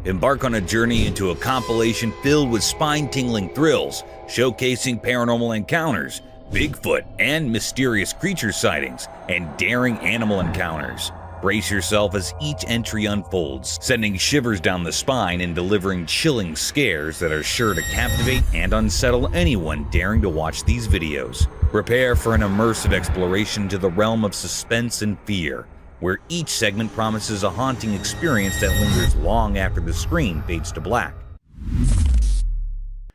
Embark on a journey into a compilation filled with spine-tingling thrills, showcasing paranormal encounters, Bigfoot and mysterious creature sightings, and daring animal encounters. Brace yourself as each entry unfolds, sending shivers down the spine and delivering chilling scares that are sure to captivate and unsettle anyone daring to watch these videos. Prepare for an immersive exploration to the realm of suspense and fear, where each segment promises a haunting experience that lingers long after the screen fades to black.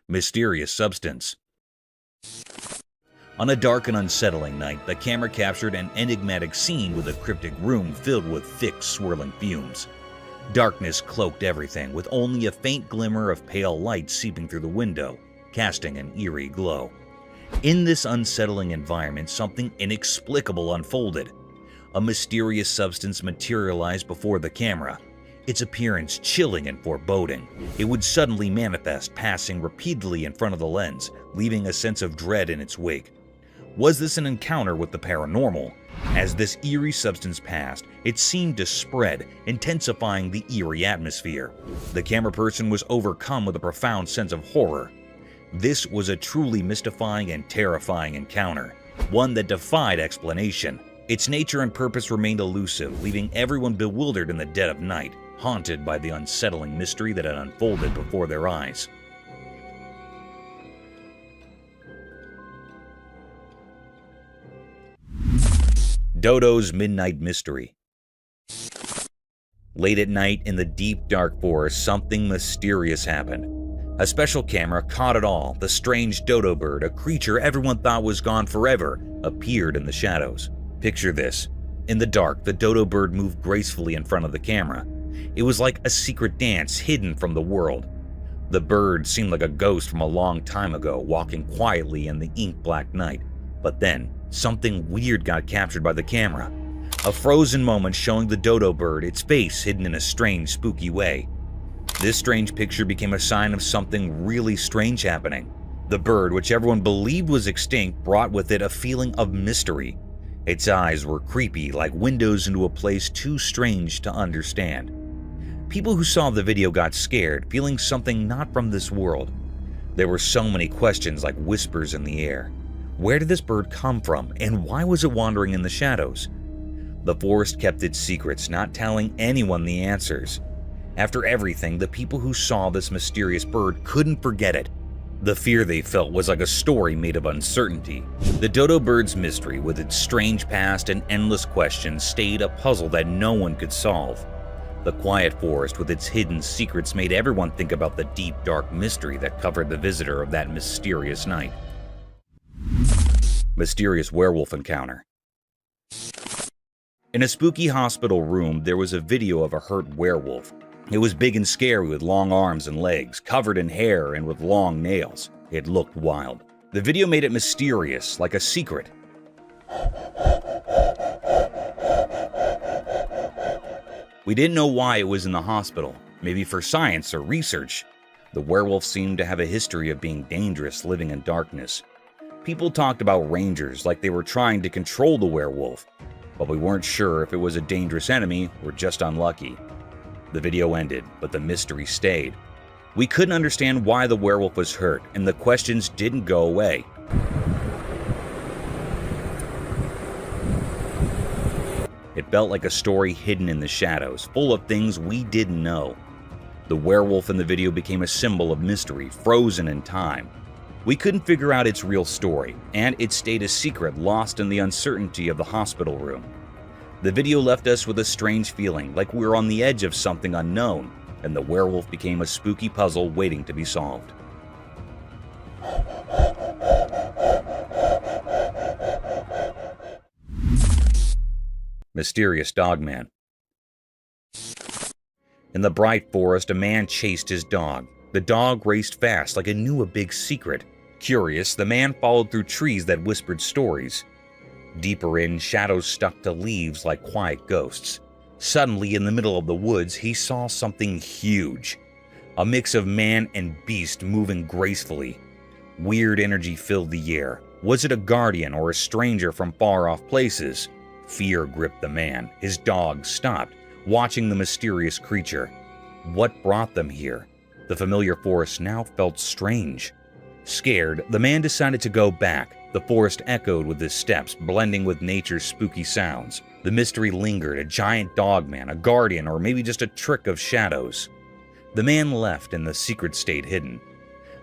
Mysterious substance. On a dark and unsettling night, the camera captured an enigmatic scene with a cryptic room filled with thick, swirling fumes. Darkness cloaked everything, with only a faint glimmer of pale light seeping through the window, casting an eerie glow. In this unsettling environment, something inexplicable unfolded. A mysterious substance materialized before the camera, its appearance chilling and foreboding. It would suddenly manifest, passing repeatedly in front of the lens, leaving a sense of dread in its wake. Was this an encounter with the paranormal? As this eerie substance passed, it seemed to spread, intensifying the eerie atmosphere. The camera person was overcome with a profound sense of horror. This was a truly mystifying and terrifying encounter, one that defied explanation. Its nature and purpose remained elusive, leaving everyone bewildered in the dead of night, haunted by the unsettling mystery that had unfolded before their eyes. Dodo's Midnight Mystery. Late at night in the deep dark forest, something mysterious happened. A special camera caught it all. The strange dodo bird, a creature everyone thought was gone forever, appeared in the shadows. Picture this. In the dark, the dodo bird moved gracefully in front of the camera. It was like a secret dance hidden from the world. The bird seemed like a ghost from a long time ago, walking quietly in the ink-black night. But then, something weird got captured by the camera. A frozen moment showing the dodo bird, its face hidden in a strange, spooky way. This strange picture became a sign of something really strange happening. The bird, which everyone believed was extinct, brought with it a feeling of mystery. Its eyes were creepy, like windows into a place too strange to understand. People who saw the video got scared, feeling something not from this world. There were so many questions like whispers in the air. Where did this bird come from, and why was it wandering in the shadows? The forest kept its secrets, not telling anyone the answers. After everything, the people who saw this mysterious bird couldn't forget it. The fear they felt was like a story made of uncertainty. The dodo bird's mystery, with its strange past and endless questions, stayed a puzzle that no one could solve. The quiet forest with its hidden secrets made everyone think about the deep, dark mystery that covered the visitor of that mysterious night. Mysterious werewolf encounter. In a spooky hospital room, there was a video of a hurt werewolf. It was big and scary with long arms and legs, covered in hair and with long nails. It looked wild. The video made it mysterious, like a secret. We didn't know why it was in the hospital, maybe for science or research. The werewolf seemed to have a history of being dangerous, living in darkness. People talked about rangers like they were trying to control the werewolf, but we weren't sure if it was a dangerous enemy or just unlucky. The video ended, but the mystery stayed. We couldn't understand why the werewolf was hurt, and the questions didn't go away. It felt like a story hidden in the shadows, full of things we didn't know. The werewolf in the video became a symbol of mystery, frozen in time. We couldn't figure out its real story, and it stayed a secret, lost in the uncertainty of the hospital room. The video left us with a strange feeling, like we were on the edge of something unknown, and the werewolf became a spooky puzzle waiting to be solved. Mysterious Dogman. In the bright forest, a man chased his dog. The dog raced fast, like it knew a big secret. Curious, the man followed through trees that whispered stories. Deeper in, shadows stuck to leaves like quiet ghosts. Suddenly, in the middle of the woods, he saw something huge. a mix of man and beast moving gracefully. Weird energy filled the air. Was it a guardian or a stranger from far-off places? Fear gripped the man. His dog stopped, watching the mysterious creature. What brought them here? The familiar forest now felt strange. Scared, the man decided to go back. The forest echoed with his steps, blending with nature's spooky sounds. The mystery lingered, a giant dogman, a guardian, or maybe just a trick of shadows. The man left and the secret stayed hidden.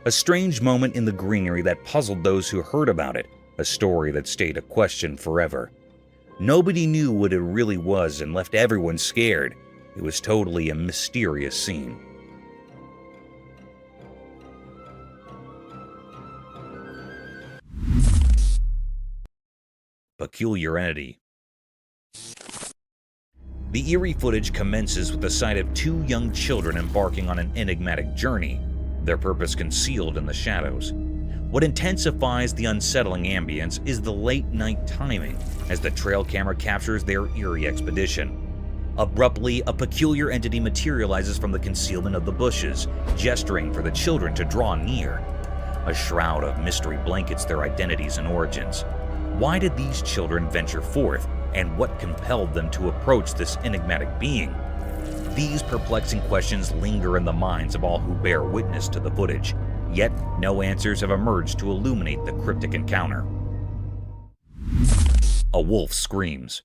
A strange moment in the greenery that puzzled those who heard about it, a story that stayed a question forever. Nobody knew what it really was and left everyone scared. It was totally a mysterious scene. Peculiar entity. The eerie footage commences with the sight of two young children embarking on an enigmatic journey, their purpose concealed in the shadows. What intensifies the unsettling ambience is the late-night timing as the trail camera captures their eerie expedition. Abruptly, a peculiar entity materializes from the concealment of the bushes, gesturing for the children to draw near. A shroud of mystery blankets their identities and origins. Why did these children venture forth, and what compelled them to approach this enigmatic being? These perplexing questions linger in the minds of all who bear witness to the footage, yet no answers have emerged to illuminate the cryptic encounter. A wolf screams.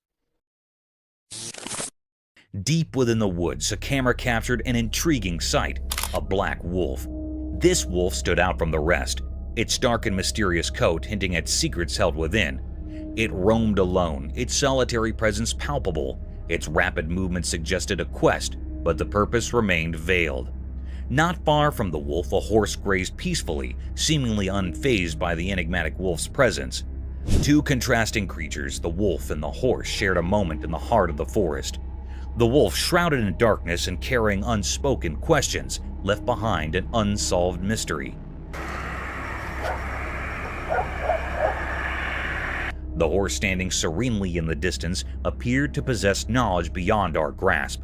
Deep within the woods, a camera captured an intriguing sight, a black wolf. This wolf stood out from the rest, its dark and mysterious coat hinting at secrets held within. It roamed alone, its solitary presence palpable. Its rapid movement suggested a quest, but the purpose remained veiled. Not far from the wolf, a horse grazed peacefully, seemingly unfazed by the enigmatic wolf's presence. Two contrasting creatures, the wolf and the horse, shared a moment in the heart of the forest. The wolf, shrouded in darkness and carrying unspoken questions, left behind an unsolved mystery. The horse, standing serenely in the distance, appeared to possess knowledge beyond our grasp.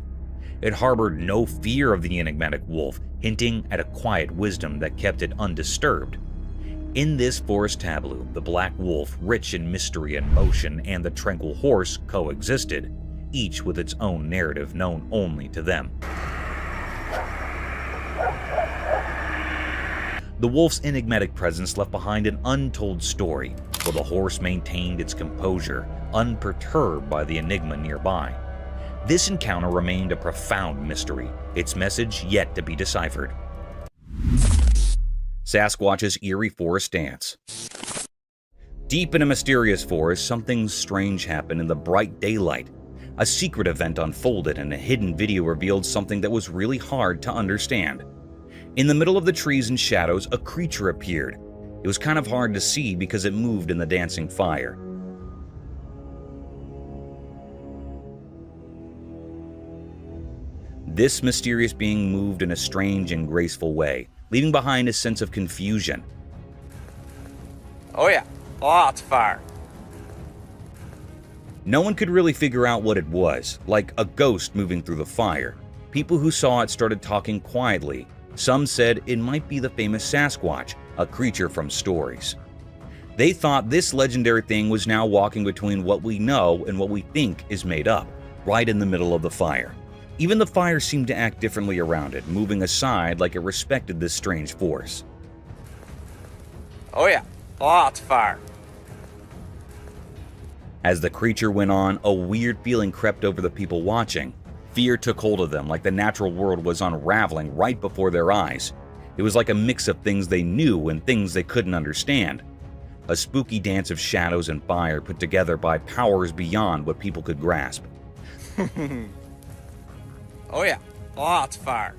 It harbored no fear of the enigmatic wolf, hinting at a quiet wisdom that kept it undisturbed. In this forest tableau, the black wolf, rich in mystery and motion, and the tranquil horse coexisted, each with its own narrative known only to them. The wolf's enigmatic presence left behind an untold story, while the horse maintained its composure, unperturbed by the enigma nearby. This encounter remained a profound mystery, its message yet to be deciphered. Sasquatch's eerie forest dance. Deep in a mysterious forest, something strange happened in the bright daylight. A secret event unfolded, and a hidden video revealed something that was really hard to understand. In the middle of the trees and shadows, a creature appeared. It was kind of hard to see because it moved in the dancing fire. This mysterious being moved in a strange and graceful way, leaving behind a sense of confusion. Oh yeah, lots of fire. No one could really figure out what it was, like a ghost moving through the fire. People who saw it started talking quietly. Some said it might be the famous Sasquatch, a creature from stories. They thought this legendary thing was now walking between what we know and what we think is made up, right in the middle of the fire. Even the fire seemed to act differently around it, moving aside like it respected this strange force. Oh yeah, lots of fire. As the creature went on, a weird feeling crept over the people watching. Fear took hold of them, like the natural world was unraveling right before their eyes. It was like a mix of things they knew and things they couldn't understand. A spooky dance of shadows and fire put together by powers beyond what people could grasp. Oh yeah, lots of fire.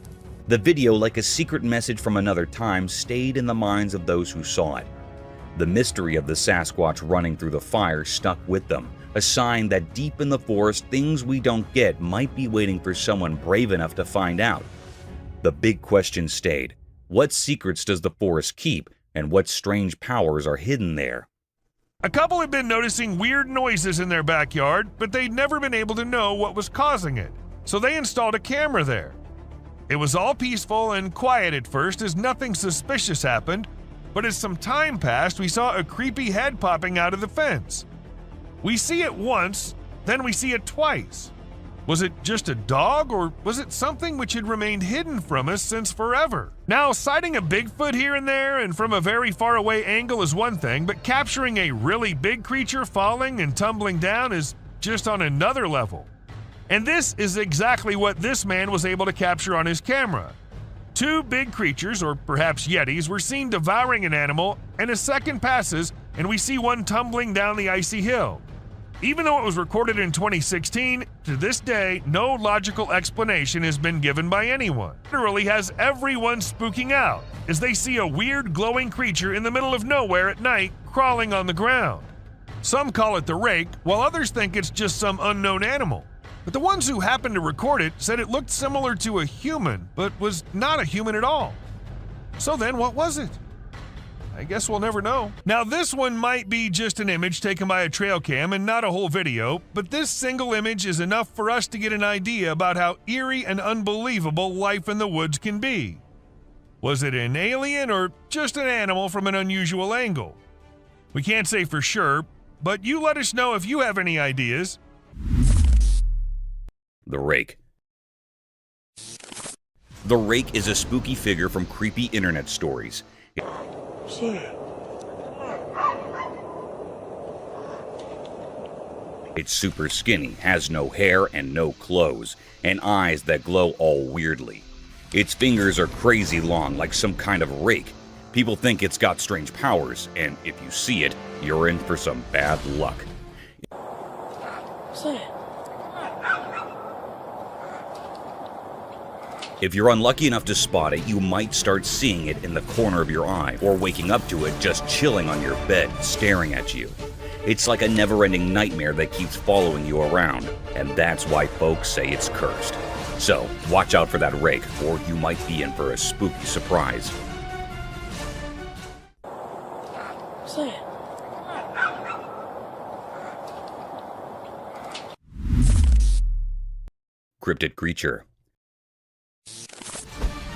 The video, like a secret message from another time, stayed in the minds of those who saw it. The mystery of the Sasquatch running through the fire stuck with them, a sign that deep in the forest, things we don't get might be waiting for someone brave enough to find out. The big question stayed: what secrets does the forest keep, and what strange powers are hidden there? A couple had been noticing weird noises in their backyard, but they'd never been able to know what was causing it, so they installed a camera there. It was all peaceful and quiet at first as nothing suspicious happened, but as some time passed, we saw a creepy head popping out of the fence. We see it once, then we see it twice. Was it just a dog, or was it something which had remained hidden from us since forever? Now, sighting a Bigfoot here and there and from a very far away angle is one thing, but capturing a really big creature falling and tumbling down is just on another level. And this is exactly what this man was able to capture on his camera. Two big creatures, or perhaps yetis, were seen devouring an animal, and a second passes and we see one tumbling down the icy hill. Even though it was recorded in 2016, to this day, no logical explanation has been given by anyone. It literally has everyone spooking out as they see a weird glowing creature in the middle of nowhere at night crawling on the ground. Some call it the rake, while others think it's just some unknown animal. But the ones who happened to record it said it looked similar to a human, but was not a human at all. So then what was it? I guess we'll never know. Now this one might be just an image taken by a trail cam and not a whole video, but this single image is enough for us to get an idea about how eerie and unbelievable life in the woods can be. Was it an alien or just an animal from an unusual angle? We can't say for sure, but you let us know if you have any ideas. The Rake. The Rake is a spooky figure from creepy internet stories. It's super skinny, has no hair and no clothes, and eyes that glow all weirdly. Its fingers are crazy long, like some kind of rake. People think it's got strange powers, and if you see it, you're in for some bad luck. If you're unlucky enough to spot it, you might start seeing it in the corner of your eye, or waking up to it just chilling on your bed, staring at you. It's like a never-ending nightmare that keeps following you around, and that's why folks say it's cursed. So, watch out for that rake, or you might be in for a spooky surprise. Cryptid creature.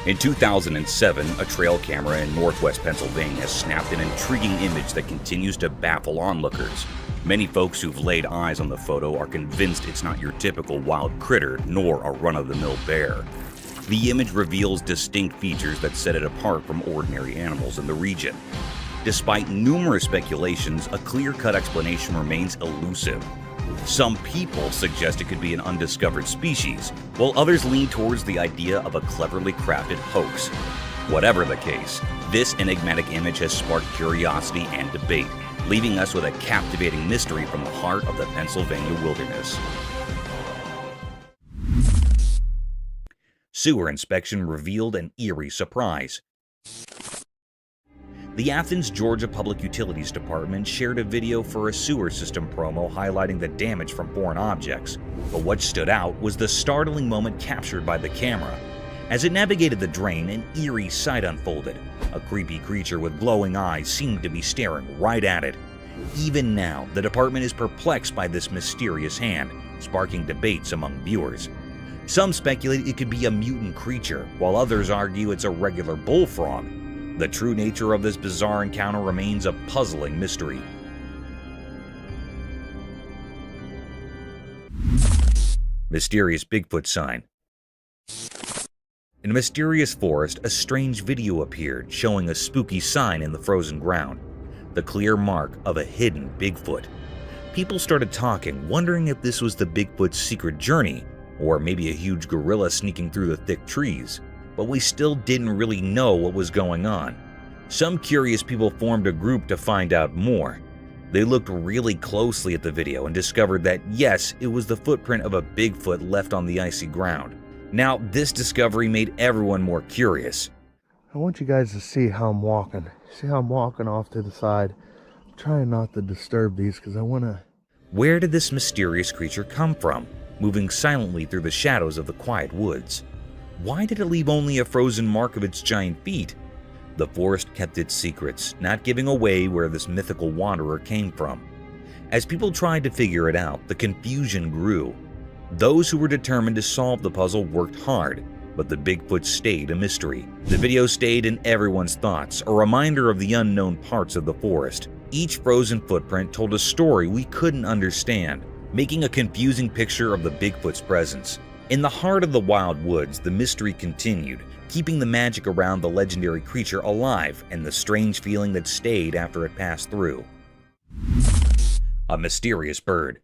In 2007, a trail camera in northwest Pennsylvania snapped an intriguing image that continues to baffle onlookers. Many folks who've laid eyes on the photo are convinced it's not your typical wild critter, nor a run-of-the-mill bear. The image reveals distinct features that set it apart from ordinary animals in the region. Despite numerous speculations, a clear-cut explanation remains elusive. Some people suggest it could be an undiscovered species, while others lean towards the idea of a cleverly crafted hoax. Whatever the case, this enigmatic image has sparked curiosity and debate, leaving us with a captivating mystery from the heart of the Pennsylvania wilderness. Sewer inspection revealed an eerie surprise. The Athens, Georgia Public Utilities Department shared a video for a sewer system promo highlighting the damage from foreign objects, but what stood out was the startling moment captured by the camera. As it navigated the drain, an eerie sight unfolded. A creepy creature with glowing eyes seemed to be staring right at it. Even now, the department is perplexed by this mysterious hand, sparking debates among viewers. Some speculate it could be a mutant creature, while others argue it's a regular bullfrog. The true nature of this bizarre encounter remains a puzzling mystery. Mysterious Bigfoot sign. In a mysterious forest, a strange video appeared showing a spooky sign in the frozen ground, the clear mark of a hidden Bigfoot. People started talking, wondering if this was the Bigfoot's secret journey, or maybe a huge gorilla sneaking through the thick trees. But we still didn't really know what was going on. Some curious people formed a group to find out more. They looked really closely at the video and discovered that yes, it was the footprint of a Bigfoot left on the icy ground. Now, this discovery made everyone more curious. I want you guys to see how I'm walking. See how I'm walking off to the side. I'm trying not to disturb these because I want to... Where did this mysterious creature come from, moving silently through the shadows of the quiet woods? Why did it leave only a frozen mark of its giant feet? The forest kept its secrets, not giving away where this mythical wanderer came from. As people tried to figure it out, the confusion grew. Those who were determined to solve the puzzle worked hard, but the Bigfoot stayed a mystery. The video stayed in everyone's thoughts, a reminder of the unknown parts of the forest. Each frozen footprint told a story we couldn't understand, making a confusing picture of the Bigfoot's presence. In the heart of the wild woods, the mystery continued, keeping the magic around the legendary creature alive and the strange feeling that stayed after it passed through. A mysterious bird.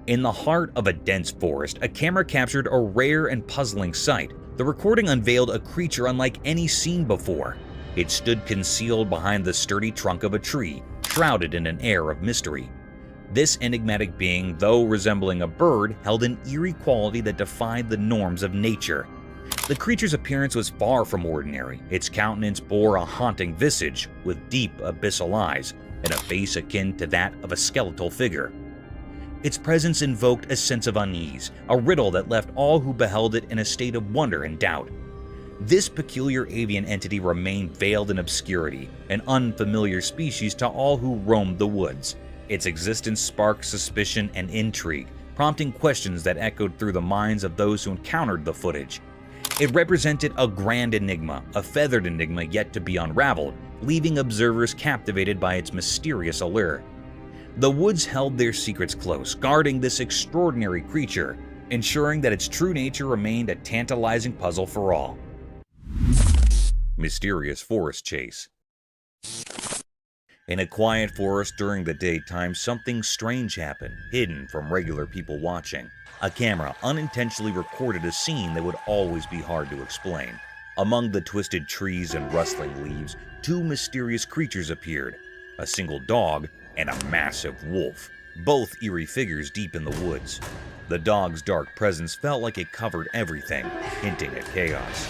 In the heart of a dense forest, a camera captured a rare and puzzling sight. The recording unveiled a creature unlike any seen before. It stood concealed behind the sturdy trunk of a tree, shrouded in an air of mystery. This enigmatic being, though resembling a bird, held an eerie quality that defied the norms of nature. The creature's appearance was far from ordinary. Its countenance bore a haunting visage with deep abyssal eyes and a face akin to that of a skeletal figure. Its presence invoked a sense of unease, a riddle that left all who beheld it in a state of wonder and doubt. This peculiar avian entity remained veiled in obscurity, an unfamiliar species to all who roamed the woods. Its existence sparked suspicion and intrigue, prompting questions that echoed through the minds of those who encountered the footage. It represented a grand enigma, a feathered enigma yet to be unraveled, leaving observers captivated by its mysterious allure. The woods held their secrets close, guarding this extraordinary creature, ensuring that its true nature remained a tantalizing puzzle for all. Mysterious forest chase. In a quiet forest during the daytime, something strange happened, hidden from regular people watching. A camera unintentionally recorded a scene that would always be hard to explain. Among the twisted trees and rustling leaves, two mysterious creatures appeared, a single dog and a massive wolf, both eerie figures deep in the woods. The dog's dark presence felt like it covered everything, hinting at chaos.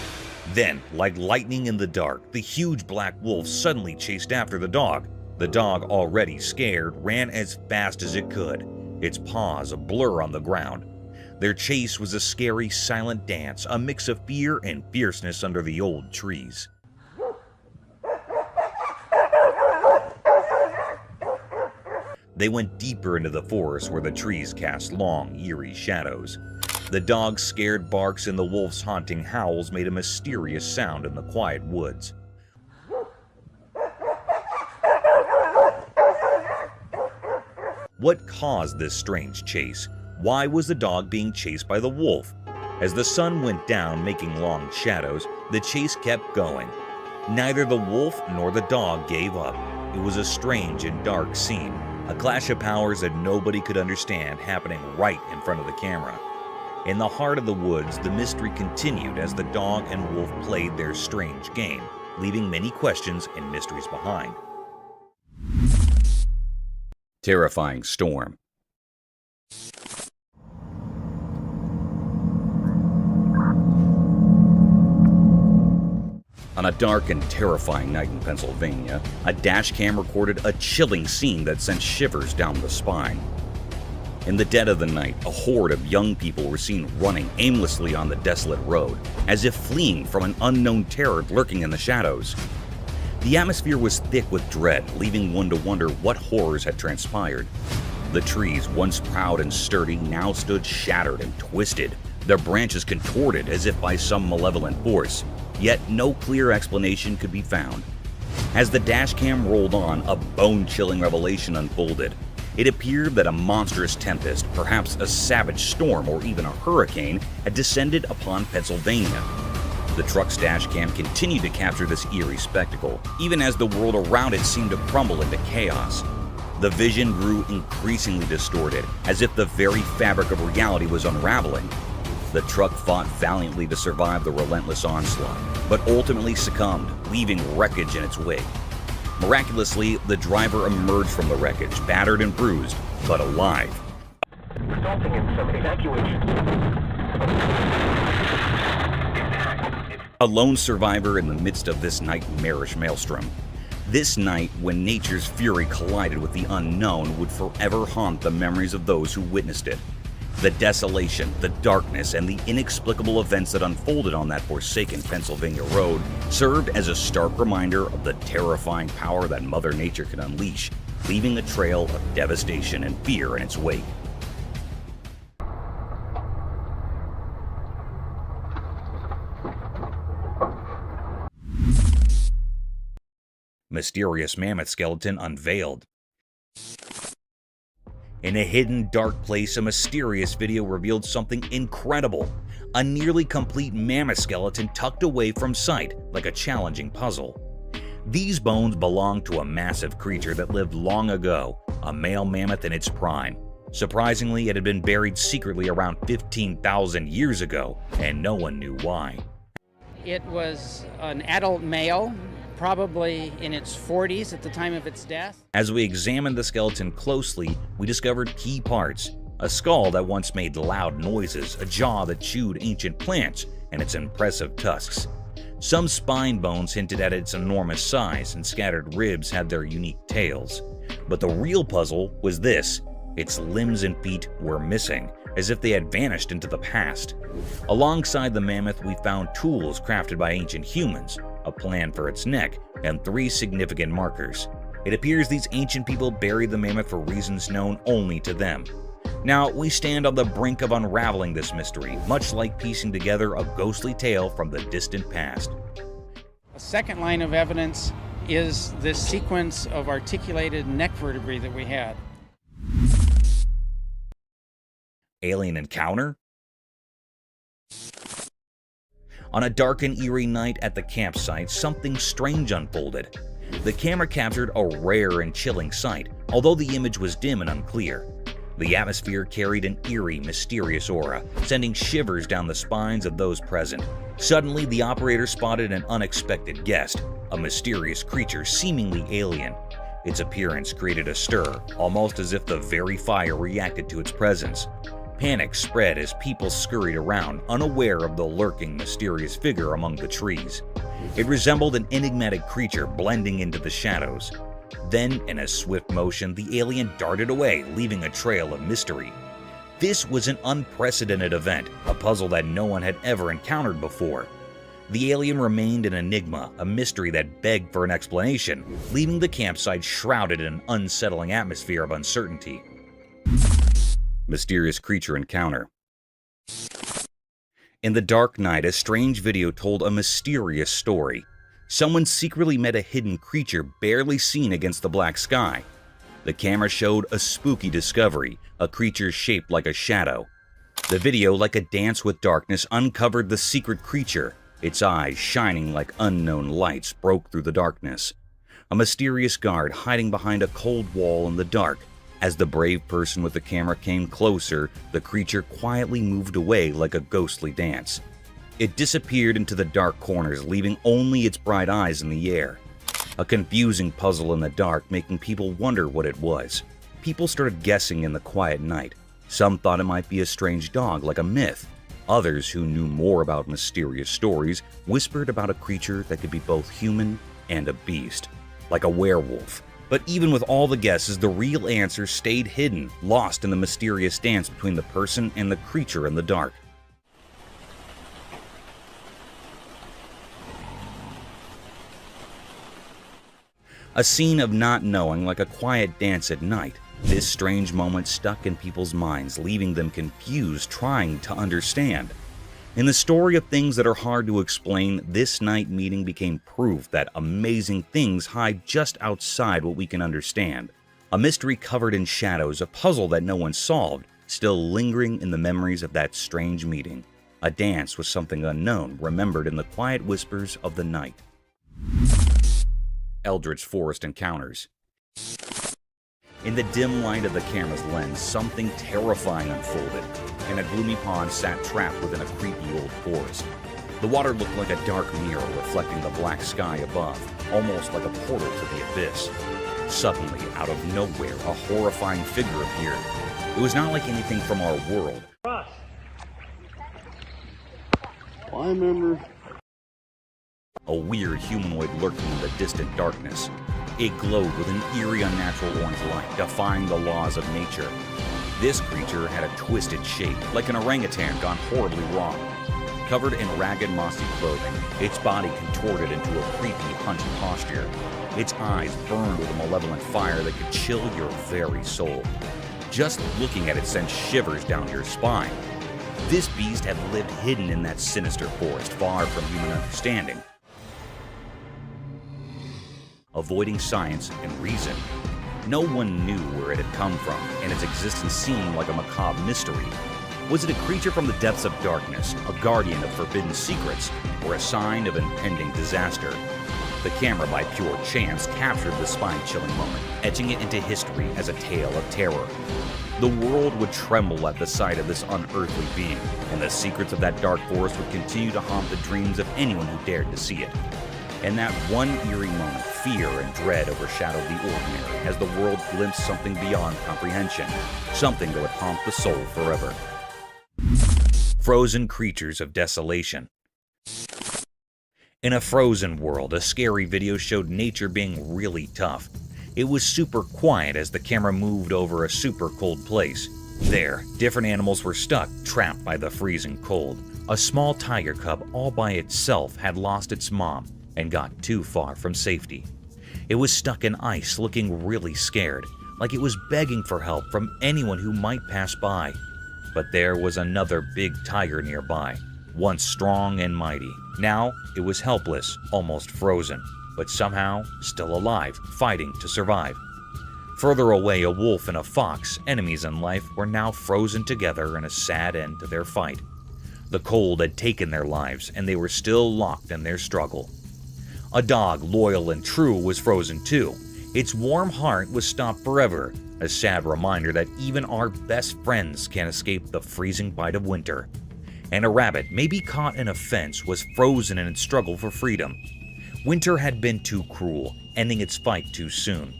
Then, like lightning in the dark, the huge black wolf suddenly chased after the dog. The dog, already scared, ran as fast as it could, its paws a blur on the ground. Their chase was a scary, silent dance, a mix of fear and fierceness under the old trees. They went deeper into the forest where the trees cast long, eerie shadows. The dog's scared barks and the wolf's haunting howls made a mysterious sound in the quiet woods. What caused this strange chase? Why was the dog being chased by the wolf? As the sun went down, making long shadows, the chase kept going. Neither the wolf nor the dog gave up. It was a strange and dark scene, a clash of powers that nobody could understand happening right in front of the camera. In the heart of the woods, the mystery continued as the dog and wolf played their strange game, leaving many questions and mysteries behind. Terrifying storm. On a dark and terrifying night in Pennsylvania, a dash cam recorded a chilling scene that sent shivers down the spine. In the dead of the night, a horde of young people were seen running aimlessly on the desolate road, as if fleeing from an unknown terror lurking in the shadows. The atmosphere was thick with dread, leaving one to wonder what horrors had transpired. The trees, once proud and sturdy, now stood shattered and twisted, their branches contorted as if by some malevolent force, yet no clear explanation could be found. As the dashcam rolled on, a bone-chilling revelation unfolded. It appeared that a monstrous tempest, perhaps a savage storm or even a hurricane, had descended upon Pennsylvania. The truck's dashcam continued to capture this eerie spectacle, even as the world around it seemed to crumble into chaos. The vision grew increasingly distorted, as if the very fabric of reality was unraveling. The truck fought valiantly to survive the relentless onslaught, but ultimately succumbed, leaving wreckage in its wake. Miraculously, the driver emerged from the wreckage, battered and bruised, but alive. Resulting in some evacuation. A lone survivor in the midst of this nightmarish maelstrom. This night, when nature's fury collided with the unknown, would forever haunt the memories of those who witnessed it. The desolation, the darkness, and the inexplicable events that unfolded on that forsaken Pennsylvania road served as a stark reminder of the terrifying power that Mother Nature can unleash, leaving a trail of devastation and fear in its wake. Mysterious mammoth skeleton unveiled. In a hidden, dark place, a mysterious video revealed something incredible. A nearly complete mammoth skeleton tucked away from sight, like a challenging puzzle. These bones belonged to a massive creature that lived long ago, a male mammoth in its prime. Surprisingly, it had been buried secretly around 15,000 years ago, and no one knew why. It was an adult male, probably in its 40s at the time of its death. As we examined the skeleton closely, we discovered key parts: a skull that once made loud noises, a jaw that chewed ancient plants, and its impressive tusks. Some spine bones hinted at its enormous size, and scattered ribs had their unique tails. But the real puzzle was this: its limbs and feet were missing, as if they had vanished into the past. Alongside the mammoth, we found tools crafted by ancient humans, a plan for its neck, and 3 significant markers. It appears these ancient people buried the mammoth for reasons known only to them. Now, we stand on the brink of unraveling this mystery, much like piecing together a ghostly tale from the distant past. A second line of evidence is this sequence of articulated neck vertebrae that we had. Alien encounter? On a dark and eerie night at the campsite, something strange unfolded. The camera captured a rare and chilling sight, although the image was dim and unclear. The atmosphere carried an eerie, mysterious aura, sending shivers down the spines of those present. Suddenly, the operator spotted an unexpected guest, a mysterious creature seemingly alien. Its appearance created a stir, almost as if the very fire reacted to its presence. Panic spread as people scurried around, unaware of the lurking, mysterious figure among the trees. It resembled an enigmatic creature blending into the shadows. Then, in a swift motion, the alien darted away, leaving a trail of mystery. This was an unprecedented event, a puzzle that no one had ever encountered before. The alien remained an enigma, a mystery that begged for an explanation, leaving the campsite shrouded in an unsettling atmosphere of uncertainty. Mysterious creature encounter. In the dark night, a strange video told a mysterious story. Someone secretly met a hidden creature barely seen against the black sky. The camera showed a spooky discovery, a creature shaped like a shadow. The video, like a dance with darkness, uncovered the secret creature. Its eyes, shining like unknown lights, broke through the darkness. A mysterious guard hiding behind a cold wall in the dark. As the brave person with the camera came closer, the creature quietly moved away like a ghostly dance. It disappeared into the dark corners, leaving only its bright eyes in the air. A confusing puzzle in the dark, making people wonder what it was. People started guessing in the quiet night. Some thought it might be a strange dog, like a myth. Others, who knew more about mysterious stories, whispered about a creature that could be both human and a beast, like a werewolf. But even with all the guesses, the real answer stayed hidden, lost in the mysterious dance between the person and the creature in the dark. A scene of not knowing, like a quiet dance at night. This strange moment stuck in people's minds, leaving them confused, trying to understand. In the story of things that are hard to explain, this night meeting became proof that amazing things hide just outside what we can understand. A mystery covered in shadows, a puzzle that no one solved, still lingering in the memories of that strange meeting. A dance with something unknown, remembered in the quiet whispers of the night. Eldritch Forest encounters. In the dim light of the camera's lens, something terrifying unfolded. In a gloomy pond sat trapped within a creepy old forest. The water looked like a dark mirror reflecting the black sky above, almost like a portal to the abyss. Suddenly, out of nowhere, a horrifying figure appeared. It was not like anything from our world. Ross. I remember. A weird humanoid lurking in the distant darkness. It glowed with an eerie, unnatural orange light, defying the laws of nature. This creature had a twisted shape, like an orangutan gone horribly wrong. Covered in ragged, mossy clothing, its body contorted into a creepy, hunched posture. Its eyes burned with a malevolent fire that could chill your very soul. Just looking at it sent shivers down your spine. This beast had lived hidden in that sinister forest, far from human understanding. avoiding science and reason. No one knew where it had come from, and its existence seemed like a macabre mystery. Was it a creature from the depths of darkness, a guardian of forbidden secrets, or a sign of impending disaster? The camera, by pure chance, captured the spine-chilling moment, etching it into history as a tale of terror. The world would tremble at the sight of this unearthly being, and the secrets of that dark forest would continue to haunt the dreams of anyone who dared to see it. In that one eerie moment, fear and dread overshadowed the ordinary as the world glimpsed something beyond comprehension, something that would haunt the soul forever. Frozen creatures of desolation. In a frozen world, a scary video showed nature being really tough. It was super quiet as the camera moved over a super cold place. There, different animals were stuck, trapped by the freezing cold. A small tiger cub all by itself had lost its mom and got too far from safety. It was stuck in ice, looking really scared, like it was begging for help from anyone who might pass by. But there was another big tiger nearby, once strong and mighty. Now it was helpless, almost frozen, but somehow still alive, fighting to survive. Further away, a wolf and a fox, enemies in life, were now frozen together in a sad end to their fight. The cold had taken their lives, and they were still locked in their struggle. A dog, loyal and true, was frozen too. Its warm heart was stopped forever, a sad reminder that even our best friends can't escape the freezing bite of winter. And a rabbit, maybe caught in a fence, was frozen in its struggle for freedom. Winter had been too cruel, ending its fight too soon.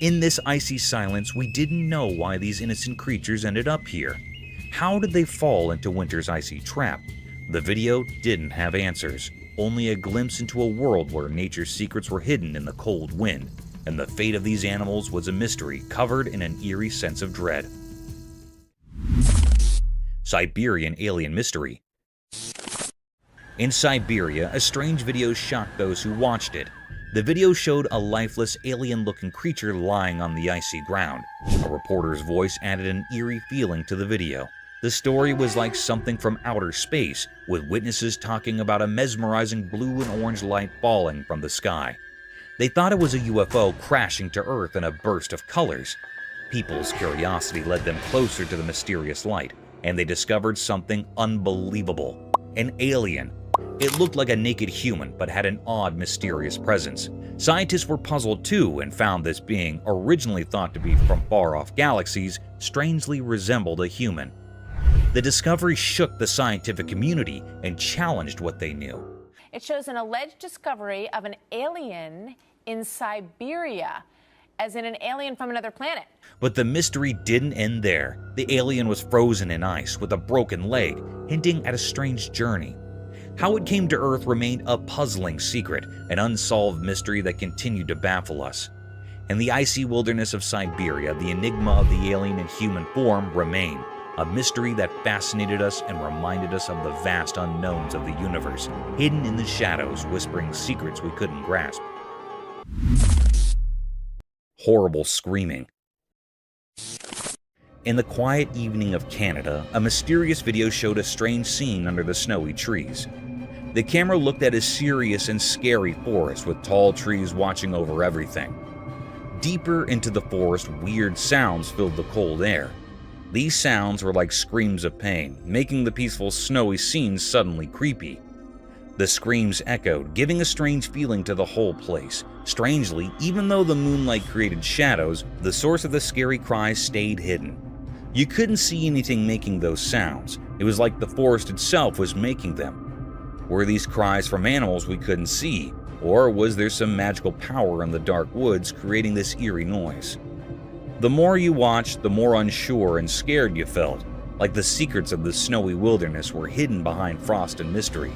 In this icy silence, we didn't know why these innocent creatures ended up here. How did they fall into winter's icy trap? The video didn't have answers, only a glimpse into a world where nature's secrets were hidden in the cold wind, and the fate of these animals was a mystery covered in an eerie sense of dread. Siberian alien mystery. In Siberia, a strange video shocked those who watched it. The video showed a lifeless, alien-looking creature lying on the icy ground. A reporter's voice added an eerie feeling to the video. The story was like something from outer space, with witnesses talking about a mesmerizing blue and orange light falling from the sky. They thought it was a UFO crashing to Earth in a burst of colors. People's curiosity led them closer to the mysterious light, and they discovered something unbelievable. An alien. It looked like a naked human, but had an odd, mysterious presence. Scientists were puzzled too and found this being, originally thought to be from far-off galaxies, strangely resembled a human. The discovery shook the scientific community and challenged what they knew. It shows an alleged discovery of an alien in Siberia, as in an alien from another planet. But the mystery didn't end there. The alien was frozen in ice with a broken leg, hinting at a strange journey. How it came to Earth remained a puzzling secret, an unsolved mystery that continued to baffle us. In the icy wilderness of Siberia, the enigma of the alien in human form remained, a mystery that fascinated us and reminded us of the vast unknowns of the universe, hidden in the shadows, whispering secrets we couldn't grasp. Horrible screaming. In the quiet evening of Canada, a mysterious video showed a strange scene under the snowy trees. The camera looked at a serious and scary forest with tall trees watching over everything. Deeper into the forest, weird sounds filled the cold air. These sounds were like screams of pain, making the peaceful snowy scene suddenly creepy. The screams echoed, giving a strange feeling to the whole place. Strangely, even though the moonlight created shadows, the source of the scary cries stayed hidden. You couldn't see anything making those sounds. It was like the forest itself was making them. Were these cries from animals we couldn't see, or was there some magical power in the dark woods creating this eerie noise? The more you watched, the more unsure and scared you felt, like the secrets of the snowy wilderness were hidden behind frost and mystery.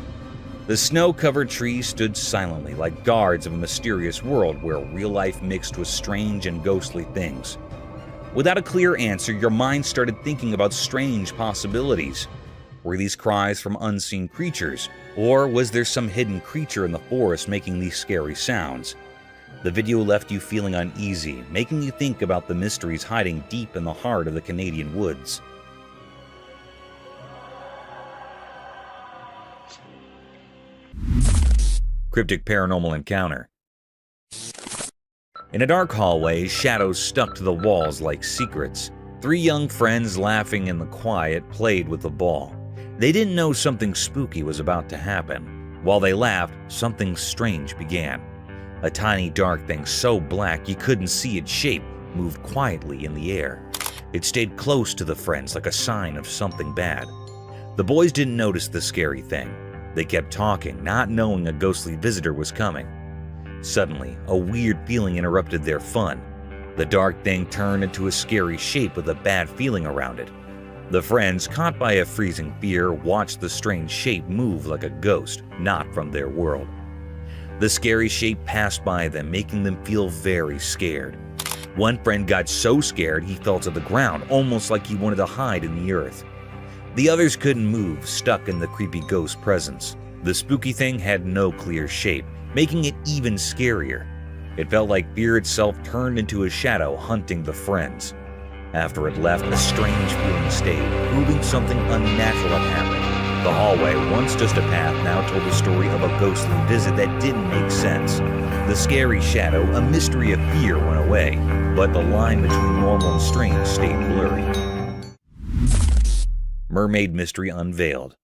The snow-covered trees stood silently like guards of a mysterious world where real life mixed with strange and ghostly things. Without a clear answer, your mind started thinking about strange possibilities. Were these cries from unseen creatures, or was there some hidden creature in the forest making these scary sounds? The video left you feeling uneasy, making you think about the mysteries hiding deep in the heart of the Canadian woods. Cryptic paranormal encounter. In a dark hallway, shadows stuck to the walls like secrets. 3 young friends, laughing in the quiet, played with the ball. They didn't know something spooky was about to happen. While they laughed, something strange began. A tiny dark thing so black you couldn't see its shape moved quietly in the air. It stayed close to the friends like a sign of something bad. The boys didn't notice the scary thing. They kept talking, not knowing a ghostly visitor was coming. Suddenly, a weird feeling interrupted their fun. The dark thing turned into a scary shape with a bad feeling around it. The friends, caught by a freezing fear, watched the strange shape move like a ghost, not from their world. The scary shape passed by them, making them feel very scared. One friend got so scared he fell to the ground, almost like he wanted to hide in the earth. The others couldn't move, stuck in the creepy ghost presence. The spooky thing had no clear shape, making it even scarier. It felt like fear itself turned into a shadow hunting the friends. After it left, a strange feeling stayed, proving something unnatural had happened. The hallway, once just a path, now told the story of a ghostly visit that didn't make sense. The scary shadow, a mystery of fear, went away, but the line between normal and strange stayed blurry. Mermaid mystery unveiled.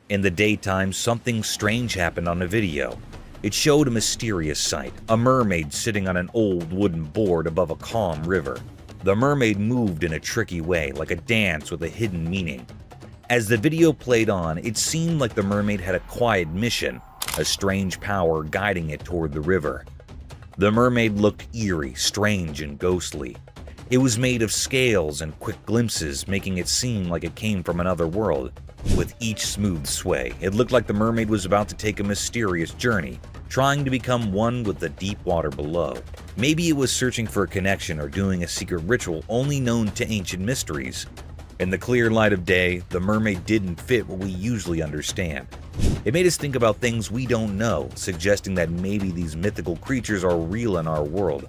In the daytime, something strange happened on a video. It showed a mysterious sight, a mermaid sitting on an old wooden board above a calm river. The mermaid moved in a tricky way, like a dance with a hidden meaning. As the video played on, it seemed like the mermaid had a quiet mission, a strange power guiding it toward the river. The mermaid looked eerie, strange, and ghostly. It was made of scales and quick glimpses, making it seem like it came from another world. With each smooth sway, it looked like the mermaid was about to take a mysterious journey, trying to become one with the deep water below. Maybe it was searching for a connection or doing a secret ritual only known to ancient mysteries. In the clear light of day, the mermaid didn't fit what we usually understand. It made us think about things we don't know, suggesting that maybe these mythical creatures are real in our world.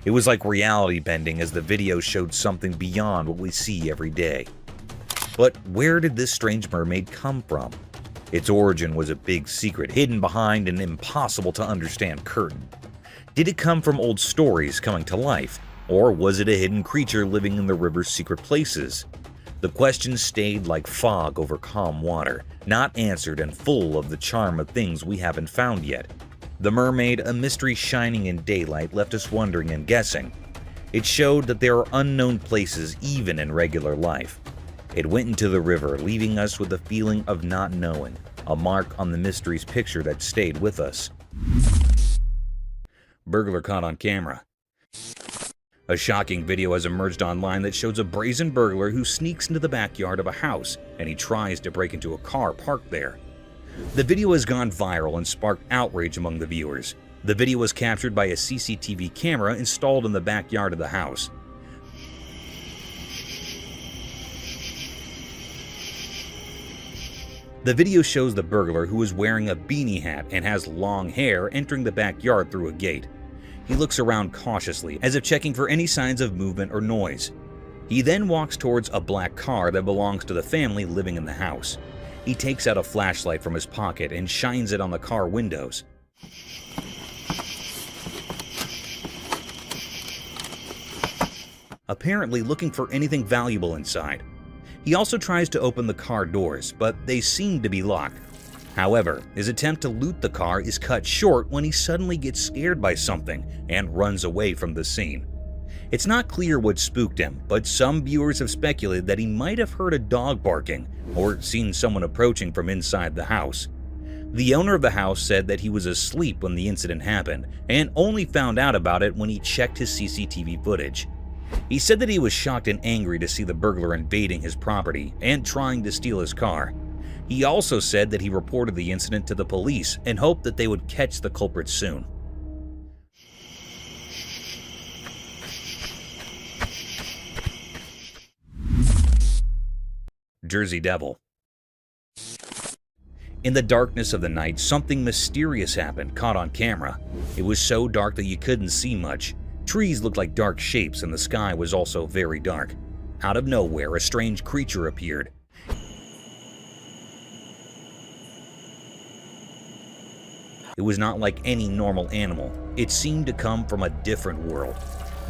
It was like reality bending as the video showed something beyond what we see every day. But where did this strange mermaid come from? Its origin was a big secret, hidden behind an impossible-to-understand curtain. Did it come from old stories coming to life, or was it a hidden creature living in the river's secret places? The questions stayed like fog over calm water, not answered and full of the charm of things we haven't found yet. The mermaid, a mystery shining in daylight, left us wondering and guessing. It showed that there are unknown places even in regular life. It went into the river, leaving us with a feeling of not knowing, a mark on the mystery's picture that stayed with us. Burglar caught on camera. A shocking video has emerged online that shows a brazen burglar who sneaks into the backyard of a house and he tries to break into a car parked there. The video has gone viral and sparked outrage among the viewers. The video was captured by a CCTV camera installed in the backyard of the house. The video shows the burglar, who is wearing a beanie hat and has long hair, entering the backyard through a gate. He looks around cautiously, as if checking for any signs of movement or noise. He then walks towards a black car that belongs to the family living in the house. He takes out a flashlight from his pocket and shines it on the car windows. Apparently looking for anything valuable inside. He also tries to open the car doors, but they seem to be locked. However, his attempt to loot the car is cut short when he suddenly gets scared by something and runs away from the scene. It's not clear what spooked him, but some viewers have speculated that he might have heard a dog barking or seen someone approaching from inside the house. The owner of the house said that he was asleep when the incident happened and only found out about it when he checked his CCTV footage. He said that he was shocked and angry to see the burglar invading his property and trying to steal his car. He also said that he reported the incident to the police and hoped that they would catch the culprit soon. Jersey Devil. In the darkness of the night, something mysterious happened, caught on camera. It was so dark that you couldn't see much. Trees looked like dark shapes and the sky was also very dark. Out of nowhere, a strange creature appeared. It was not like any normal animal. It seemed to come from a different world.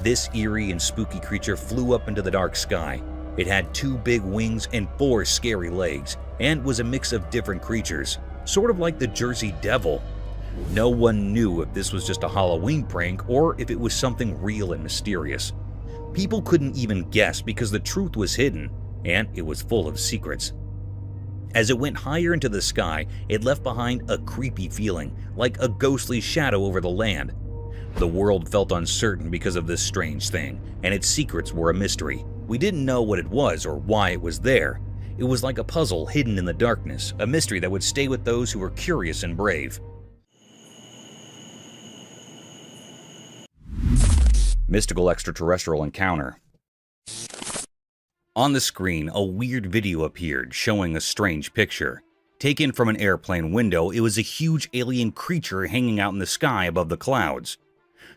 This eerie and spooky creature flew up into the dark sky. It had 2 big wings and 4 scary legs, and was a mix of different creatures, sort of like the Jersey Devil. No one knew if this was just a Halloween prank or if it was something real and mysterious. People couldn't even guess because the truth was hidden, and it was full of secrets. As it went higher into the sky, it left behind a creepy feeling, like a ghostly shadow over the land. The world felt uncertain because of this strange thing, and its secrets were a mystery. We didn't know what it was or why it was there. It was like a puzzle hidden in the darkness, a mystery that would stay with those who were curious and brave. Mystical extraterrestrial encounter. On the screen, a weird video appeared showing a strange picture. Taken from an airplane window, it was a huge alien creature hanging out in the sky above the clouds.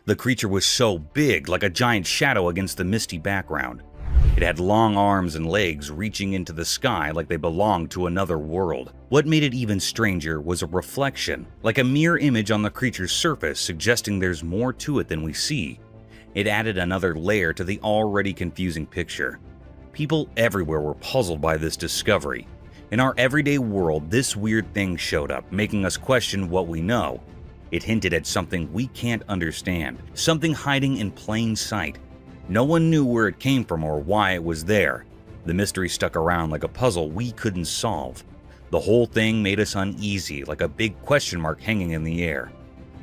The creature was so big, like a giant shadow against the misty background. It had long arms and legs reaching into the sky like they belonged to another world. What made it even stranger was a reflection, like a mirror image on the creature's surface, suggesting there's more to it than we see. It added another layer to the already confusing picture. People everywhere were puzzled by this discovery. In our everyday world, this weird thing showed up, making us question what we know. It hinted at something we can't understand, something hiding in plain sight. No one knew where it came from or why it was there. The mystery stuck around like a puzzle we couldn't solve. The whole thing made us uneasy, like a big question mark hanging in the air.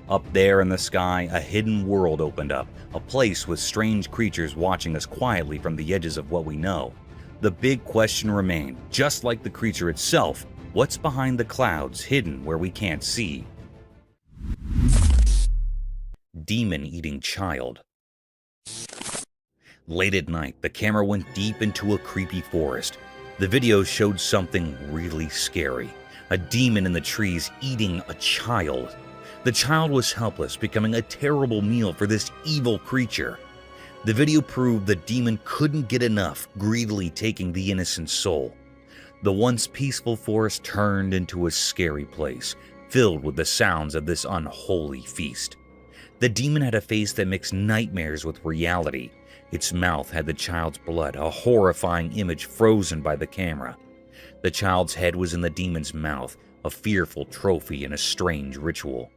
Up there in the sky, a hidden world opened up, a place with strange creatures watching us quietly from the edges of what we know. The big question remained, just like the creature itself, what's behind the clouds hidden where we can't see? Demon-eating child. Late at night, the camera went deep into a creepy forest. The video showed something really scary, a demon in the trees eating a child. The child was helpless, becoming a terrible meal for this evil creature. The video proved the demon couldn't get enough, greedily taking the innocent soul. The once peaceful forest turned into a scary place, filled with the sounds of this unholy feast. The demon had a face that mixed nightmares with reality. Its mouth had the child's blood, a horrifying image frozen by the camera. The child's head was in the demon's mouth, a fearful trophy in a strange ritual.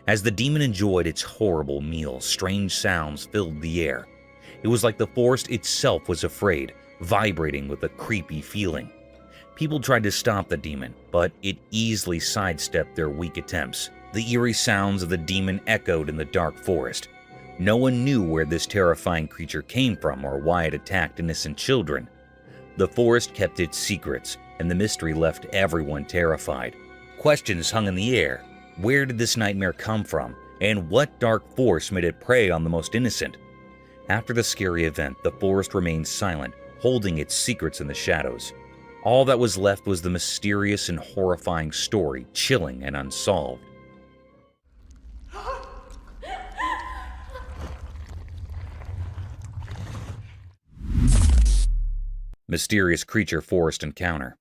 As the demon enjoyed its horrible meal, strange sounds filled the air. It was like the forest itself was afraid, vibrating with a creepy feeling. People tried to stop the demon, but it easily sidestepped their weak attempts. The eerie sounds of the demon echoed in the dark forest. No one knew where this terrifying creature came from or why it attacked innocent children. The forest kept its secrets, and the mystery left everyone terrified. Questions hung in the air. Where did this nightmare come from, and what dark force made it prey on the most innocent? After the scary event, the forest remained silent, holding its secrets in the shadows. All that was left was the mysterious and horrifying story, chilling and unsolved. Mysterious creature forest encounter.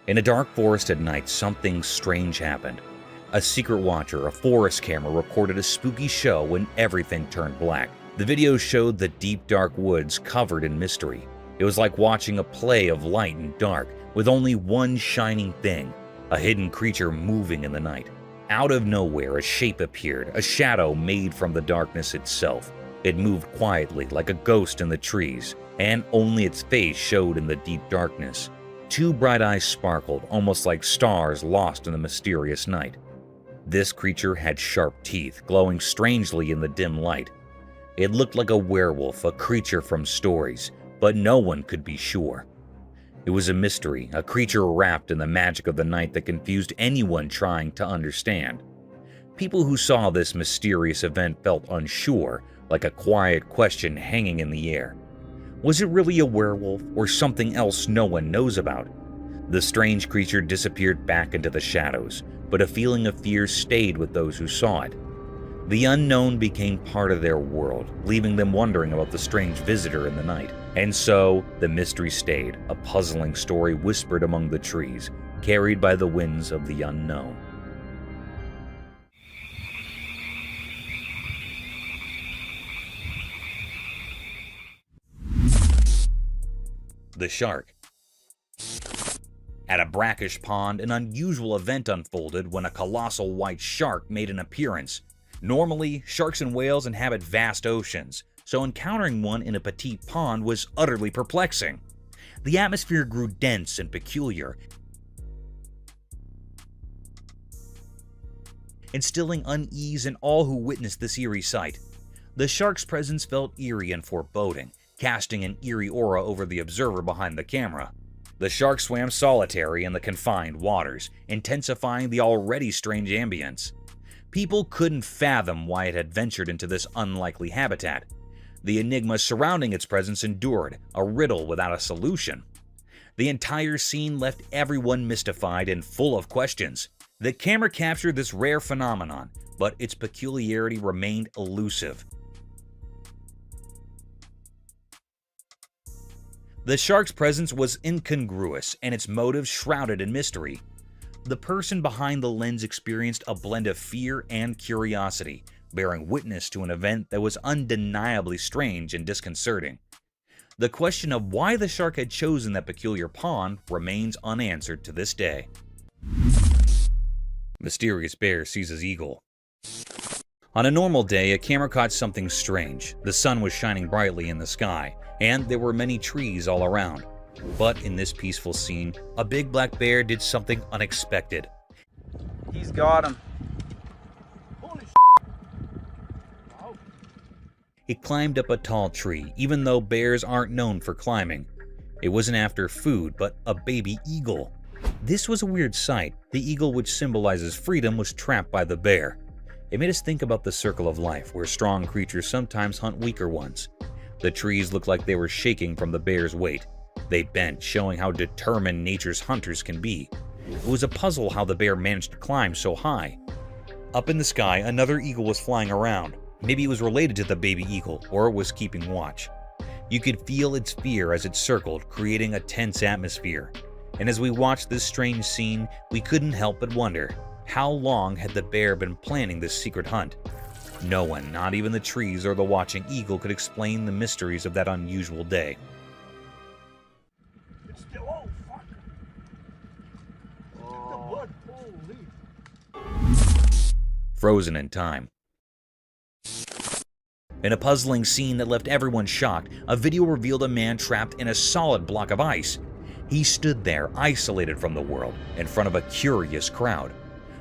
In a dark forest at night, something strange happened. A secret watcher, a forest camera, recorded a spooky show when everything turned black. The video showed the deep dark woods covered in mystery. It was like watching a play of light and dark, with only one shining thing, a hidden creature moving in the night. Out of nowhere, a shape appeared, a shadow made from the darkness itself. It moved quietly, like a ghost in the trees, and only its face showed in the deep darkness. Two bright eyes sparkled, almost like stars lost in the mysterious night. This creature had sharp teeth, glowing strangely in the dim light. It looked like a werewolf, a creature from stories, but no one could be sure. It was a mystery, a creature wrapped in the magic of the night that confused anyone trying to understand. People who saw this mysterious event felt unsure, like a quiet question hanging in the air. Was it really a werewolf or something else no one knows about? The strange creature disappeared back into the shadows, but a feeling of fear stayed with those who saw it. The unknown became part of their world, leaving them wondering about the strange visitor in the night. And so, the mystery stayed, a puzzling story whispered among the trees, carried by the winds of the unknown. The shark. At a brackish pond, an unusual event unfolded when a colossal white shark made an appearance. Normally, sharks and whales inhabit vast oceans, so encountering one in a petite pond was utterly perplexing. The atmosphere grew dense and peculiar, instilling unease in all who witnessed this eerie sight. The shark's presence felt eerie and foreboding, casting an eerie aura over the observer behind the camera. The shark swam solitary in the confined waters, intensifying the already strange ambience. People couldn't fathom why it had ventured into this unlikely habitat. The enigma surrounding its presence endured, a riddle without a solution. The entire scene left everyone mystified and full of questions. The camera captured this rare phenomenon, but its peculiarity remained elusive. The shark's presence was incongruous and its motives shrouded in mystery. The person behind the lens experienced a blend of fear and curiosity, bearing witness to an event that was undeniably strange and disconcerting. The question of why the shark had chosen that peculiar pond remains unanswered to this day. Mysterious bear seizes eagle. On a normal day, a camera caught something strange. The sun was shining brightly in the sky, and there were many trees all around. But in this peaceful scene, a big black bear did something unexpected. He's got him. It climbed up a tall tree, even though bears aren't known for climbing. It wasn't after food, but a baby eagle. This was a weird sight. The eagle, which symbolizes freedom, was trapped by the bear. It made us think about the circle of life, where strong creatures sometimes hunt weaker ones. The trees looked like they were shaking from the bear's weight. They bent, showing how determined nature's hunters can be. It was a puzzle how the bear managed to climb so high. Up in the sky, another eagle was flying around. Maybe it was related to the baby eagle, or was keeping watch. You could feel its fear as it circled, creating a tense atmosphere. And as we watched this strange scene, we couldn't help but wonder, how long had the bear been planning this secret hunt? No one, not even the trees or the watching eagle, could explain the mysteries of that unusual day. It's still, oh fuck. The blood, holy. Frozen in time. In a puzzling scene that left everyone shocked, a video revealed a man trapped in a solid block of ice. He stood there, isolated from the world, in front of a curious crowd.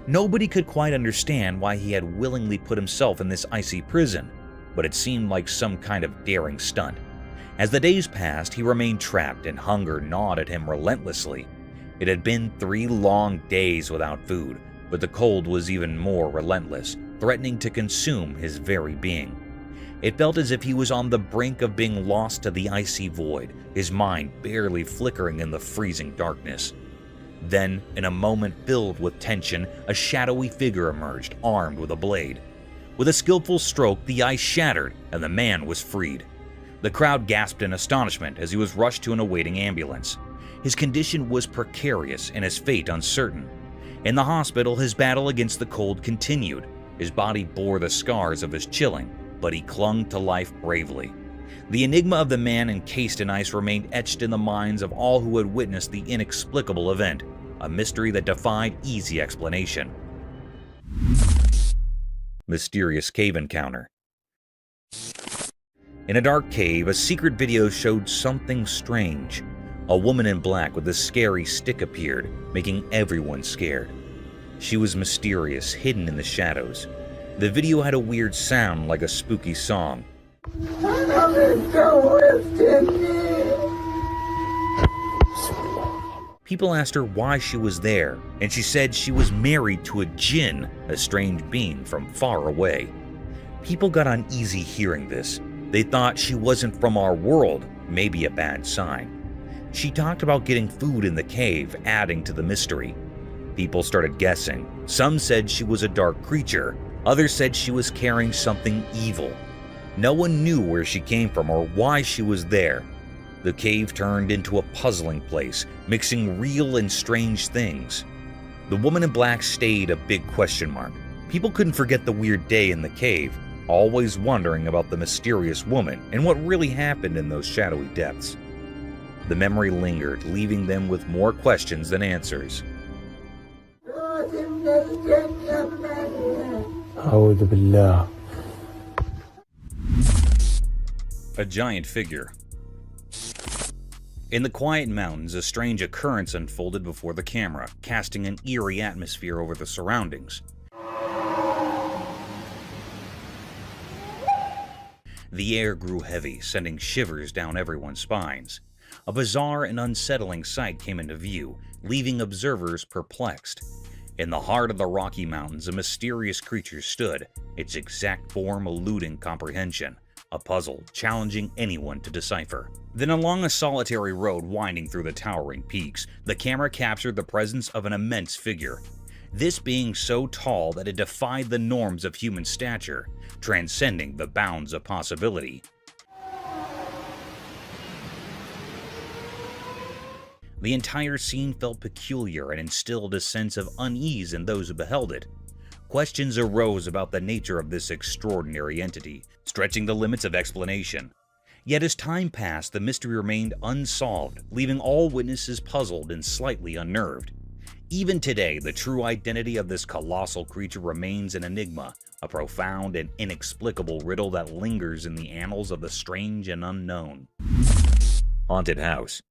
Nobody could quite understand why he had willingly put himself in this icy prison, but it seemed like some kind of daring stunt. As the days passed, he remained trapped and hunger gnawed at him relentlessly. It had been 3 long days without food, but the cold was even more relentless, threatening to consume his very being. It felt as if he was on the brink of being lost to the icy void, his mind barely flickering in the freezing darkness. Then, in a moment filled with tension, a shadowy figure emerged, armed with a blade. With a skillful stroke, the ice shattered, and the man was freed. The crowd gasped in astonishment as he was rushed to an awaiting ambulance. His condition was precarious and his fate uncertain. In the hospital, his battle against the cold continued. His body bore the scars of his chilling, but he clung to life bravely. The enigma of the man encased in ice remained etched in the minds of all who had witnessed the inexplicable event, a mystery that defied easy explanation. Mysterious cave encounter. In a dark cave, a secret video showed something strange. A woman in black with a scary stick appeared, making everyone scared. She was mysterious, hidden in the shadows. The video had a weird sound like a spooky song. People asked her why she was there, and she said she was married to a jinn, a strange being from far away. People got uneasy hearing this. They thought she wasn't from our world, maybe a bad sign. She talked about getting food in the cave, adding to the mystery. People started guessing. Some said she was a dark creature. Others said she was carrying something evil. No one knew where she came from or why she was there. The cave turned into a puzzling place, mixing real and strange things. The woman in black stayed a big question mark. People couldn't forget the weird day in the cave, always wondering about the mysterious woman and what really happened in those shadowy depths. The memory lingered, leaving them with more questions than answers. A giant figure. In the quiet mountains, a strange occurrence unfolded before the camera, casting an eerie atmosphere over the surroundings. The air grew heavy, sending shivers down everyone's spines. A bizarre and unsettling sight came into view, leaving observers perplexed. In the heart of the Rocky Mountains, a mysterious creature stood, its exact form eluding comprehension, a puzzle challenging anyone to decipher. Then along a solitary road winding through the towering peaks, the camera captured the presence of an immense figure. This being so tall that it defied the norms of human stature, transcending the bounds of possibility. The entire scene felt peculiar and instilled a sense of unease in those who beheld it. Questions arose about the nature of this extraordinary entity, stretching the limits of explanation. Yet as time passed, the mystery remained unsolved, leaving all witnesses puzzled and slightly unnerved. Even today, the true identity of this colossal creature remains an enigma, a profound and inexplicable riddle that lingers in the annals of the strange and unknown. Haunted House.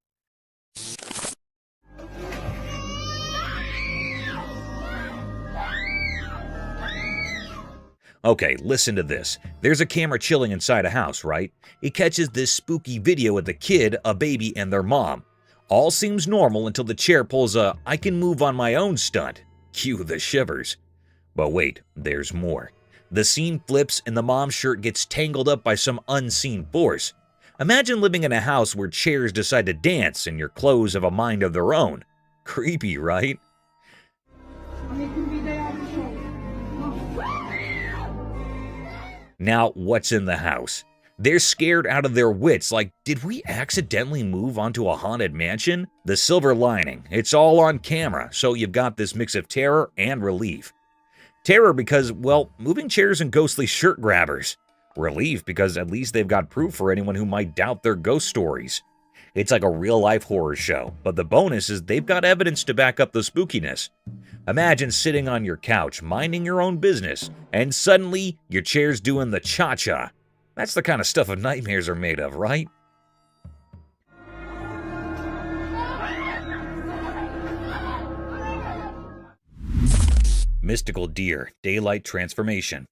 Okay, listen to this. There's a camera chilling inside a house, right? It catches this spooky video of the kid, a baby, and their mom. All seems normal until the chair pulls a "I can move on my own" stunt. Cue the shivers. But wait, there's more. The scene flips and the mom's shirt gets tangled up by some unseen force. Imagine living in a house where chairs decide to dance and your clothes have a mind of their own. Creepy, right? Now, what's in the house? They're scared out of their wits, like, did we accidentally move onto a haunted mansion? The silver lining, it's all on camera, so you've got this mix of terror and relief. Terror because, well, moving chairs and ghostly shirt grabbers. Relief because at least they've got proof for anyone who might doubt their ghost stories. It's like a real-life horror show, but the bonus is they've got evidence to back up the spookiness. Imagine sitting on your couch, minding your own business, and suddenly your chair's doing the cha-cha. That's the kind of stuff nightmares are made of, right? Mystical deer, daylight transformation.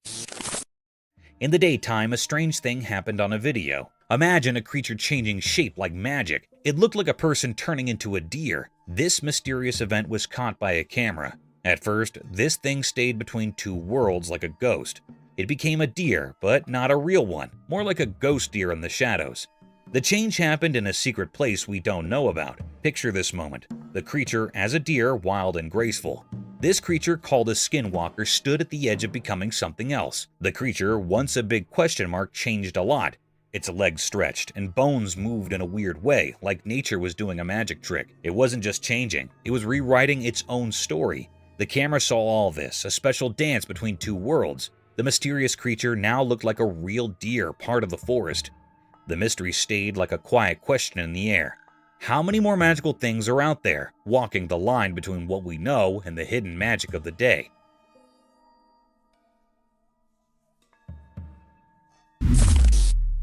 In the daytime, a strange thing happened on a video. Imagine a creature changing shape like magic. It looked like a person turning into a deer. This mysterious event was caught by a camera. At first, this thing stayed between two worlds like a ghost. It became a deer, but not a real one, more like a ghost deer in the shadows. The change happened in a secret place we don't know about. Picture this moment. The creature as a deer, wild and graceful. This creature, called a skinwalker, stood at the edge of becoming something else. The creature, once a big question mark, changed a lot. Its legs stretched, and bones moved in a weird way, like nature was doing a magic trick. It wasn't just changing, it was rewriting its own story. The camera saw all this, a special dance between two worlds. The mysterious creature now looked like a real deer, part of the forest. The mystery stayed like a quiet question in the air. How many more magical things are out there, walking the line between what we know and the hidden magic of the day?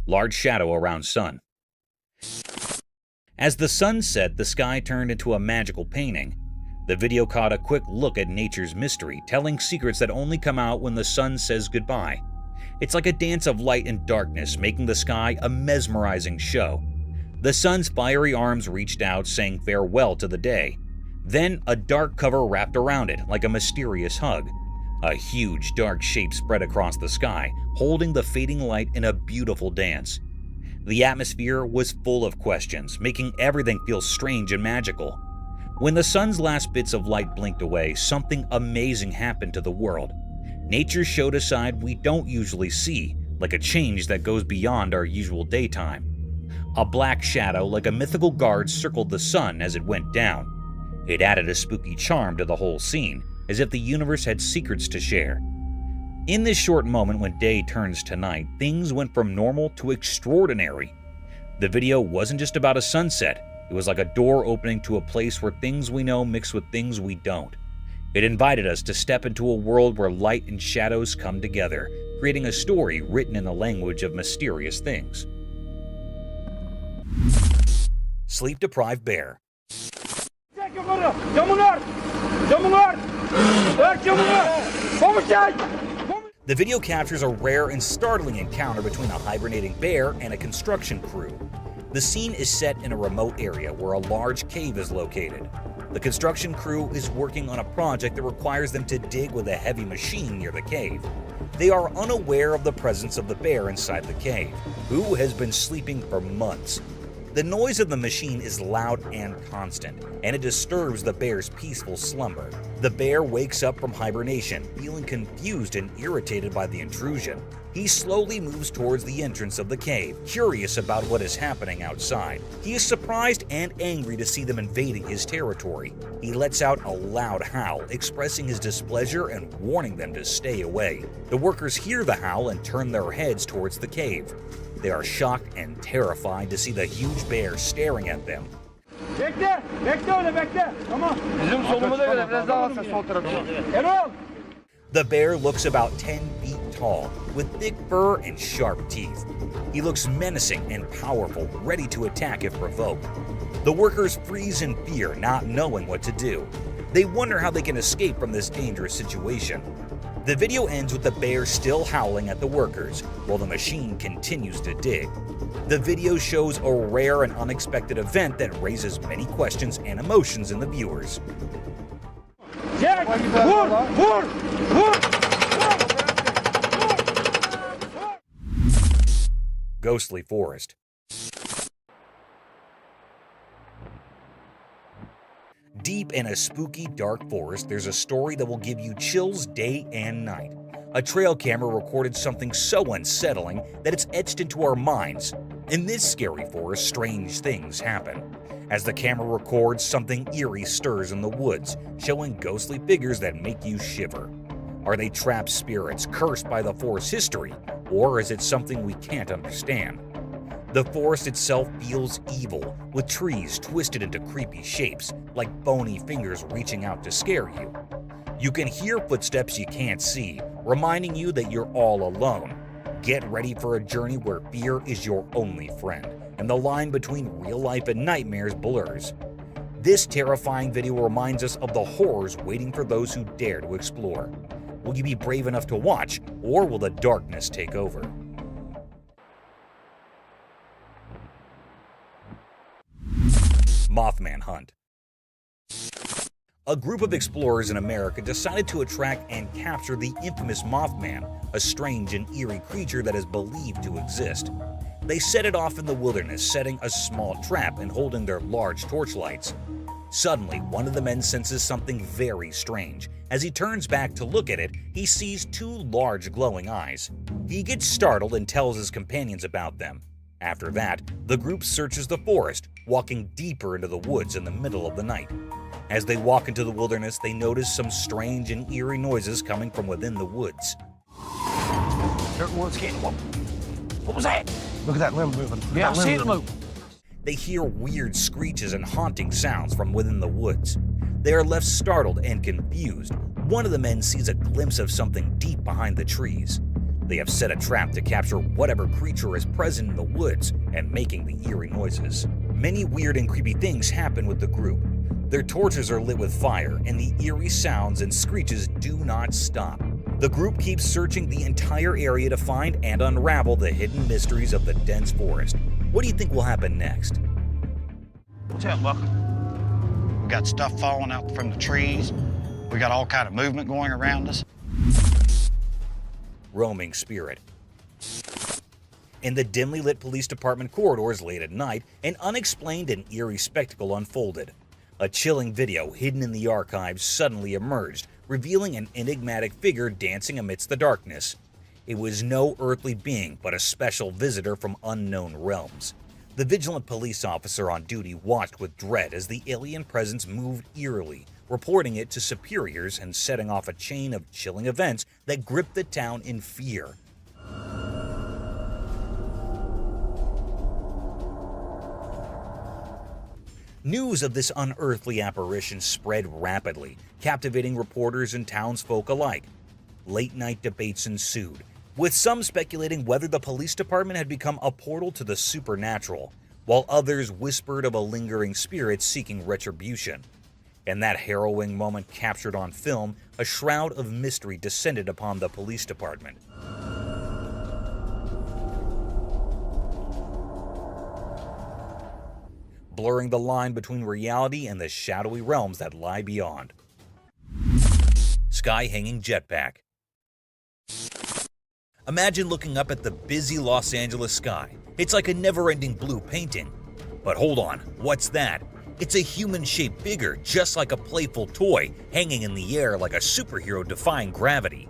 Large shadow around sun. As the sun set, the sky turned into a magical painting. The video caught a quick look at nature's mystery, telling secrets that only come out when the sun says goodbye. It's like a dance of light and darkness, making the sky a mesmerizing show. The sun's fiery arms reached out, saying farewell to the day. Then a dark cover wrapped around it, like a mysterious hug. A huge dark shape spread across the sky, holding the fading light in a beautiful dance. The atmosphere was full of questions, making everything feel strange and magical. When the sun's last bits of light blinked away, something amazing happened to the world. nature showed a side we don't usually see, like a change that goes beyond our usual daytime. A black shadow like a mythical guard circled the sun as it went down. It added a spooky charm to the whole scene, as if the universe had secrets to share. In this short moment when day turns to night, things went from normal to extraordinary. The video wasn't just about a sunset, it was like a door opening to a place where things we know mix with things we don't. It invited us to step into a world where light and shadows come together, creating a story written in the language of mysterious things. Sleep-deprived bear. The video captures a rare and startling encounter between a hibernating bear and a construction crew. The scene is set in a remote area where a large cave is located. The construction crew is working on a project that requires them to dig with a heavy machine near the cave. They are unaware of the presence of the bear inside the cave, who has been sleeping for months. The noise of the machine is loud and constant, and it disturbs the bear's peaceful slumber. The bear wakes up from hibernation, feeling confused and irritated by the intrusion. He slowly moves towards the entrance of the cave, curious about what is happening outside. He is surprised and angry to see them invading his territory. He lets out a loud howl, expressing his displeasure and warning them to stay away. The workers hear the howl and turn their heads towards the cave. They are shocked and terrified to see the huge bear staring at them. The bear looks about 10 feet tall, with thick fur and sharp teeth. He looks menacing and powerful, ready to attack if provoked. The workers freeze in fear, not knowing what to do. They wonder how they can escape from this dangerous situation. The video ends with the bear still howling at the workers, while the machine continues to dig. The video shows a rare and unexpected event that raises many questions and emotions in the viewers. Ghostly Forest. Deep in a spooky, dark forest, there's a story that will give you chills day and night. A trail camera recorded something so unsettling that it's etched into our minds. In this scary forest, strange things happen. As the camera records, something eerie stirs in the woods, showing ghostly figures that make you shiver. Are they trapped spirits cursed by the forest's history, or is it something we can't understand? The forest itself feels evil, with trees twisted into creepy shapes, like bony fingers reaching out to scare you. You can hear footsteps you can't see, reminding you that you're all alone. Get ready for a journey where fear is your only friend, and the line between real life and nightmares blurs. This terrifying video reminds us of the horrors waiting for those who dare to explore. Will you be brave enough to watch, or will the darkness take over? Mothman Hunt. A group of explorers in America decided to attract and capture the infamous Mothman, a strange and eerie creature that is believed to exist. They set it off in the wilderness, setting a small trap and holding their large torchlights. Suddenly, one of the men senses something very strange. As he turns back to look at it, he sees two large glowing eyes. He gets startled and tells his companions about them. After that, the group searches the forest, walking deeper into the woods in the middle of the night. As they walk into the wilderness, they notice some strange and eerie noises coming from within the woods. What was that? Look at that limb moving. Yeah, I see it move. They hear weird screeches and haunting sounds from within the woods. They are left startled and confused. One of the men sees a glimpse of something deep behind the trees. They have set a trap to capture whatever creature is present in the woods and making the eerie noises. Many weird and creepy things happen with the group. Their torches are lit with fire, and the eerie sounds and screeches do not stop. The group keeps searching the entire area to find and unravel the hidden mysteries of the dense forest. What do you think will happen next? What's up, Buck? We got stuff falling out from the trees. We got all kind of movement going around us. Roaming spirit. In the dimly lit police department corridors late at night, an unexplained and eerie spectacle unfolded. A chilling video hidden in the archives suddenly emerged, revealing an enigmatic figure dancing amidst the darkness. It was no earthly being, but a special visitor from unknown realms. The vigilant police officer on duty watched with dread as the alien presence moved eerily, reporting it to superiors and setting off a chain of chilling events that gripped the town in fear. News of this unearthly apparition spread rapidly, captivating reporters and townsfolk alike. Late-night debates ensued, with some speculating whether the police department had become a portal to the supernatural, while others whispered of a lingering spirit seeking retribution. In that harrowing moment captured on film, a shroud of mystery descended upon the police department. Blurring the line between reality and the shadowy realms that lie beyond. Sky-hanging jetpack. Imagine looking up at the busy Los Angeles sky. It's like a never-ending blue painting. But hold on, what's that? It's a human-shaped figure, just like a playful toy, hanging in the air like a superhero defying gravity.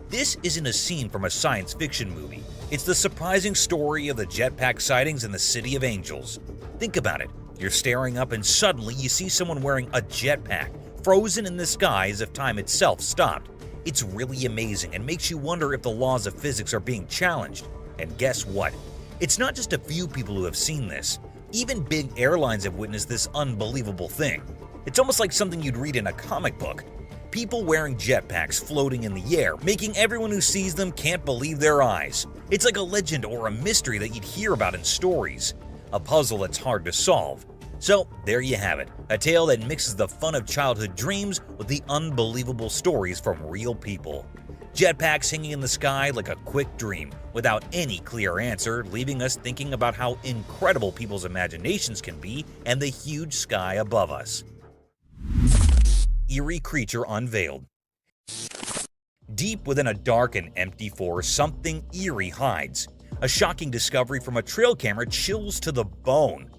This isn't a scene from a science fiction movie. It's the surprising story of the jetpack sightings in the City of Angels. Think about it. You're staring up and suddenly you see someone wearing a jetpack, frozen in the sky as if time itself stopped. It's really amazing and makes you wonder if the laws of physics are being challenged. And guess what? It's not just a few people who have seen this. Even big airlines have witnessed this unbelievable thing. It's almost like something you'd read in a comic book. People wearing jetpacks floating in the air, making everyone who sees them can't believe their eyes. It's like a legend or a mystery that you'd hear about in stories. A puzzle that's hard to solve. So, there you have it, a tale that mixes the fun of childhood dreams with the unbelievable stories from real people. Jetpacks hanging in the sky like a quick dream, without any clear answer, leaving us thinking about how incredible people's imaginations can be and the huge sky above us. Eerie creature unveiled. Deep within a dark and empty forest, something eerie hides. A shocking discovery from a trail camera chills to the bone.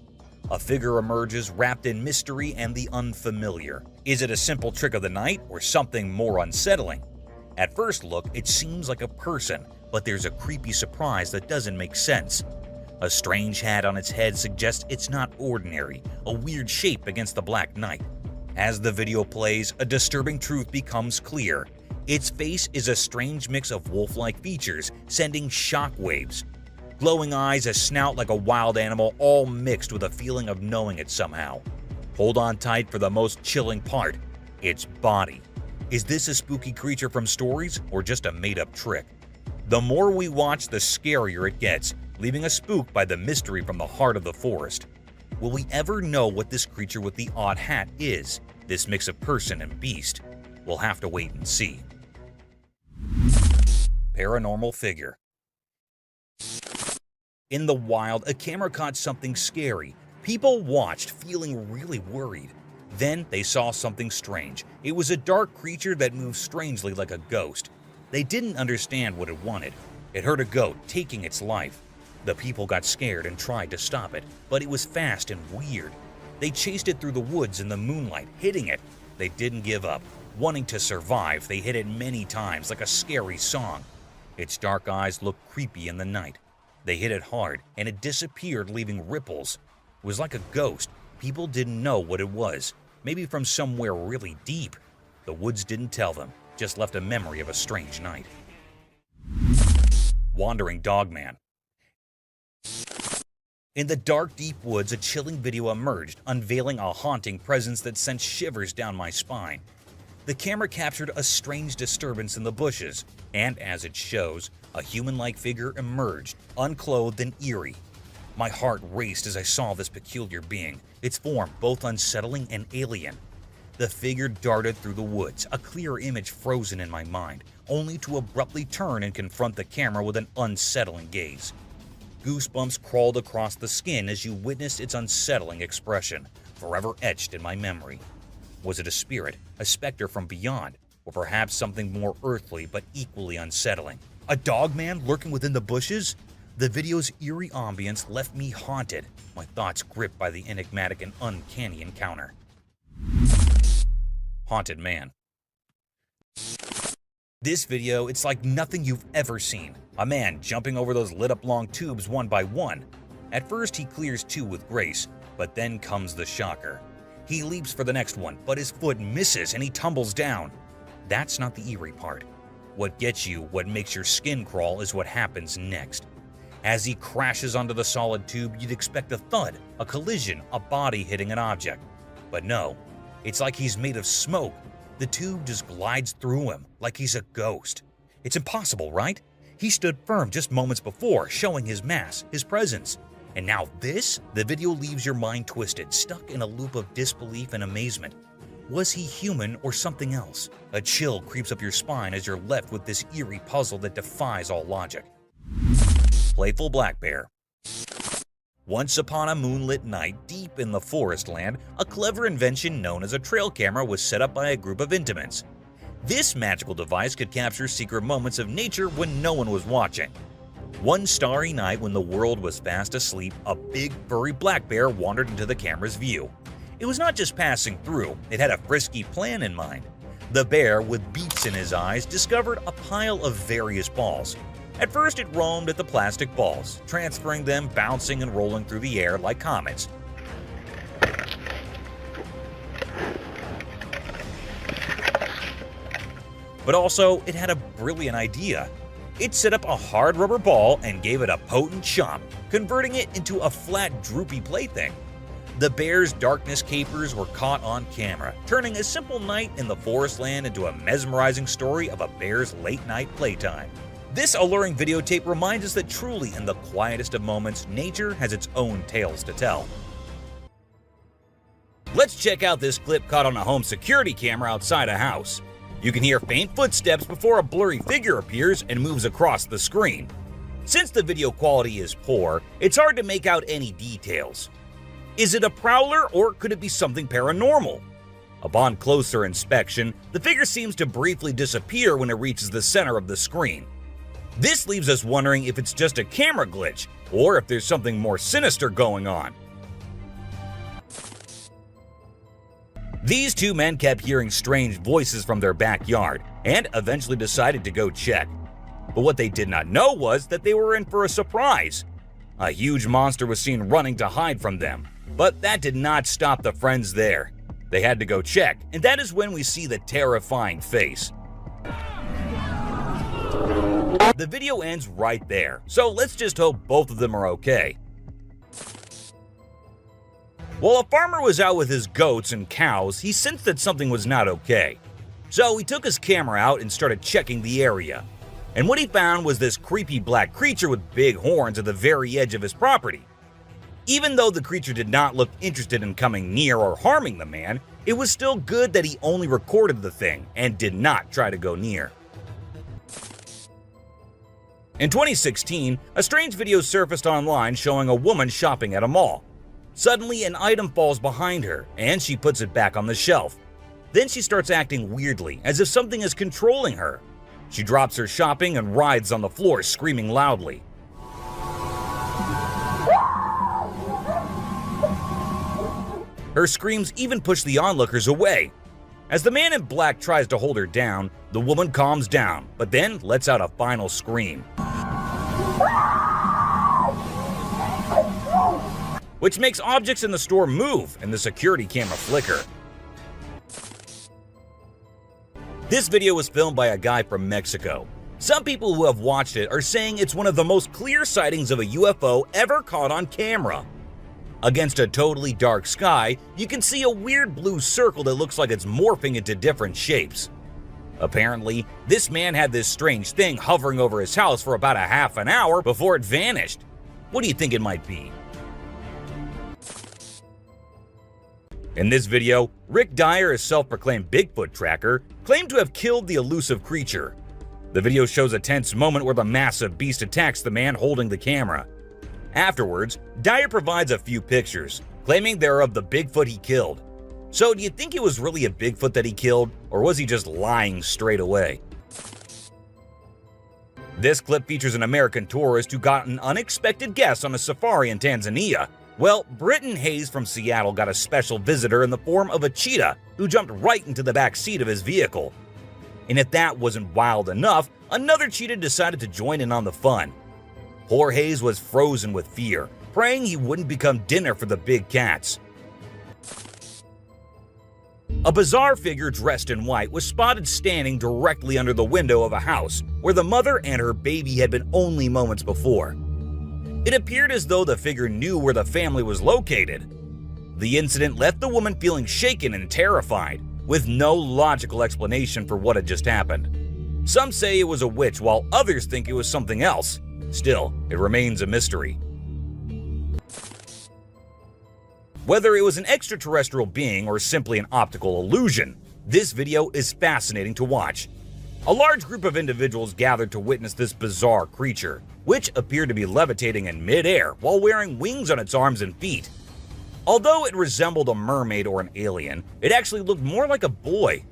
A figure emerges wrapped in mystery and the unfamiliar. Is it a simple trick of the night or something more unsettling? At first look, it seems like a person, but there's a creepy surprise that doesn't make sense. A strange hat on its head suggests it's not ordinary, a weird shape against the black night. As the video plays, a disturbing truth becomes clear. Its face is a strange mix of wolf-like features, sending shockwaves. Glowing eyes, a snout like a wild animal, all mixed with a feeling of knowing it somehow. Hold on tight for the most chilling part, its body. Is this a spooky creature from stories or just a made-up trick? The more we watch, the scarier it gets, leaving us spooked by the mystery from the heart of the forest. Will we ever know what this creature with the odd hat is, this mix of person and beast? We'll have to wait and see. Paranormal figure. In the wild, a camera caught something scary. People watched, feeling really worried. Then they saw something strange. It was a dark creature that moved strangely like a ghost. They didn't understand what it wanted. It heard a goat taking its life. The people got scared and tried to stop it, but it was fast and weird. They chased it through the woods in the moonlight, hitting it. They didn't give up. Wanting to survive, they hit it many times like a scary song. Its dark eyes looked creepy in the night. They hit it hard, and it disappeared, leaving ripples. It was like a ghost. People didn't know what it was. Maybe from somewhere really deep. The woods didn't tell them, just left a memory of a strange night. Wandering Dogman. In the dark, deep woods, a chilling video emerged, unveiling a haunting presence that sent shivers down my spine. The camera captured a strange disturbance in the bushes, and as it shows, a human-like figure emerged, unclothed and eerie. My heart raced as I saw this peculiar being, its form both unsettling and alien. The figure darted through the woods, a clear image frozen in my mind, only to abruptly turn and confront the camera with an unsettling gaze. Goosebumps crawled across the skin as you witnessed its unsettling expression, forever etched in my memory. Was it a spirit, a specter from beyond, or perhaps something more earthly but equally unsettling? A dogman lurking within the bushes? The video's eerie ambience left me haunted, my thoughts gripped by the enigmatic and uncanny encounter. Haunted man. This video, it's like nothing you've ever seen. A man jumping over those lit up long tubes one by one. At first he clears 2 with grace, but then comes the shocker. He leaps for the next one, but his foot misses and he tumbles down. That's not the eerie part. What gets you, what makes your skin crawl, is what happens next. As he crashes onto the solid tube, you'd expect a thud, a collision, a body hitting an object. But no, it's like he's made of smoke. The tube just glides through him, like he's a ghost. It's impossible, right? He stood firm just moments before, showing his mass, his presence. And now this? The video leaves your mind twisted, stuck in a loop of disbelief and amazement. Was he human or something else? A chill creeps up your spine as you're left with this eerie puzzle that defies all logic. Playful black bear. Once upon a moonlit night deep in the forest land, a clever invention known as a trail camera was set up by a group of intimates. This magical device could capture secret moments of nature when no one was watching. One starry night when the world was fast asleep, a big furry black bear wandered into the camera's view. It was not just passing through, it had a frisky plan in mind. The bear, with beats in his eyes, discovered a pile of various balls. At first it roamed at the plastic balls, transferring them, bouncing and rolling through the air like comets. But also, it had a brilliant idea. It set up a hard rubber ball and gave it a potent chomp, converting it into a flat, droopy plaything. The bear's darkness capers were caught on camera, turning a simple night in the forest land into a mesmerizing story of a bear's late-night playtime. This alluring videotape reminds us that truly in the quietest of moments, nature has its own tales to tell. Let's check out this clip caught on a home security camera outside a house. You can hear faint footsteps before a blurry figure appears and moves across the screen. Since the video quality is poor, it's hard to make out any details. Is it a prowler or could it be something paranormal? Upon closer inspection, the figure seems to briefly disappear when it reaches the center of the screen. This leaves us wondering if it's just a camera glitch or if there's something more sinister going on. These 2 men kept hearing strange voices from their backyard and eventually decided to go check. But what they did not know was that they were in for a surprise. A huge monster was seen running to hide from them, but that did not stop the friends there. They had to go check, and that is when we see the terrifying face. The video ends right there, so let's just hope both of them are okay. While a farmer was out with his goats and cows, he sensed that something was not okay. So he took his camera out and started checking the area. And what he found was this creepy black creature with big horns at the very edge of his property. Even though the creature did not look interested in coming near or harming the man, it was still good that he only recorded the thing and did not try to go near. In 2016, a strange video surfaced online showing a woman shopping at a mall. Suddenly, an item falls behind her, and she puts it back on the shelf. Then she starts acting weirdly, as if something is controlling her. She drops her shopping and writhes on the floor, screaming loudly. Her screams even push the onlookers away. As the man in black tries to hold her down, the woman calms down, but then lets out a final scream, which makes objects in the store move and the security camera flicker. This video was filmed by a guy from Mexico. Some people who have watched it are saying it's one of the most clear sightings of a UFO ever caught on camera. Against a totally dark sky, you can see a weird blue circle that looks like it's morphing into different shapes. Apparently, this man had this strange thing hovering over his house for about a half an hour before it vanished. What do you think it might be? In this video, Rick Dyer, a self-proclaimed Bigfoot tracker, claimed to have killed the elusive creature. The video shows a tense moment where the massive beast attacks the man holding the camera. Afterwards, Dyer provides a few pictures, claiming they're of the Bigfoot he killed. So do you think it was really a Bigfoot that he killed, or was he just lying straight away? This clip features an American tourist who got an unexpected guest on a safari in Tanzania. Well, Britton Hayes from Seattle got a special visitor in the form of a cheetah who jumped right into the back seat of his vehicle. And if that wasn't wild enough, another cheetah decided to join in on the fun. Poor Hayes was frozen with fear, praying he wouldn't become dinner for the big cats. A bizarre figure dressed in white was spotted standing directly under the window of a house where the mother and her baby had been only moments before. It appeared as though the figure knew where the family was located. The incident left the woman feeling shaken and terrified, with no logical explanation for what had just happened. Some say it was a witch, while others think it was something else. Still, it remains a mystery. Whether it was an extraterrestrial being or simply an optical illusion, this video is fascinating to watch. A large group of individuals gathered to witness this bizarre creature, which appeared to be levitating in mid-air while wearing wings on its arms and feet. Although it resembled a mermaid or an alien, it actually looked more like a boy.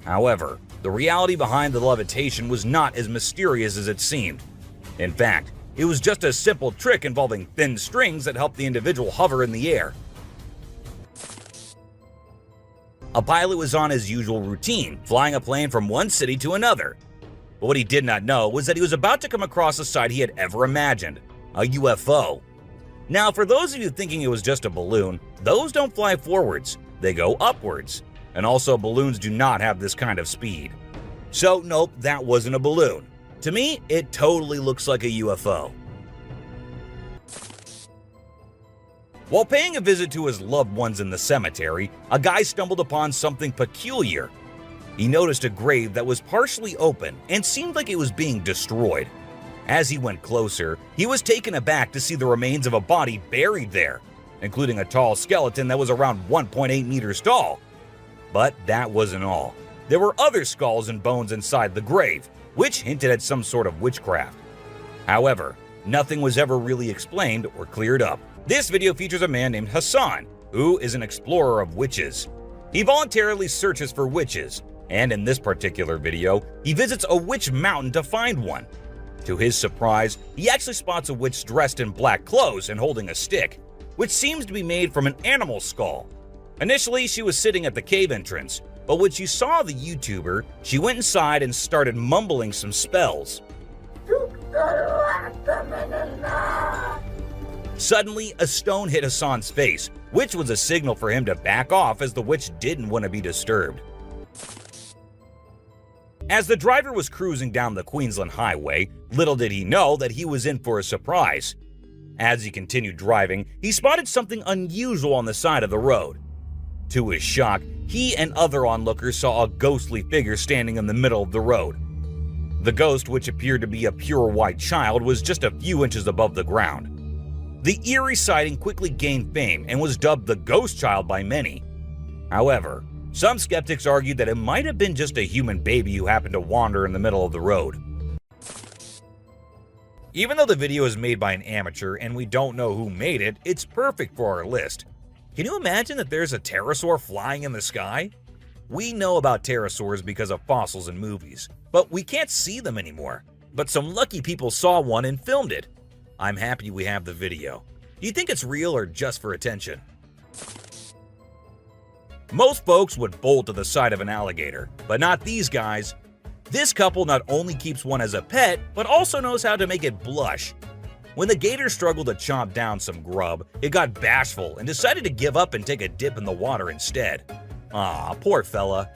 However, the reality behind the levitation was not as mysterious as it seemed. In fact, it was just a simple trick involving thin strings that helped the individual hover in the air. A pilot was on his usual routine, flying a plane from one city to another. But what he did not know was that he was about to come across a sight he had ever imagined, a UFO. Now, for those of you thinking it was just a balloon, those don't fly forwards, they go upwards. And also, balloons do not have this kind of speed. So nope, that wasn't a balloon. To me, it totally looks like a UFO. While paying a visit to his loved ones in the cemetery, a guy stumbled upon something peculiar. He noticed a grave that was partially open and seemed like it was being destroyed. As he went closer, he was taken aback to see the remains of a body buried there, including a tall skeleton that was around 1.8 meters tall. But that wasn't all. There were other skulls and bones inside the grave, which hinted at some sort of witchcraft. However, nothing was ever really explained or cleared up. This video features a man named Hassan, who is an explorer of witches. He voluntarily searches for witches, and in this particular video, he visits a witch mountain to find one. To his surprise, he actually spots a witch dressed in black clothes and holding a stick, which seems to be made from an animal skull. Initially, she was sitting at the cave entrance, but when she saw the YouTuber, she went inside and started mumbling some spells. Suddenly, a stone hit Hassan's face, which was a signal for him to back off as the witch didn't want to be disturbed. As the driver was cruising down the Queensland Highway, little did he know that he was in for a surprise. As he continued driving, he spotted something unusual on the side of the road. To his shock, he and other onlookers saw a ghostly figure standing in the middle of the road. The ghost, which appeared to be a pure white child, was just a few inches above the ground. The eerie sighting quickly gained fame and was dubbed the Ghost Child by many. However, some skeptics argued that it might have been just a human baby who happened to wander in the middle of the road. Even though the video is made by an amateur and we don't know who made it, it's perfect for our list. Can you imagine that there's a pterosaur flying in the sky? We know about pterosaurs because of fossils in movies, but we can't see them anymore. But some lucky people saw one and filmed it. I'm happy we have the video. Do you think it's real or just for attention? Most folks would bolt to the side of an alligator, but not these guys. This couple not only keeps one as a pet, but also knows how to make it blush. When the gator struggled to chomp down some grub, it got bashful and decided to give up and take a dip in the water instead. Aw, poor fella.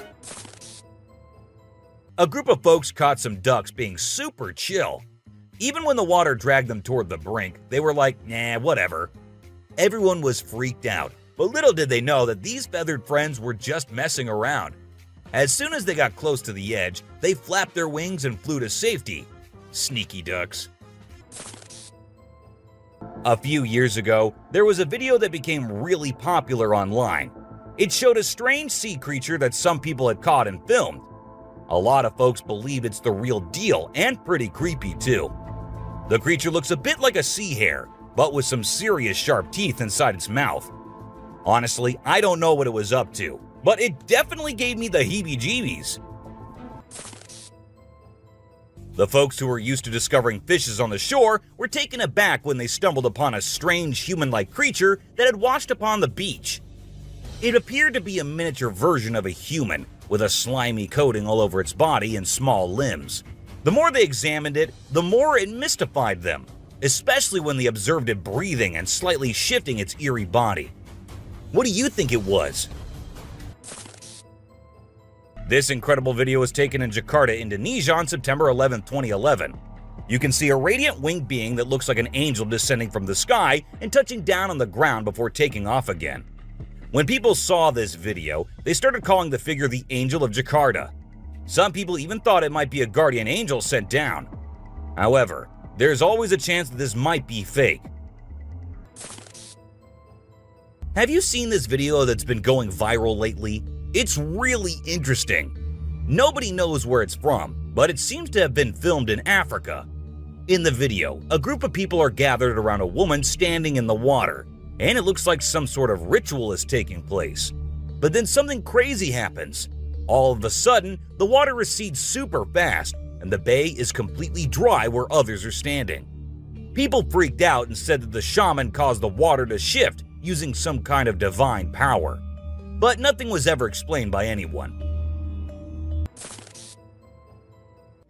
A group of folks caught some ducks being super chill. Even when the water dragged them toward the brink, they were like, nah, whatever. Everyone was freaked out, but little did they know that these feathered friends were just messing around. As soon as they got close to the edge, they flapped their wings and flew to safety. Sneaky ducks. A few years ago, there was a video that became really popular online. It showed a strange sea creature that some people had caught and filmed. A lot of folks believe it's the real deal and pretty creepy too. The creature looks a bit like a sea hare, but with some serious sharp teeth inside its mouth. Honestly, I don't know what it was up to, but it definitely gave me the heebie-jeebies. The folks who were used to discovering fishes on the shore were taken aback when they stumbled upon a strange human-like creature that had washed upon the beach. It appeared to be a miniature version of a human, with a slimy coating all over its body and small limbs. The more they examined it, the more it mystified them, especially when they observed it breathing and slightly shifting its eerie body. What do you think it was? This incredible video was taken in Jakarta, Indonesia on September 11, 2011. You can see a radiant winged being that looks like an angel descending from the sky and touching down on the ground before taking off again. When people saw this video, they started calling the figure the Angel of Jakarta. Some people even thought it might be a guardian angel sent down. However, there's always a chance that this might be fake. Have you seen this video that's been going viral lately? It's really interesting. Nobody knows where it's from, but it seems to have been filmed in Africa. In the video, a group of people are gathered around a woman standing in the water, and it looks like some sort of ritual is taking place. But then something crazy happens. All of a sudden, the water recedes super fast, and the bay is completely dry where others are standing. People freaked out and said that the shaman caused the water to shift using some kind of divine power. But nothing was ever explained by anyone.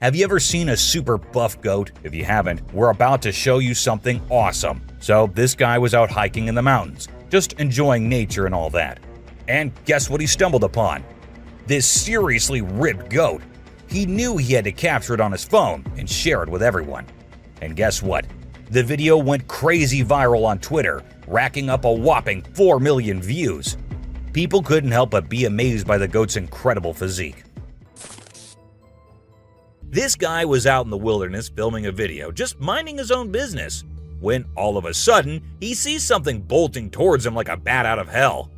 Have you ever seen a super buff goat? If you haven't, we're about to show you something awesome. So this guy was out hiking in the mountains, just enjoying nature and all that. And guess what he stumbled upon? This seriously ripped goat. He knew he had to capture it on his phone and share it with everyone. And guess what? The video went crazy viral on Twitter, racking up a whopping 4 million views. People couldn't help but be amazed by the goat's incredible physique. This guy was out in the wilderness filming a video, just minding his own business, when all of a sudden, he sees something bolting towards him like a bat out of hell.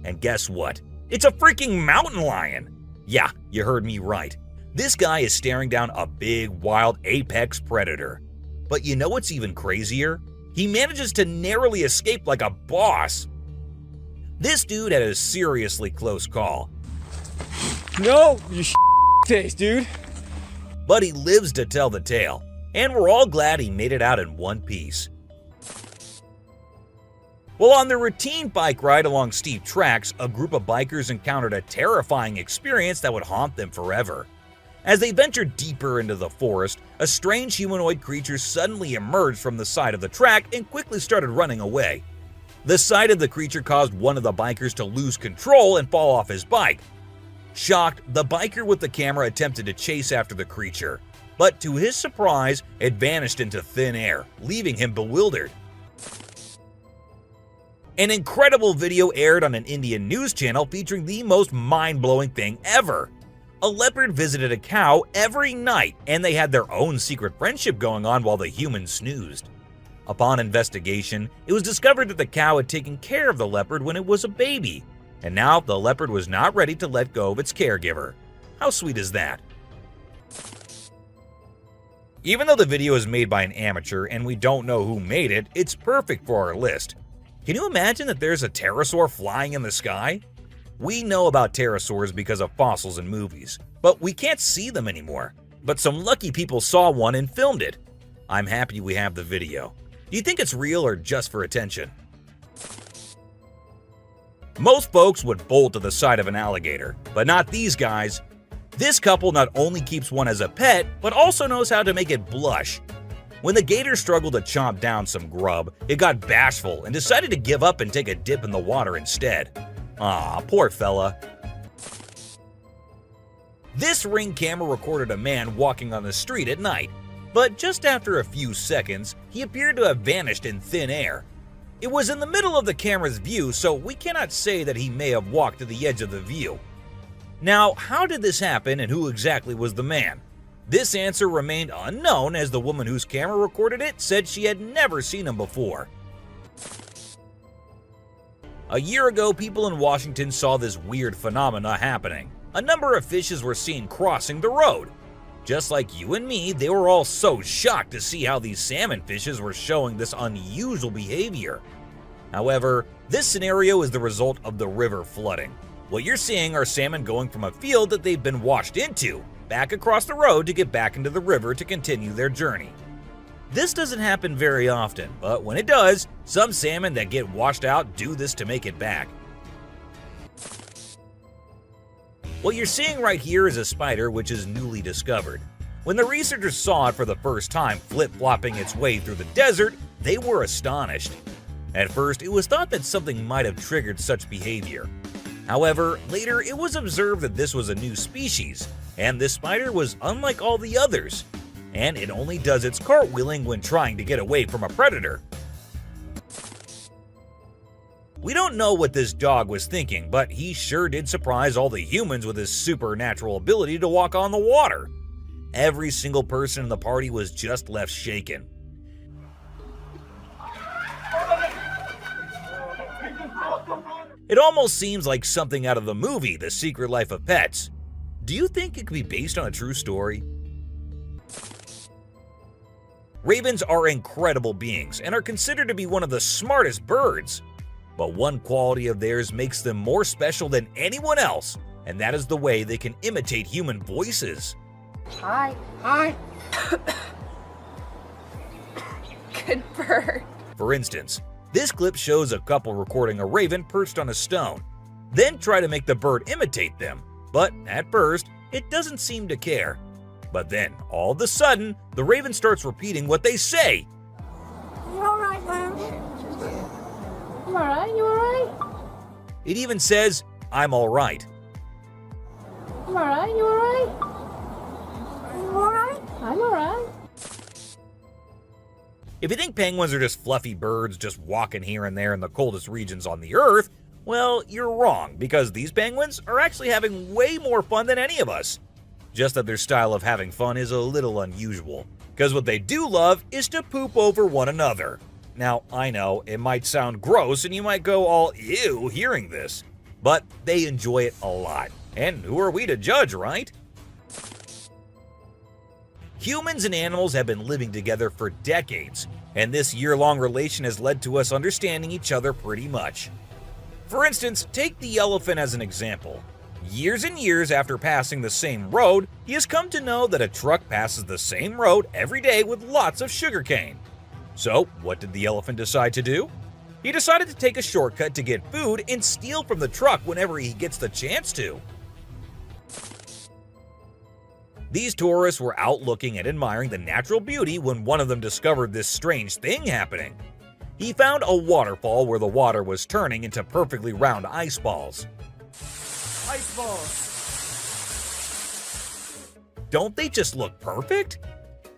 And guess what? It's a freaking mountain lion! Yeah, you heard me right. This guy is staring down a big, wild apex predator. But you know what's even crazier? He manages to narrowly escape like a boss. This dude had a seriously close call. No, you taste, dude. But he lives to tell the tale, and we're all glad he made it out in one piece. Well, on their routine bike ride along steep tracks, a group of bikers encountered a terrifying experience that would haunt them forever. As they ventured deeper into the forest, a strange humanoid creature suddenly emerged from the side of the track and quickly started running away. The sight of the creature caused one of the bikers to lose control and fall off his bike. Shocked, the biker with the camera attempted to chase after the creature, but to his surprise, it vanished into thin air, leaving him bewildered. An incredible video aired on an Indian news channel featuring the most mind-blowing thing ever. A leopard visited a cow every night, and they had their own secret friendship going on while the human snoozed. Upon investigation, it was discovered that the cow had taken care of the leopard when it was a baby, and now the leopard was not ready to let go of its caregiver. How sweet is that? Even though the video is made by an amateur and we don't know who made it, it's perfect for our list. Can you imagine that there's a pterosaur flying in the sky? We know about pterosaurs because of fossils in movies, but we can't see them anymore. But some lucky people saw one and filmed it. I'm happy we have the video. Do you think it's real or just for attention? Most folks would bolt to the side of an alligator, but not these guys. This couple not only keeps one as a pet, but also knows how to make it blush. When the gator struggled to chomp down some grub, it got bashful and decided to give up and take a dip in the water instead. Aw, poor fella. This Ring camera recorded a man walking on the street at night, but just after a few seconds, he appeared to have vanished in thin air. It was in the middle of the camera's view, so we cannot say that he may have walked to the edge of the view. Now, how did this happen and who exactly was the man? This answer remained unknown as the woman whose camera recorded it said she had never seen him before. A year ago, people in Washington saw this weird phenomena happening. A number of fishes were seen crossing the road. Just like you and me, they were all so shocked to see how these salmon fishes were showing this unusual behavior. However, this scenario is the result of the river flooding. What you're seeing are salmon going from a field that they've been washed into, back across the road to get back into the river to continue their journey. This doesn't happen very often, but when it does, some salmon that get washed out do this to make it back. What you're seeing right here is a spider which is newly discovered. When the researchers saw it for the first time flip-flopping its way through the desert, they were astonished. At first, it was thought that something might have triggered such behavior. However, later it was observed that this was a new species, and this spider was unlike all the others, and it only does its cartwheeling when trying to get away from a predator. We don't know what this dog was thinking, but he sure did surprise all the humans with his supernatural ability to walk on the water. Every single person in the party was just left shaken. It almost seems like something out of the movie The Secret Life of Pets. Do you think it could be based on a true story? Ravens are incredible beings and are considered to be one of the smartest birds. But one quality of theirs makes them more special than anyone else, and that is the way they can imitate human voices. Hi. Hi. Good bird. For instance, this clip shows a couple recording a raven perched on a stone, then try to make the bird imitate them, but at first, it doesn't seem to care. But then, all of a sudden, the raven starts repeating what they say. You alright, man? You alright? You alright? It even says, "I'm alright." You alright? You alright? You alright? I'm alright. If you think penguins are just fluffy birds just walking here and there in the coldest regions on the Earth, well, you're wrong, because these penguins are actually having way more fun than any of us. Just that their style of having fun is a little unusual, because what they do love is to poop over one another. Now, I know, it might sound gross and you might go all ew hearing this, but they enjoy it a lot. And who are we to judge, right? Humans and animals have been living together for decades, and this year-long relation has led to us understanding each other pretty much. For instance, take the elephant as an example. Years and years after passing the same road, he has come to know that a truck passes the same road every day with lots of sugarcane. So, what did the elephant decide to do? He decided to take a shortcut to get food and steal from the truck whenever he gets the chance to. These tourists were out looking and admiring the natural beauty when one of them discovered this strange thing happening. He found a waterfall where the water was turning into perfectly round ice balls. Ice balls. Don't they just look perfect?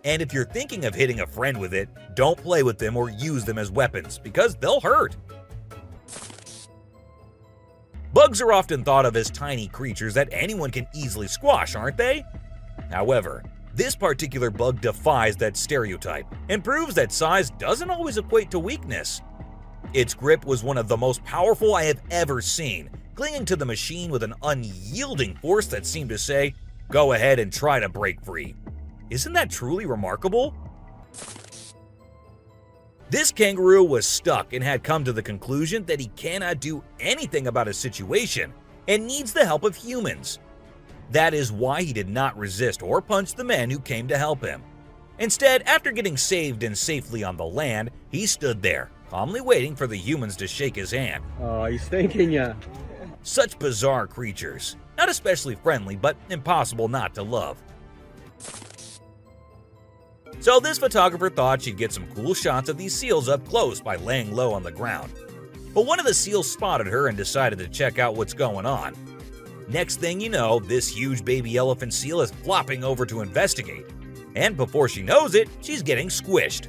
And if you're thinking of hitting a friend with it, don't play with them or use them as weapons, because they'll hurt. Bugs are often thought of as tiny creatures that anyone can easily squash, aren't they? However, this particular bug defies that stereotype and proves that size doesn't always equate to weakness. Its grip was one of the most powerful I have ever seen, clinging to the machine with an unyielding force that seemed to say, "Go ahead and try to break free." Isn't that truly remarkable? This kangaroo was stuck and had come to the conclusion that he cannot do anything about his situation and needs the help of humans. That is why he did not resist or punch the men who came to help him. Instead, after getting saved and safely on the land, he stood there, calmly waiting for the humans to shake his hand. Oh, he's thanking ya. Such bizarre creatures, not especially friendly, but impossible not to love. So this photographer thought she'd get some cool shots of these seals up close by laying low on the ground. But one of the seals spotted her and decided to check out what's going on. Next thing you know, this huge baby elephant seal is flopping over to investigate. And before she knows it, she's getting squished.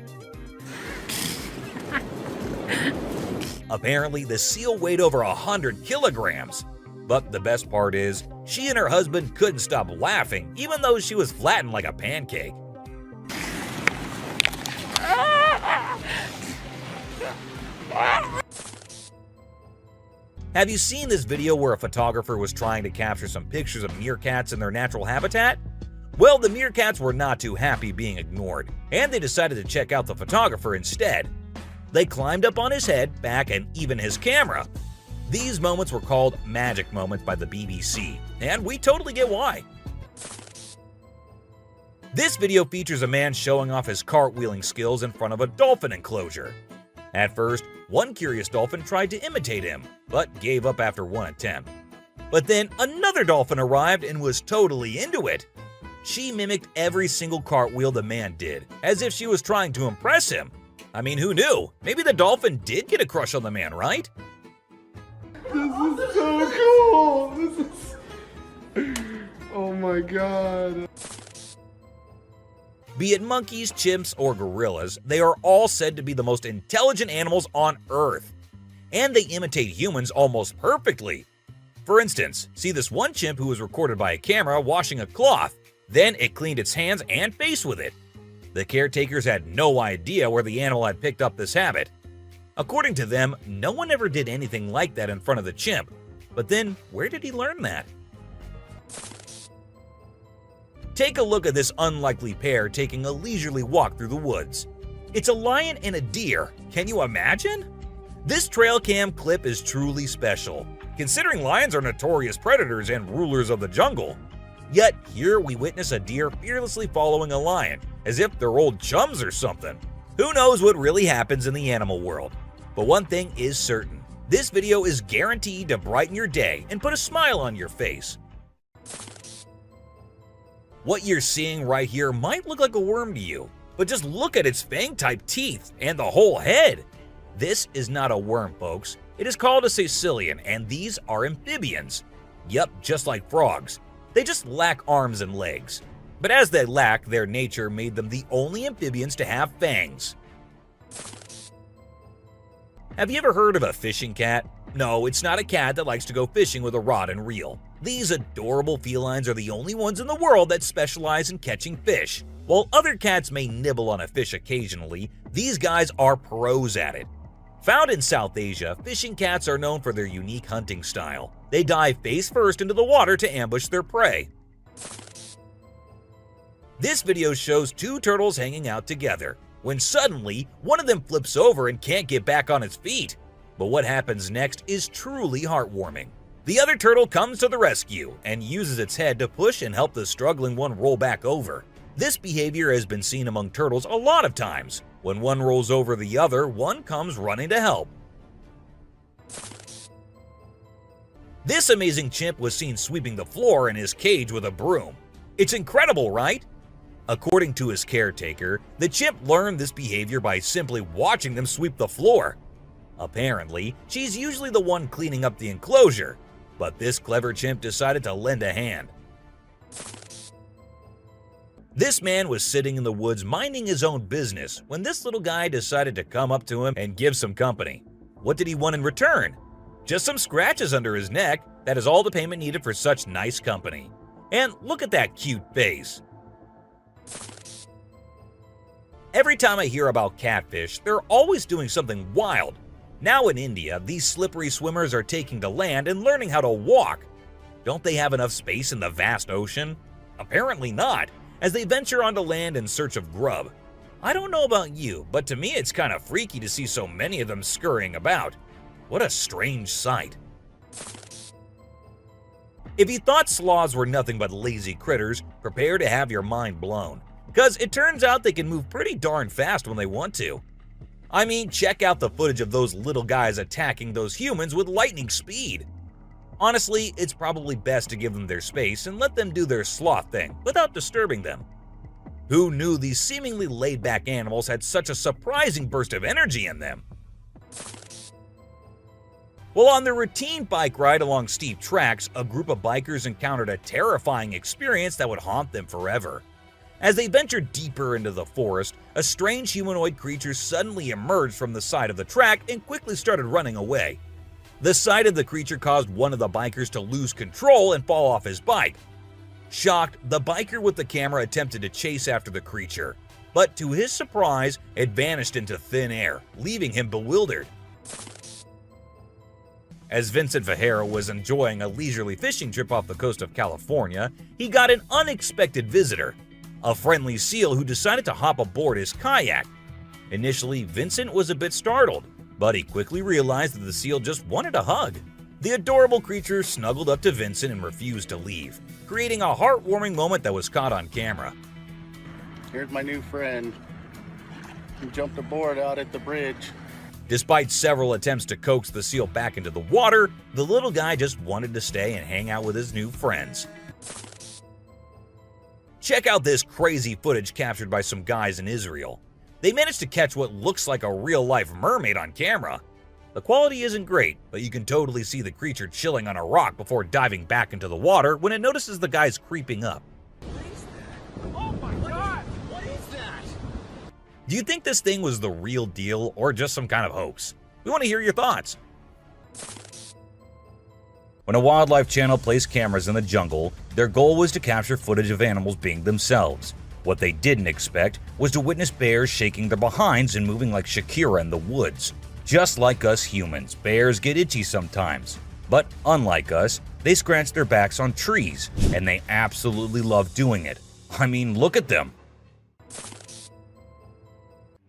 Apparently, the seal weighed over 100 kilograms. But the best part is, she and her husband couldn't stop laughing even though she was flattened like a pancake. Have you seen this video where a photographer was trying to capture some pictures of meerkats in their natural habitat? Well, the meerkats were not too happy being ignored, and they decided to check out the photographer instead. They climbed up on his head, back, and even his camera. These moments were called magic moments by the BBC, and we totally get why. This video features a man showing off his cartwheeling skills in front of a dolphin enclosure. At first, one curious dolphin tried to imitate him, but gave up after one attempt. But then another dolphin arrived and was totally into it. She mimicked every single cartwheel the man did, as if she was trying to impress him. I mean, who knew? Maybe the dolphin did get a crush on the man, right? This is so cool. This is... Oh my god. Be it monkeys, chimps, or gorillas, they are all said to be the most intelligent animals on Earth. And they imitate humans almost perfectly. For instance, see this one chimp who was recorded by a camera washing a cloth. Then it cleaned its hands and face with it. The caretakers had no idea where the animal had picked up this habit. According to them, no one ever did anything like that in front of the chimp. But then, where did he learn that? Take a look at this unlikely pair taking a leisurely walk through the woods. It's a lion and a deer. Can you imagine? This trail cam clip is truly special, considering lions are notorious predators and rulers of the jungle. Yet here we witness a deer fearlessly following a lion, as if they're old chums or something. Who knows what really happens in the animal world? But one thing is certain. This video is guaranteed to brighten your day and put a smile on your face. What you're seeing right here might look like a worm to you, but just look at its fang-type teeth and the whole head. This is not a worm, folks. It is called a caecilian, and these are amphibians. Yep, just like frogs. They just lack arms and legs. But as they lack, their nature made them the only amphibians to have fangs. Have you ever heard of a fishing cat? No, it's not a cat that likes to go fishing with a rod and reel. These adorable felines are the only ones in the world that specialize in catching fish. While other cats may nibble on a fish occasionally, these guys are pros at it. Found in South Asia, fishing cats are known for their unique hunting style. They dive face first into the water to ambush their prey. This video shows two turtles hanging out together, when suddenly one of them flips over and can't get back on its feet. But what happens next is truly heartwarming. The other turtle comes to the rescue and uses its head to push and help the struggling one roll back over. This behavior has been seen among turtles a lot of times. When one rolls over the other, one comes running to help. This amazing chimp was seen sweeping the floor in his cage with a broom. It's incredible, right? According to his caretaker, the chimp learned this behavior by simply watching them sweep the floor. Apparently, she's usually the one cleaning up the enclosure, but this clever chimp decided to lend a hand. This man was sitting in the woods minding his own business when this little guy decided to come up to him and give some company. What did he want in return? Just some scratches under his neck. That is all the payment needed for such nice company. And look at that cute face. Every time I hear about catfish, they're always doing something wild. Now in India, these slippery swimmers are taking to land and learning how to walk. Don't they have enough space in the vast ocean? Apparently not, as they venture onto land in search of grub. I don't know about you, but to me it's kind of freaky to see so many of them scurrying about. What a strange sight. If you thought sloths were nothing but lazy critters, prepare to have your mind blown. Because it turns out they can move pretty darn fast when they want to. I mean, check out the footage of those little guys attacking those humans with lightning speed. Honestly, it's probably best to give them their space and let them do their sloth thing without disturbing them. Who knew these seemingly laid-back animals had such a surprising burst of energy in them? Well, on their routine bike ride along steep tracks, a group of bikers encountered a terrifying experience that would haunt them forever. As they ventured deeper into the forest, a strange humanoid creature suddenly emerged from the side of the track and quickly started running away. The sight of the creature caused one of the bikers to lose control and fall off his bike. Shocked, the biker with the camera attempted to chase after the creature, but to his surprise, it vanished into thin air, leaving him bewildered. As Vincent Vajera was enjoying a leisurely fishing trip off the coast of California, he got an unexpected visitor. A friendly seal who decided to hop aboard his kayak. Initially, Vincent was a bit startled, but he quickly realized that the seal just wanted a hug. The adorable creature snuggled up to Vincent and refused to leave, creating a heartwarming moment that was caught on camera. Here's my new friend. He jumped aboard out at the bridge. Despite several attempts to coax the seal back into the water, the little guy just wanted to stay and hang out with his new friends. Check out this crazy footage captured by some guys in Israel. They managed to catch what looks like a real-life mermaid on camera. The quality isn't great, but you can totally see the creature chilling on a rock before diving back into the water when it notices the guys creeping up. Oh my god! What is that? Do you think this thing was the real deal or just some kind of hoax? We want to hear your thoughts. When a wildlife channel placed cameras in the jungle, their goal was to capture footage of animals being themselves. What they didn't expect was to witness bears shaking their behinds and moving like Shakira in the woods. Just like us humans, bears get itchy sometimes. But unlike us, they scratch their backs on trees, and they absolutely love doing it. I mean, look at them.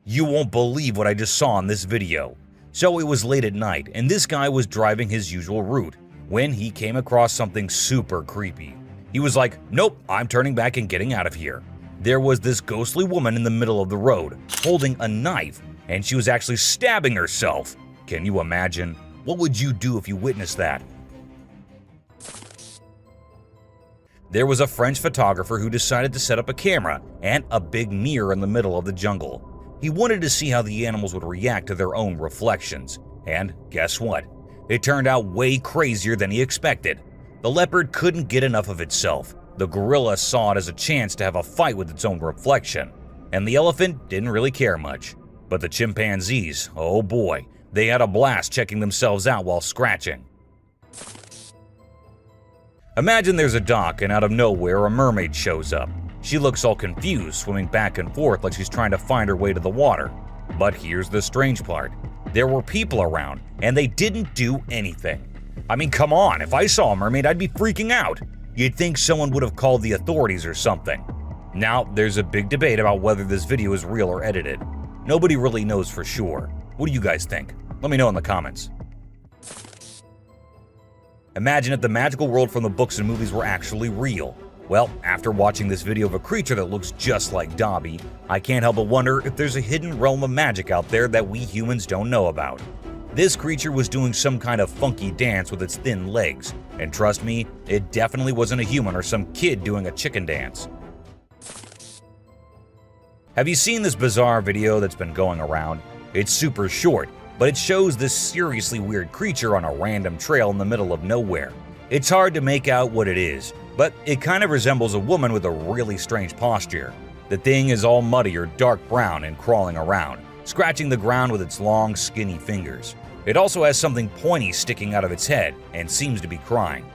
You won't believe what I just saw in this video. So it was late at night, and this guy was driving his usual route when he came across something super creepy. He was like, nope, I'm turning back and getting out of here. There was this ghostly woman in the middle of the road, holding a knife, and she was actually stabbing herself. Can you imagine? What would you do if you witnessed that? There was a French photographer who decided to set up a camera and a big mirror in the middle of the jungle. He wanted to see how the animals would react to their own reflections. And guess what? It turned out way crazier than he expected. The leopard couldn't get enough of itself. The gorilla saw it as a chance to have a fight with its own reflection. And the elephant didn't really care much. But the chimpanzees, oh boy, they had a blast checking themselves out while scratching. Imagine there's a dock and out of nowhere a mermaid shows up. She looks all confused, swimming back and forth like she's trying to find her way to the water. But here's the strange part. There were people around, and they didn't do anything. I mean, come on, if I saw a mermaid, I'd be freaking out. You'd think someone would have called the authorities or something. Now, there's a big debate about whether this video is real or edited. Nobody really knows for sure. What do you guys think? Let me know in the comments. Imagine if the magical world from the books and movies were actually real. Well, after watching this video of a creature that looks just like Dobby, I can't help but wonder if there's a hidden realm of magic out there that we humans don't know about. This creature was doing some kind of funky dance with its thin legs, and trust me, it definitely wasn't a human or some kid doing a chicken dance. Have you seen this bizarre video that's been going around? It's super short, but it shows this seriously weird creature on a random trail in the middle of nowhere. It's hard to make out what it is, but it kind of resembles a woman with a really strange posture. The thing is all muddy or dark brown and crawling around, scratching the ground with its long, skinny fingers. It also has something pointy sticking out of its head and seems to be crying.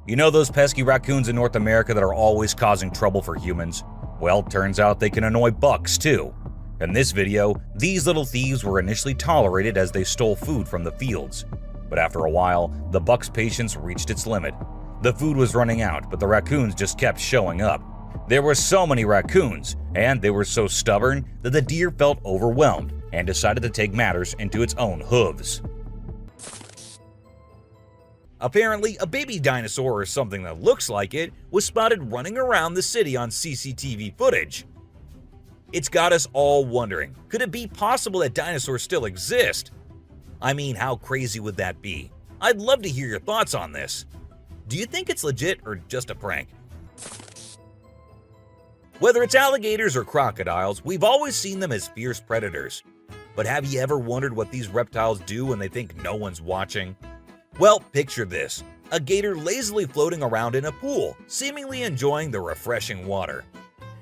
You know those pesky raccoons in North America that are always causing trouble for humans? Well, turns out they can annoy bucks too. In this video, these little thieves were initially tolerated as they stole food from the fields. But after a while, the buck's patience reached its limit. The food was running out, but the raccoons just kept showing up. There were so many raccoons, and they were so stubborn that the deer felt overwhelmed and decided to take matters into its own hooves. Apparently, a baby dinosaur or something that looks like it was spotted running around the city on CCTV footage. It's got us all wondering, could it be possible that dinosaurs still exist? I mean, how crazy would that be? I'd love to hear your thoughts on this. Do you think it's legit or just a prank? Whether it's alligators or crocodiles, we've always seen them as fierce predators. But have you ever wondered what these reptiles do when they think no one's watching? Well, picture this. A gator lazily floating around in a pool, seemingly enjoying the refreshing water.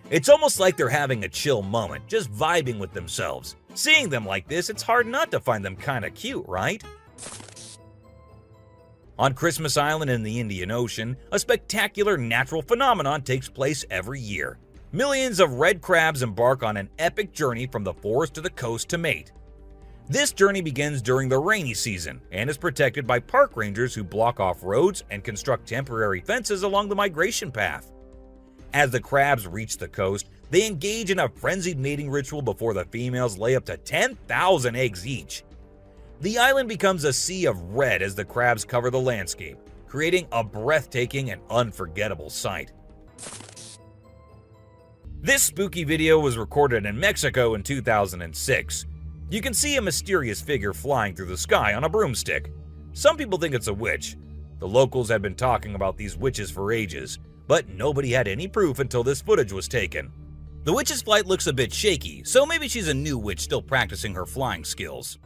It's almost like they're having a chill moment, just vibing with themselves. Seeing them like this, it's hard not to find them kinda cute, right? On Christmas Island in the Indian Ocean, a spectacular natural phenomenon takes place every year. Millions of red crabs embark on an epic journey from the forest to the coast to mate. This journey begins during the rainy season and is protected by park rangers who block off roads and construct temporary fences along the migration path. As the crabs reach the coast, they engage in a frenzied mating ritual before the females lay up to 10,000 eggs each. The island becomes a sea of red as the crabs cover the landscape, creating a breathtaking and unforgettable sight. This spooky video was recorded in Mexico in 2006. You can see a mysterious figure flying through the sky on a broomstick. Some people think it's a witch. The locals had been talking about these witches for ages, but nobody had any proof until this footage was taken. The witch's flight looks a bit shaky, so maybe she's a new witch still practicing her flying skills.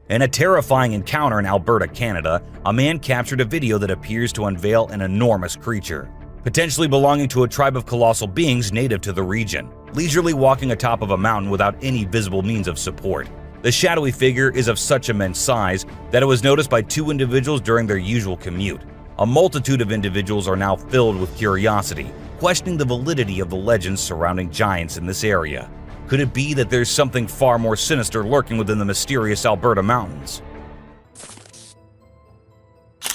In a terrifying encounter in Alberta, Canada, a man captured a video that appears to unveil an enormous creature, potentially belonging to a tribe of colossal beings native to the region, leisurely walking atop of a mountain without any visible means of support. The shadowy figure is of such immense size that it was noticed by 2 individuals during their usual commute. A multitude of individuals are now filled with curiosity, questioning the validity of the legends surrounding giants in this area. Could it be that there's something far more sinister lurking within the mysterious Alberta mountains?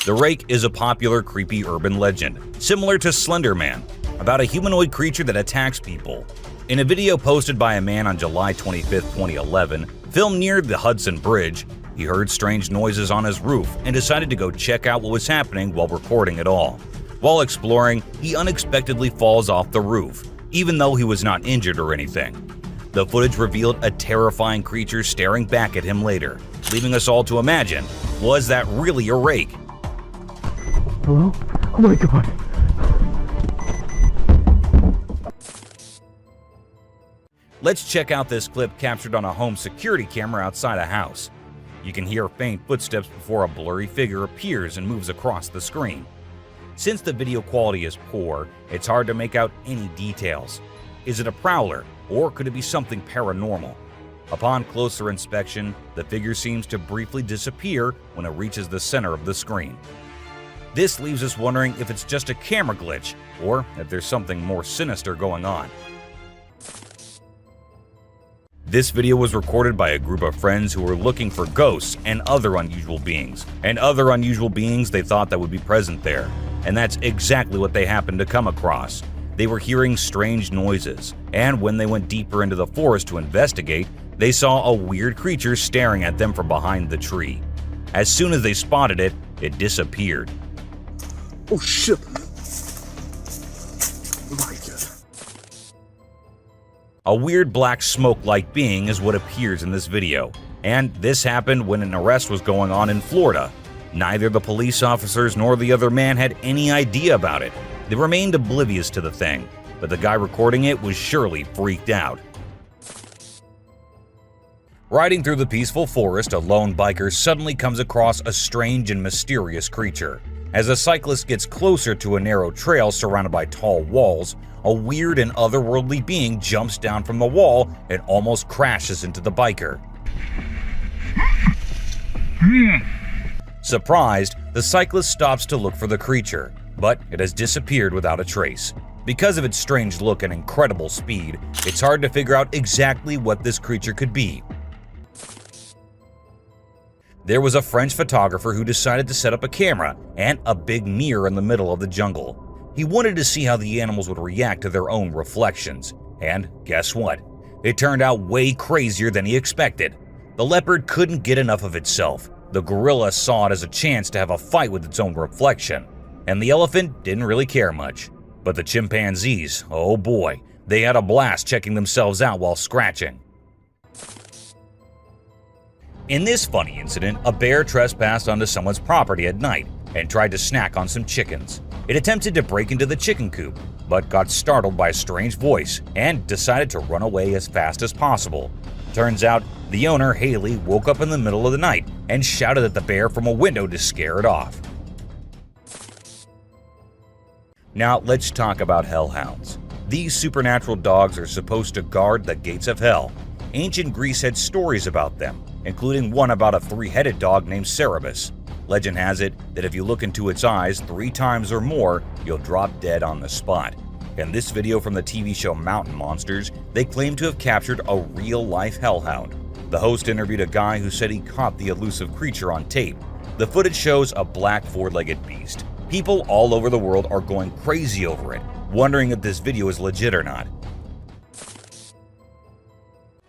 The Rake is a popular creepy urban legend, similar to Slender Man, about a humanoid creature that attacks people. In a video posted by a man on July 25, 2011, filmed near the Hudson Bridge, he heard strange noises on his roof and decided to go check out what was happening while recording it all. While exploring, he unexpectedly falls off the roof, even though he was not injured or anything. The footage revealed a terrifying creature staring back at him later, leaving us all to imagine, was that really a rake? Hello? Oh my god. Let's check out this clip captured on a home security camera outside a house. You can hear faint footsteps before a blurry figure appears and moves across the screen. Since the video quality is poor, it's hard to make out any details. Is it a prowler, or could it be something paranormal? Upon closer inspection, the figure seems to briefly disappear when it reaches the center of the screen. This leaves us wondering if it's just a camera glitch, or if there's something more sinister going on. This video was recorded by a group of friends who were looking for ghosts and other unusual beings, they thought that would be present there. And that's exactly what they happened to come across. They were hearing strange noises, and when they went deeper into the forest to investigate, they saw a weird creature staring at them from behind the tree. As soon as they spotted it, it disappeared. Oh shit. My god. A weird black smoke-like being is what appears in this video, and this happened when an arrest was going on in Florida. Neither the police officers nor the other man had any idea about it. They remained oblivious to the thing, but the guy recording it was surely freaked out. Riding through the peaceful forest, a lone biker suddenly comes across a strange and mysterious creature. As a cyclist gets closer to a narrow trail surrounded by tall walls, a weird and otherworldly being jumps down from the wall and almost crashes into the biker. Surprised, the cyclist stops to look for the creature, but it has disappeared without a trace. Because of its strange look and incredible speed, it's hard to figure out exactly what this creature could be. There was a French photographer who decided to set up a camera and a big mirror in the middle of the jungle. He wanted to see how the animals would react to their own reflections. And guess what? It turned out way crazier than he expected. The leopard couldn't get enough of itself. The gorilla saw it as a chance to have a fight with its own reflection. And the elephant didn't really care much. But the chimpanzees, oh boy, they had a blast checking themselves out while scratching. In this funny incident, a bear trespassed onto someone's property at night and tried to snack on some chickens. It attempted to break into the chicken coop, but got startled by a strange voice and decided to run away as fast as possible. Turns out, the owner, Haley, woke up in the middle of the night and shouted at the bear from a window to scare it off. Now let's talk about hellhounds. These supernatural dogs are supposed to guard the gates of hell. Ancient Greece had stories about them, including one about a 3-headed dog named Cerberus. Legend has it that if you look into its eyes 3 times or more, you'll drop dead on the spot. In this video from the TV show Mountain Monsters, they claim to have captured a real-life hellhound. The host interviewed a guy who said he caught the elusive creature on tape. The footage shows a black 4-legged beast. People all over the world are going crazy over it, wondering if this video is legit or not.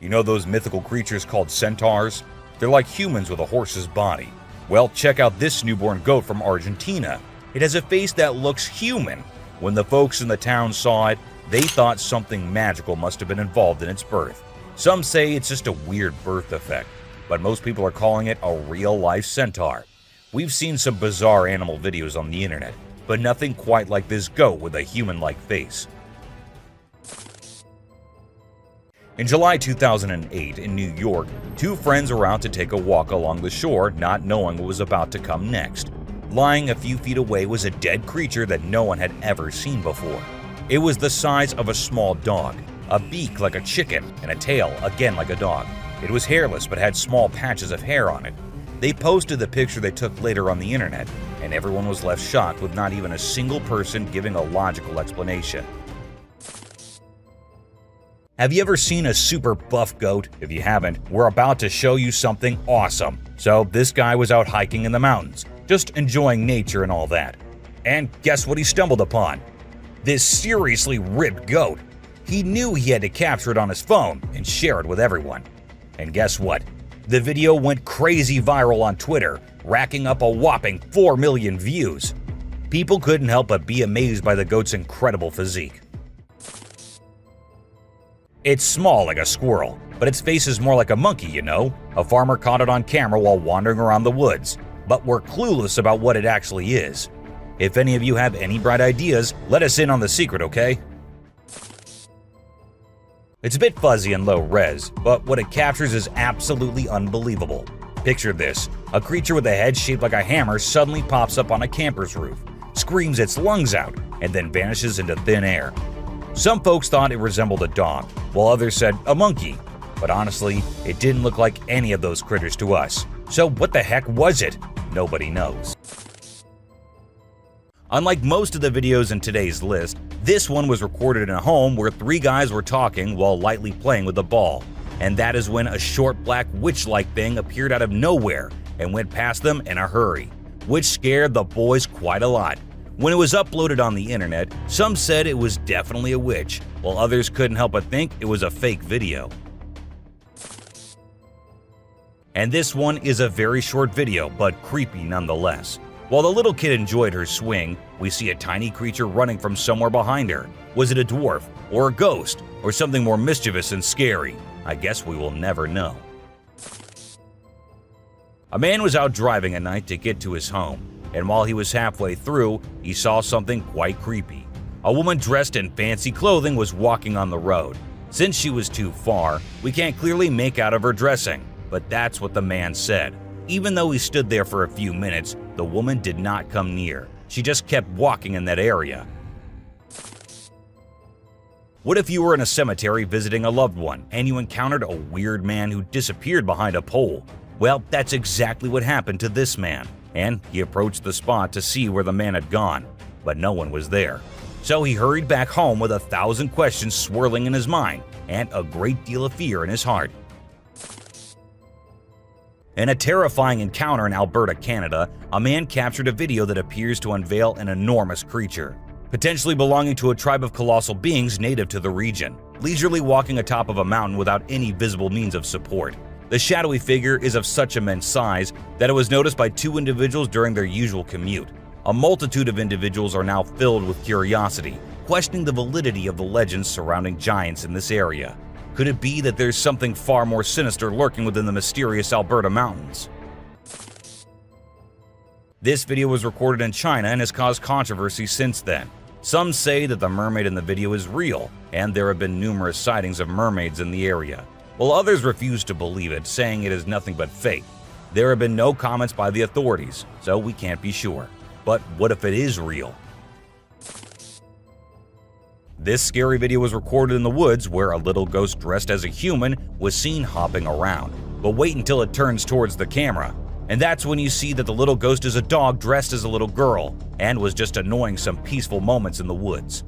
You know those mythical creatures called centaurs? They're like humans with a horse's body. Well, check out this newborn goat from Argentina. It has a face that looks human. When the folks in the town saw it, they thought something magical must have been involved in its birth. Some say it's just a weird birth effect, but most people are calling it a real-life centaur. We've seen some bizarre animal videos on the internet, but nothing quite like this goat with a human-like face. In July 2008 in New York, two friends were out to take a walk along the shore, not knowing what was about to come next. Lying a few feet away was a dead creature that no one had ever seen before. It was the size of a small dog, a beak like a chicken, and a tail again like a dog. It was hairless but had small patches of hair on it. They posted the picture they took later on the internet, and everyone was left shocked with not even a single person giving a logical explanation. Have you ever seen a super buff goat? If you haven't, we're about to show you something awesome. So this guy was out hiking in the mountains, just enjoying nature and all that. And guess what he stumbled upon? This seriously ripped goat. He knew he had to capture it on his phone and share it with everyone. And guess what? The video went crazy viral on Twitter, racking up a whopping 4 million views. People couldn't help but be amazed by the goat's incredible physique. It's small like a squirrel, but its face is more like a monkey, you know? A farmer caught it on camera while wandering around the woods, but we're clueless about what it actually is. If any of you have any bright ideas, let us in on the secret, okay? It's a bit fuzzy and low res, but what it captures is absolutely unbelievable. Picture this: a creature with a head shaped like a hammer suddenly pops up on a camper's roof, screams its lungs out, and then vanishes into thin air. Some folks thought it resembled a dog, while others said a monkey, but honestly, it didn't look like any of those critters to us. So what the heck was it? Nobody knows. Unlike most of the videos in today's list, this one was recorded in a home where three guys were talking while lightly playing with a ball. And that is when a short black witch-like thing appeared out of nowhere and went past them in a hurry, which scared the boys quite a lot. When it was uploaded on the internet, some said it was definitely a witch, while others couldn't help but think it was a fake video. And this one is a very short video, but creepy nonetheless. While the little kid enjoyed her swing, we see a tiny creature running from somewhere behind her. Was it a dwarf, or a ghost, or something more mischievous and scary? I guess we will never know. A man was out driving at night to get to his home, and while he was halfway through, he saw something quite creepy. A woman dressed in fancy clothing was walking on the road. Since she was too far, we can't clearly make out of her dressing, but that's what the man said. Even though he stood there for a few minutes, the woman did not come near. She just kept walking in that area. What if you were in a cemetery visiting a loved one and you encountered a weird man who disappeared behind a pole? Well, that's exactly what happened to this man, and he approached the spot to see where the man had gone, but no one was there. So he hurried back home with 1,000 questions swirling in his mind and a great deal of fear in his heart. In a terrifying encounter in Alberta, Canada, a man captured a video that appears to unveil an enormous creature, potentially belonging to a tribe of colossal beings native to the region, leisurely walking atop of a mountain without any visible means of support. The shadowy figure is of such immense size that it was noticed by two individuals during their usual commute. A multitude of individuals are now filled with curiosity, questioning the validity of the legends surrounding giants in this area. Could it be that there's something far more sinister lurking within the mysterious Alberta mountains? This video was recorded in China and has caused controversy since then. Some say that the mermaid in the video is real, and there have been numerous sightings of mermaids in the area, while others refuse to believe it, saying it is nothing but fake. There have been no comments by the authorities, so we can't be sure. But what if it is real? This scary video was recorded in the woods where a little ghost dressed as a human was seen hopping around. But wait until it turns towards the camera, and that's when you see that the little ghost is a dog dressed as a little girl and was just annoying some peaceful moments in the woods.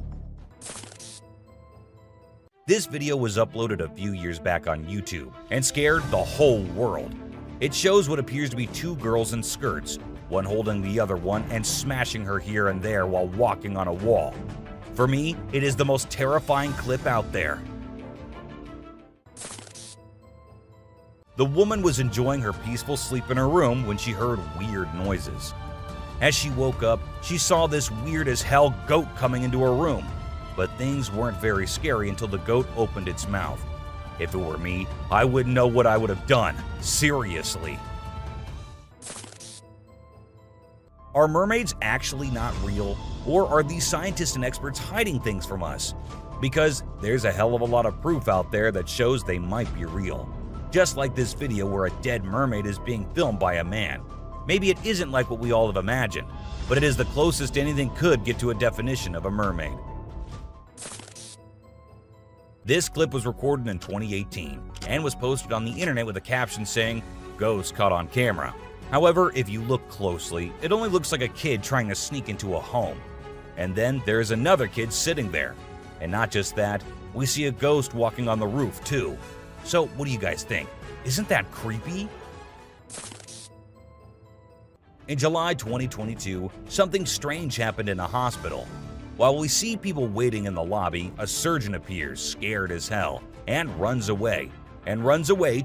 This video was uploaded a few years back on YouTube and scared the whole world. It shows what appears to be two girls in skirts, one holding the other one and smashing her here and there while walking on a wall. For me, it is the most terrifying clip out there. The woman was enjoying her peaceful sleep in her room when she heard weird noises. As she woke up, she saw this weird as hell goat coming into her room. But things weren't very scary until the goat opened its mouth. If it were me, I wouldn't know what I would have done. Seriously. Are mermaids actually not real? Or are these scientists and experts hiding things from us? Because there's a hell of a lot of proof out there that shows they might be real. Just like this video where a dead mermaid is being filmed by a man. Maybe it isn't like what we all have imagined, but it is the closest anything could get to a definition of a mermaid. This clip was recorded in 2018 and was posted on the internet with a caption saying, "Ghost caught on camera." However, if you look closely, it only looks like a kid trying to sneak into a home. And then there's another kid sitting there. And not just that, we see a ghost walking on the roof too. So what do you guys think? Isn't that creepy? In July 2022, something strange happened in a hospital. While we see people waiting in the lobby, a surgeon appears, scared as hell, and runs away,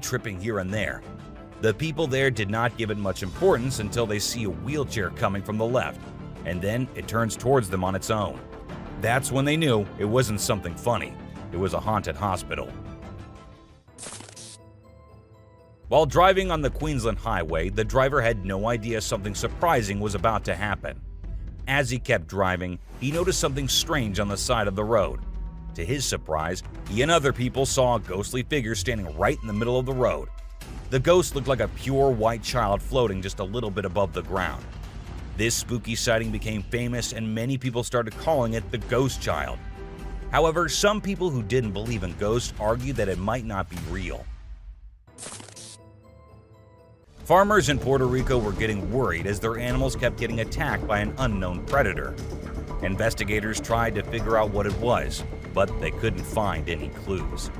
tripping here and there. The people there did not give it much importance until they see a wheelchair coming from the left, and then it turns towards them on its own. That's when they knew it wasn't something funny. It was a haunted hospital. While driving on the Queensland Highway, the driver had no idea something surprising was about to happen. As he kept driving, he noticed something strange on the side of the road. To his surprise, he and other people saw a ghostly figure standing right in the middle of the road. The ghost looked like a pure white child floating just a little bit above the ground. This spooky sighting became famous and many people started calling it the Ghost Child. However, some people who didn't believe in ghosts argued that it might not be real. Farmers in Puerto Rico were getting worried as their animals kept getting attacked by an unknown predator. Investigators tried to figure out what it was, but they couldn't find any clues.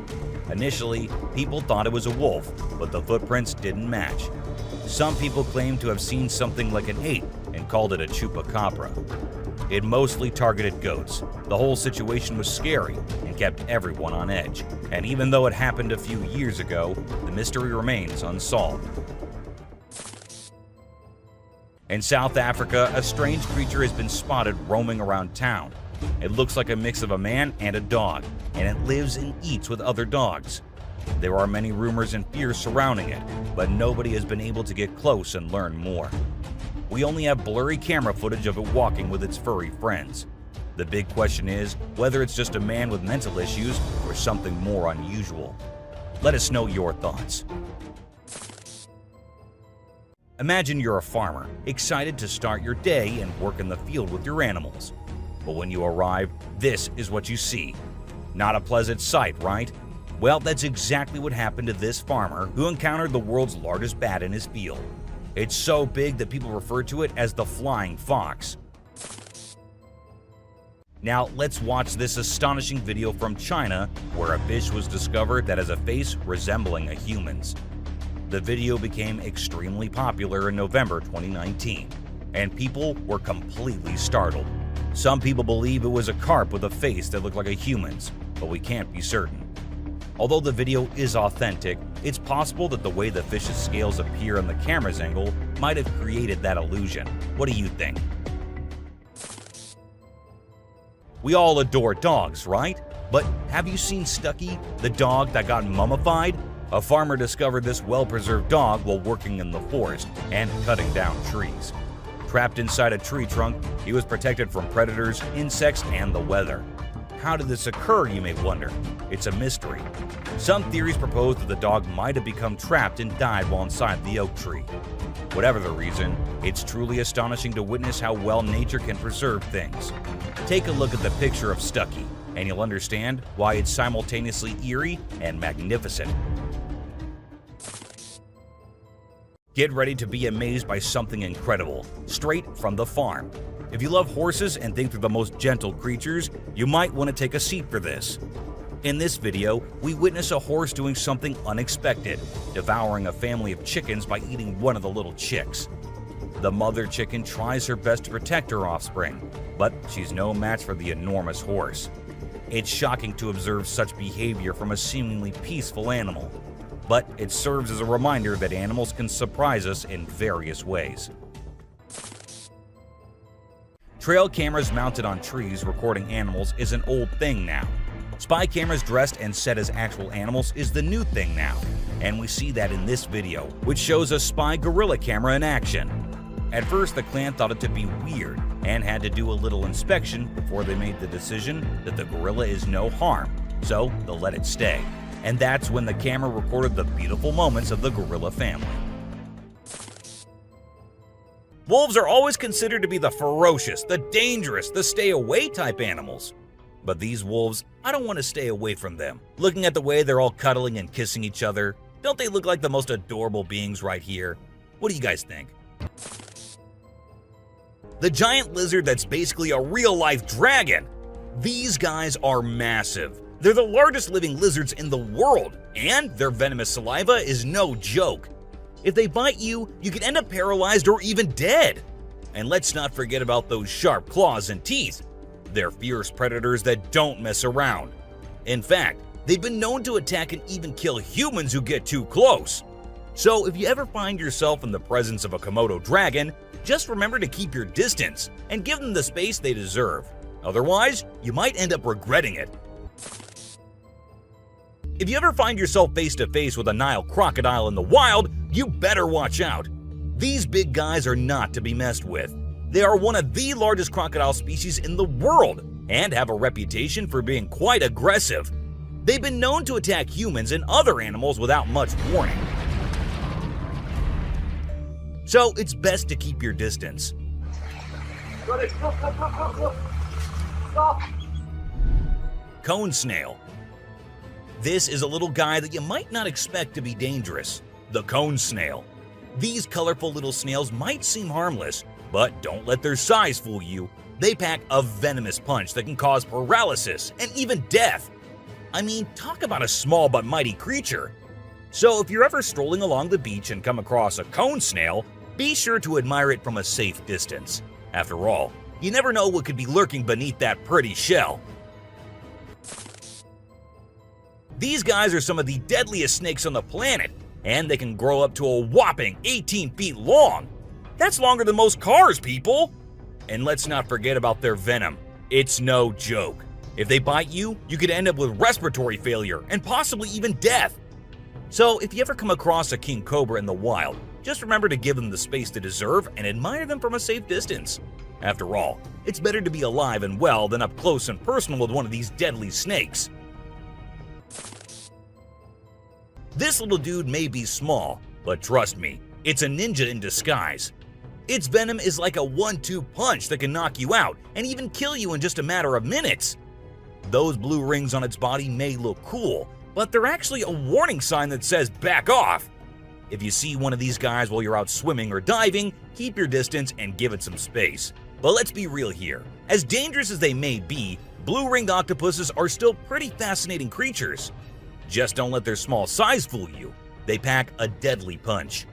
Initially, people thought it was a wolf, but the footprints didn't match. Some people claimed to have seen something like an ape and called it a chupacabra. It mostly targeted goats. The whole situation was scary and kept everyone on edge. And even though it happened a few years ago, the mystery remains unsolved. In South Africa, a strange creature has been spotted roaming around town. It looks like a mix of a man and a dog, and it lives and eats with other dogs. There are many rumors and fears surrounding it, but nobody has been able to get close and learn more. We only have blurry camera footage of it walking with its furry friends. The big question is whether it's just a man with mental issues or something more unusual. Let us know your thoughts. Imagine you're a farmer, excited to start your day and work in the field with your animals. But when you arrive, this is what you see. Not a pleasant sight, right? Well, that's exactly what happened to this farmer who encountered the world's largest bat in his field. It's so big that people refer to it as the flying fox. Now, let's watch this astonishing video from China where a fish was discovered that has a face resembling a human's. The video became extremely popular in November 2019, and people were completely startled. Some people believe it was a carp with a face that looked like a human's, but we can't be certain. Although the video is authentic, it's possible that the way the fish's scales appear on the camera's angle might have created that illusion. What do you think? We all adore dogs, right? But have you seen Stucky, the dog that got mummified? A farmer discovered this well-preserved dog while working in the forest and cutting down trees. Trapped inside a tree trunk, he was protected from predators, insects, and the weather. How did this occur, you may wonder? It's a mystery. Some theories propose that the dog might have become trapped and died while inside the oak tree. Whatever the reason, it's truly astonishing to witness how well nature can preserve things. Take a look at the picture of Stucky, and you'll understand why it's simultaneously eerie and magnificent. Get ready to be amazed by something incredible, straight from the farm. If you love horses and think they're the most gentle creatures, you might want to take a seat for this. In this video, we witness a horse doing something unexpected, devouring a family of chickens by eating one of the little chicks. The mother chicken tries her best to protect her offspring, but she's no match for the enormous horse. It's shocking to observe such behavior from a seemingly peaceful animal, but it serves as a reminder that animals can surprise us in various ways. Trail cameras mounted on trees recording animals is an old thing now. Spy cameras dressed and set as actual animals is the new thing now, and we see that in this video, which shows a spy gorilla camera in action. At first, the clan thought it to be weird and had to do a little inspection before they made the decision that the gorilla is no harm, so they'll let it stay. And that's when the camera recorded the beautiful moments of the gorilla family. Wolves are always considered to be the ferocious, the dangerous, the stay-away type animals. But these wolves, I don't want to stay away from them. Looking at the way they're all cuddling and kissing each other, don't they look like the most adorable beings right here? What do you guys think? The giant lizard that's basically a real-life dragon. These guys are massive. They're the largest living lizards in the world, and their venomous saliva is no joke. If they bite you, you can end up paralyzed or even dead. And let's not forget about those sharp claws and teeth. They're fierce predators that don't mess around. In fact, they've been known to attack and even kill humans who get too close. So if you ever find yourself in the presence of a Komodo dragon, just remember to keep your distance and give them the space they deserve. Otherwise, you might end up regretting it. If you ever find yourself face to face with a Nile crocodile in the wild, you better watch out. These big guys are not to be messed with. They are one of the largest crocodile species in the world and have a reputation for being quite aggressive. They've been known to attack humans and other animals without much warning. So it's best to keep your distance. Cone snail. This is a little guy that you might not expect to be dangerous. The cone snail. These colorful little snails might seem harmless, but don't let their size fool you. They pack a venomous punch that can cause paralysis and even death. I mean, talk about a small but mighty creature. So if you're ever strolling along the beach and come across a cone snail, be sure to admire it from a safe distance. After all, you never know what could be lurking beneath that pretty shell. These guys are some of the deadliest snakes on the planet, and they can grow up to a whopping 18 feet long. That's longer than most cars, people! And let's not forget about their venom. It's no joke. If they bite you, you could end up with respiratory failure and possibly even death. So if you ever come across a king cobra in the wild, just remember to give them the space they deserve and admire them from a safe distance. After all, it's better to be alive and well than up close and personal with one of these deadly snakes. This little dude may be small, but trust me, it's a ninja in disguise. Its venom is like a 1-2 punch that can knock you out and even kill you in just a matter of minutes. Those blue rings on its body may look cool, but they're actually a warning sign that says back off. If you see one of these guys while you're out swimming or diving, keep your distance and give it some space. But let's be real here. As dangerous as they may be, blue-ringed octopuses are still pretty fascinating creatures. Just don't let their small size fool you. They pack a deadly punch.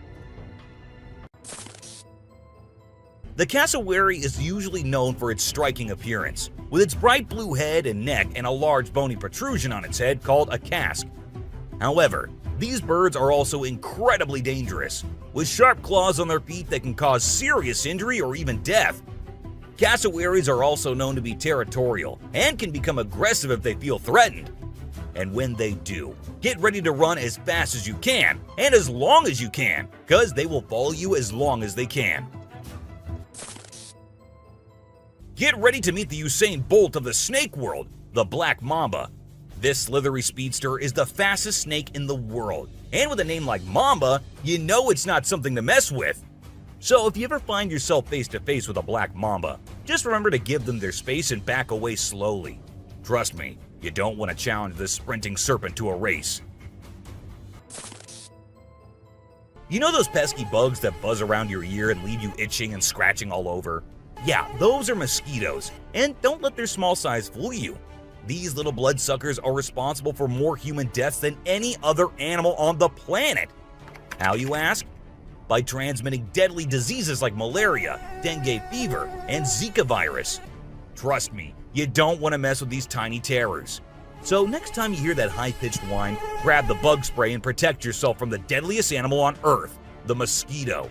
The cassowary is usually known for its striking appearance, with its bright blue head and neck and a large bony protrusion on its head called a casque. However, these birds are also incredibly dangerous, with sharp claws on their feet that can cause serious injury or even death. Cassowaries are also known to be territorial and can become aggressive if they feel threatened. And when they do, get ready to run as fast as you can and as long as you can, because they will follow you as long as they can. Get ready to meet the Usain Bolt of the snake world, the black mamba. This slithery speedster is the fastest snake in the world, and with a name like Mamba, you know it's not something to mess with. So if you ever find yourself face to face with a black mamba, just remember to give them their space and back away slowly. Trust me, you don't want to challenge this sprinting serpent to a race. You know those pesky bugs that buzz around your ear and leave you itching and scratching all over? Yeah, those are mosquitoes, and don't let their small size fool you. These little bloodsuckers are responsible for more human deaths than any other animal on the planet. How, you ask? By transmitting deadly diseases like malaria, dengue fever, and Zika virus. Trust me, you don't want to mess with these tiny terrors. So next time you hear that high-pitched whine, grab the bug spray and protect yourself from the deadliest animal on Earth, the mosquito.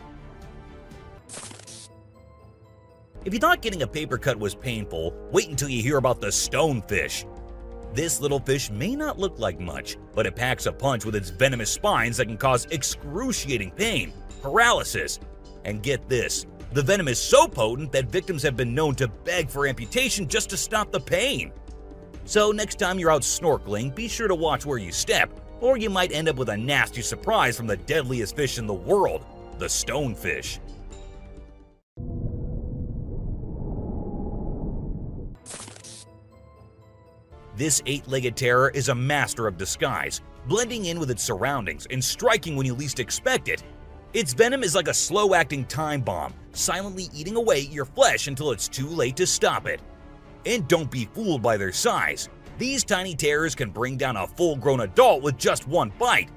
If you thought getting a paper cut was painful, wait until you hear about the stonefish. This little fish may not look like much, but it packs a punch with its venomous spines that can cause excruciating pain, paralysis, and get this, the venom is so potent that victims have been known to beg for amputation just to stop the pain. So next time you're out snorkeling, be sure to watch where you step, or you might end up with a nasty surprise from the deadliest fish in the world, the stonefish. This eight-legged terror is a master of disguise, blending in with its surroundings and striking when you least expect it. Its venom is like a slow-acting time bomb, silently eating away at your flesh until it's too late to stop it. And don't be fooled by their size. These tiny terrors can bring down a full-grown adult with just one bite.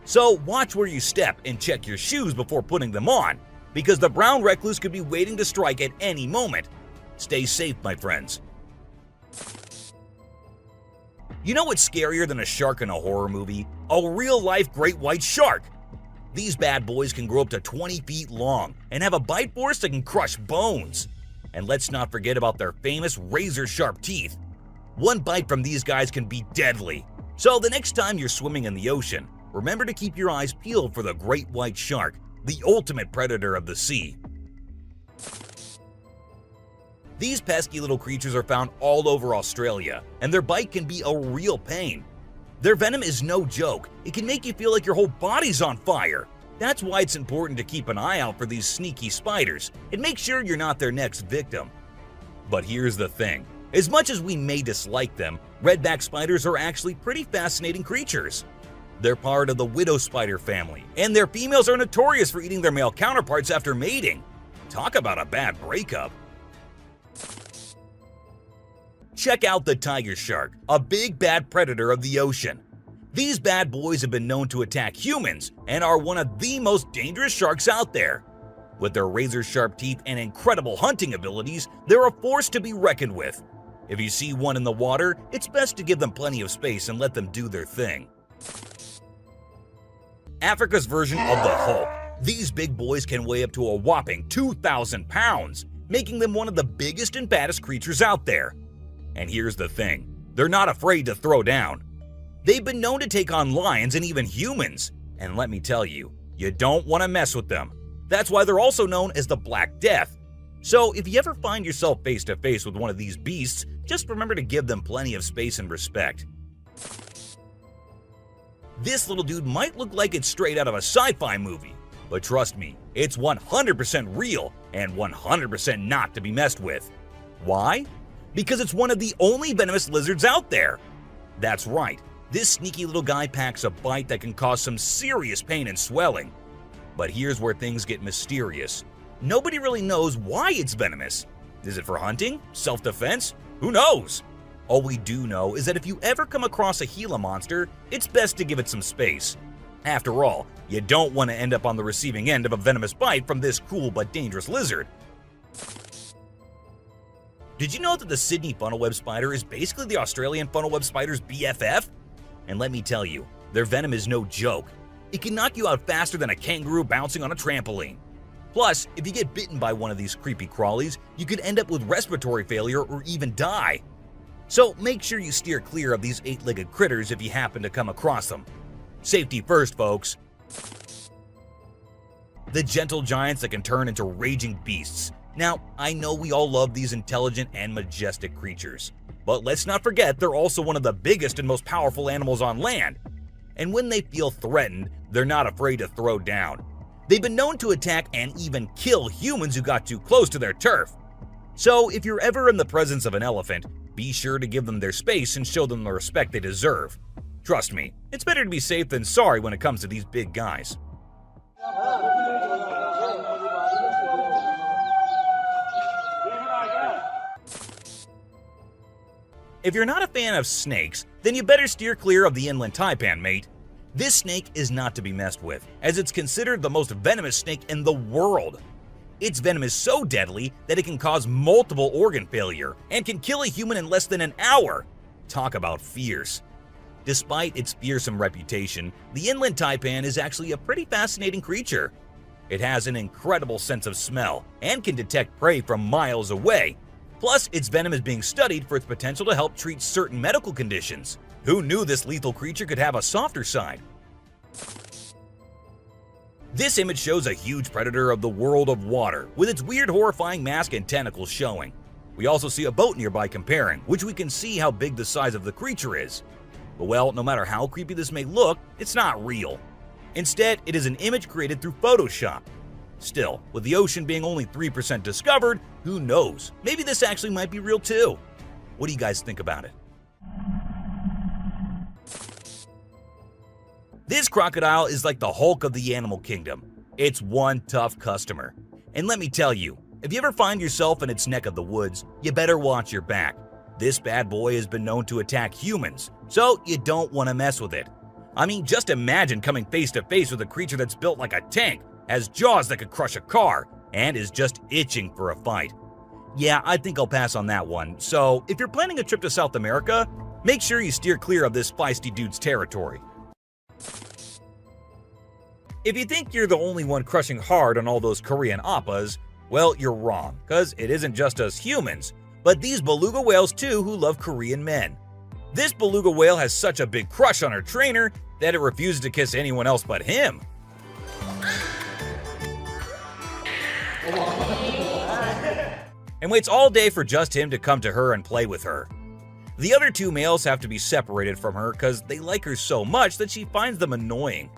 So watch where you step and check your shoes before putting them on, because the brown recluse could be waiting to strike at any moment. Stay safe, my friends. You know what's scarier than a shark in a horror movie? A real-life great white shark! These bad boys can grow up to 20 feet long and have a bite force that can crush bones. And let's not forget about their famous razor-sharp teeth. One bite from these guys can be deadly. So the next time you're swimming in the ocean, remember to keep your eyes peeled for the great white shark, the ultimate predator of the sea. These pesky little creatures are found all over Australia, and their bite can be a real pain. Their venom is no joke. It can make you feel like your whole body's on fire. That's why it's important to keep an eye out for these sneaky spiders and make sure you're not their next victim. But here's the thing. As much as we may dislike them, redback spiders are actually pretty fascinating creatures. They're part of the widow spider family, and their females are notorious for eating their male counterparts after mating. Talk about a bad breakup. Check out the tiger shark, a big bad predator of the ocean. These bad boys have been known to attack humans and are one of the most dangerous sharks out there. With their razor-sharp teeth and incredible hunting abilities, they're a force to be reckoned with. If you see one in the water, it's best to give them plenty of space and let them do their thing. Africa's version of the Hulk. These big boys can weigh up to a whopping 2,000 pounds, making them one of the biggest and baddest creatures out there. And here's the thing, they're not afraid to throw down. They've been known to take on lions and even humans, and let me tell you, you don't want to mess with them. That's why they're also known as the Black Death. So if you ever find yourself face to face with one of these beasts, just remember to give them plenty of space and respect. This little dude might look like it's straight out of a sci-fi movie, but trust me, it's 100% real and 100% not to be messed with. Why? Because it's one of the only venomous lizards out there. That's right, this sneaky little guy packs a bite that can cause some serious pain and swelling. But here's where things get mysterious. Nobody really knows why it's venomous. Is it for hunting? Self-defense? Who knows? All we do know is that if you ever come across a Gila monster, it's best to give it some space. After all, you don't want to end up on the receiving end of a venomous bite from this cool but dangerous lizard. Did you know that the Sydney funnel-web spider is basically the Australian funnel-web spider's BFF? And let me tell you, their venom is no joke. It can knock you out faster than a kangaroo bouncing on a trampoline. Plus, if you get bitten by one of these creepy crawlies, you could end up with respiratory failure or even die. So make sure you steer clear of these eight-legged critters if you happen to come across them. Safety first, folks. The gentle giants that can turn into raging beasts. Now, I know we all love these intelligent and majestic creatures, but let's not forget they're also one of the biggest and most powerful animals on land. And when they feel threatened, they're not afraid to throw down. They've been known to attack and even kill humans who got too close to their turf. So if you're ever in the presence of an elephant, be sure to give them their space and show them the respect they deserve. Trust me, it's better to be safe than sorry when it comes to these big guys. If you're not a fan of snakes, then you better steer clear of the inland taipan, mate. This snake is not to be messed with, as it's considered the most venomous snake in the world. Its venom is so deadly that it can cause multiple organ failure and can kill a human in less than an hour. Talk about fierce. Despite its fearsome reputation, the inland taipan is actually a pretty fascinating creature. It has an incredible sense of smell and can detect prey from miles away. Plus, its venom is being studied for its potential to help treat certain medical conditions. Who knew this lethal creature could have a softer side? This image shows a huge predator of the world of water, with its weird horrifying mask and tentacles showing. We also see a boat nearby comparing, which we can see how big the size of the creature is. But well, no matter how creepy this may look, it's not real. Instead, it is an image created through Photoshop. Still, with the ocean being only 3% discovered, who knows? Maybe this actually might be real too. What do you guys think about it? This crocodile is like the Hulk of the animal kingdom. It's one tough customer. And let me tell you, if you ever find yourself in its neck of the woods, you better watch your back. This bad boy has been known to attack humans, so you don't want to mess with it. I mean, just imagine coming face to face with a creature that's built like a tank, has jaws that could crush a car, and is just itching for a fight. Yeah, I think I'll pass on that one. So, if you're planning a trip to South America, make sure you steer clear of this feisty dude's territory. If you think you're the only one crushing hard on all those Korean oppas, well, you're wrong, because it isn't just us humans, but these beluga whales too who love Korean men. This beluga whale has such a big crush on her trainer that it refuses to kiss anyone else but him. And waits all day for just him to come to her and play with her. The other two males have to be separated from her because they like her so much that she finds them annoying.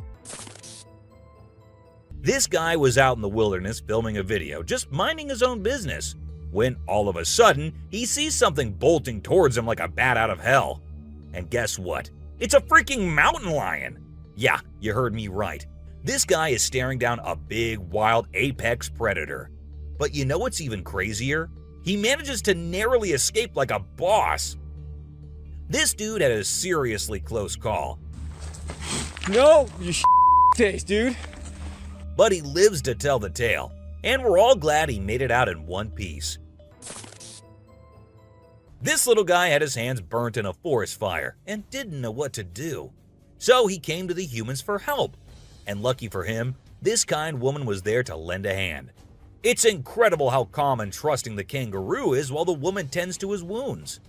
This guy was out in the wilderness filming a video, just minding his own business, when all of a sudden, he sees something bolting towards him like a bat out of hell. And guess what? It's a freaking mountain lion! Yeah, you heard me right. This guy is staring down a big, wild apex predator. But you know what's even crazier? He manages to narrowly escape like a boss. This dude had a seriously close call. No, you face, dude. But he lives to tell the tale, and we're all glad he made it out in one piece. This little guy had his hands burnt in a forest fire and didn't know what to do. So he came to the humans for help. And lucky for him, this kind woman was there to lend a hand. It's incredible how calm and trusting the kangaroo is while the woman tends to his wounds.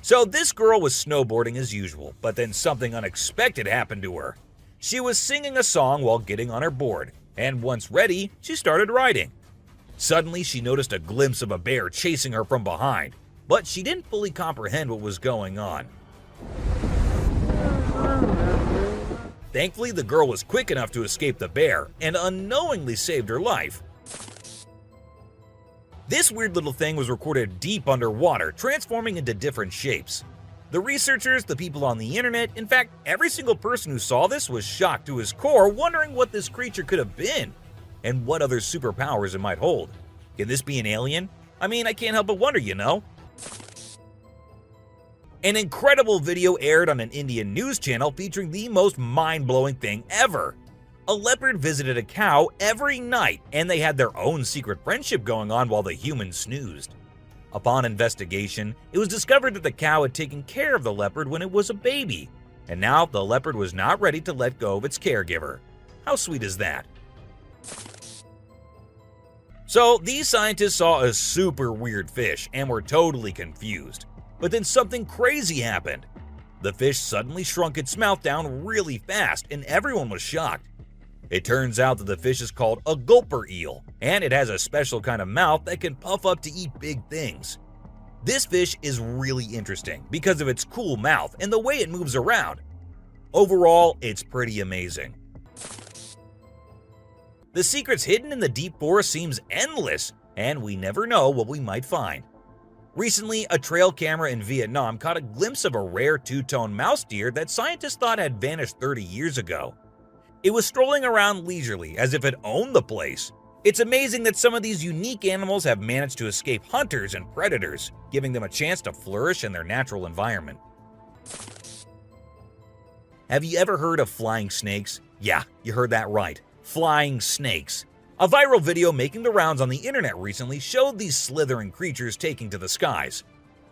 So this girl was snowboarding as usual, but then something unexpected happened to her. She was singing a song while getting on her board, and once ready, she started riding. Suddenly, she noticed a glimpse of a bear chasing her from behind, but she didn't fully comprehend what was going on. Thankfully, the girl was quick enough to escape the bear and unknowingly saved her life. This weird little thing was recorded deep underwater, transforming into different shapes. The researchers, the people on the internet, in fact, every single person who saw this was shocked to his core, wondering what this creature could have been and what other superpowers it might hold. Could this be an alien? I mean, I can't help but wonder, you know? An incredible video aired on an Indian news channel featuring the most mind-blowing thing ever. A leopard visited a cow every night, and they had their own secret friendship going on while the humans snoozed. Upon investigation, it was discovered that the cow had taken care of the leopard when it was a baby, and now the leopard was not ready to let go of its caregiver. How sweet is that? So these scientists saw a super weird fish and were totally confused. But then something crazy happened. The fish suddenly shrunk its mouth down really fast, and everyone was shocked. It turns out that the fish is called a gulper eel, and it has a special kind of mouth that can puff up to eat big things. This fish is really interesting because of its cool mouth and the way it moves around. Overall, it's pretty amazing. The secrets hidden in the deep forest seems endless, and we never know what we might find. Recently, a trail camera in Vietnam caught a glimpse of a rare two-tone mouse deer that scientists thought had vanished 30 years ago. It was strolling around leisurely as if it owned the place. It's amazing that some of these unique animals have managed to escape hunters and predators, giving them a chance to flourish in their natural environment. Have you ever heard of flying snakes? Yeah, you heard that right. Flying snakes. A viral video making the rounds on the internet recently showed these slithering creatures taking to the skies.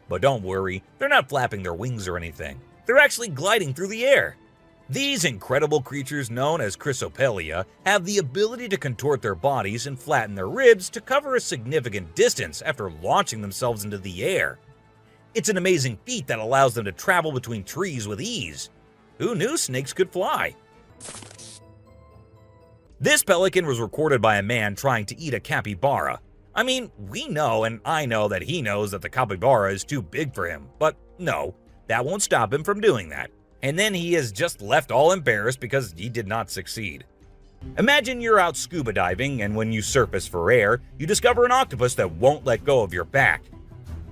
But don't worry, they're not flapping their wings or anything. They're actually gliding through the air. These incredible creatures known as Chrysopelia have the ability to contort their bodies and flatten their ribs to cover a significant distance after launching themselves into the air. It's an amazing feat that allows them to travel between trees with ease. Who knew snakes could fly? This pelican was recorded by a man trying to eat a capybara. I mean, we know and I know that he knows that the capybara is too big for him, but no, that won't stop him from doing that. And then he is just left all embarrassed because he did not succeed. Imagine you're out scuba diving and when you surface for air, you discover an octopus that won't let go of your back.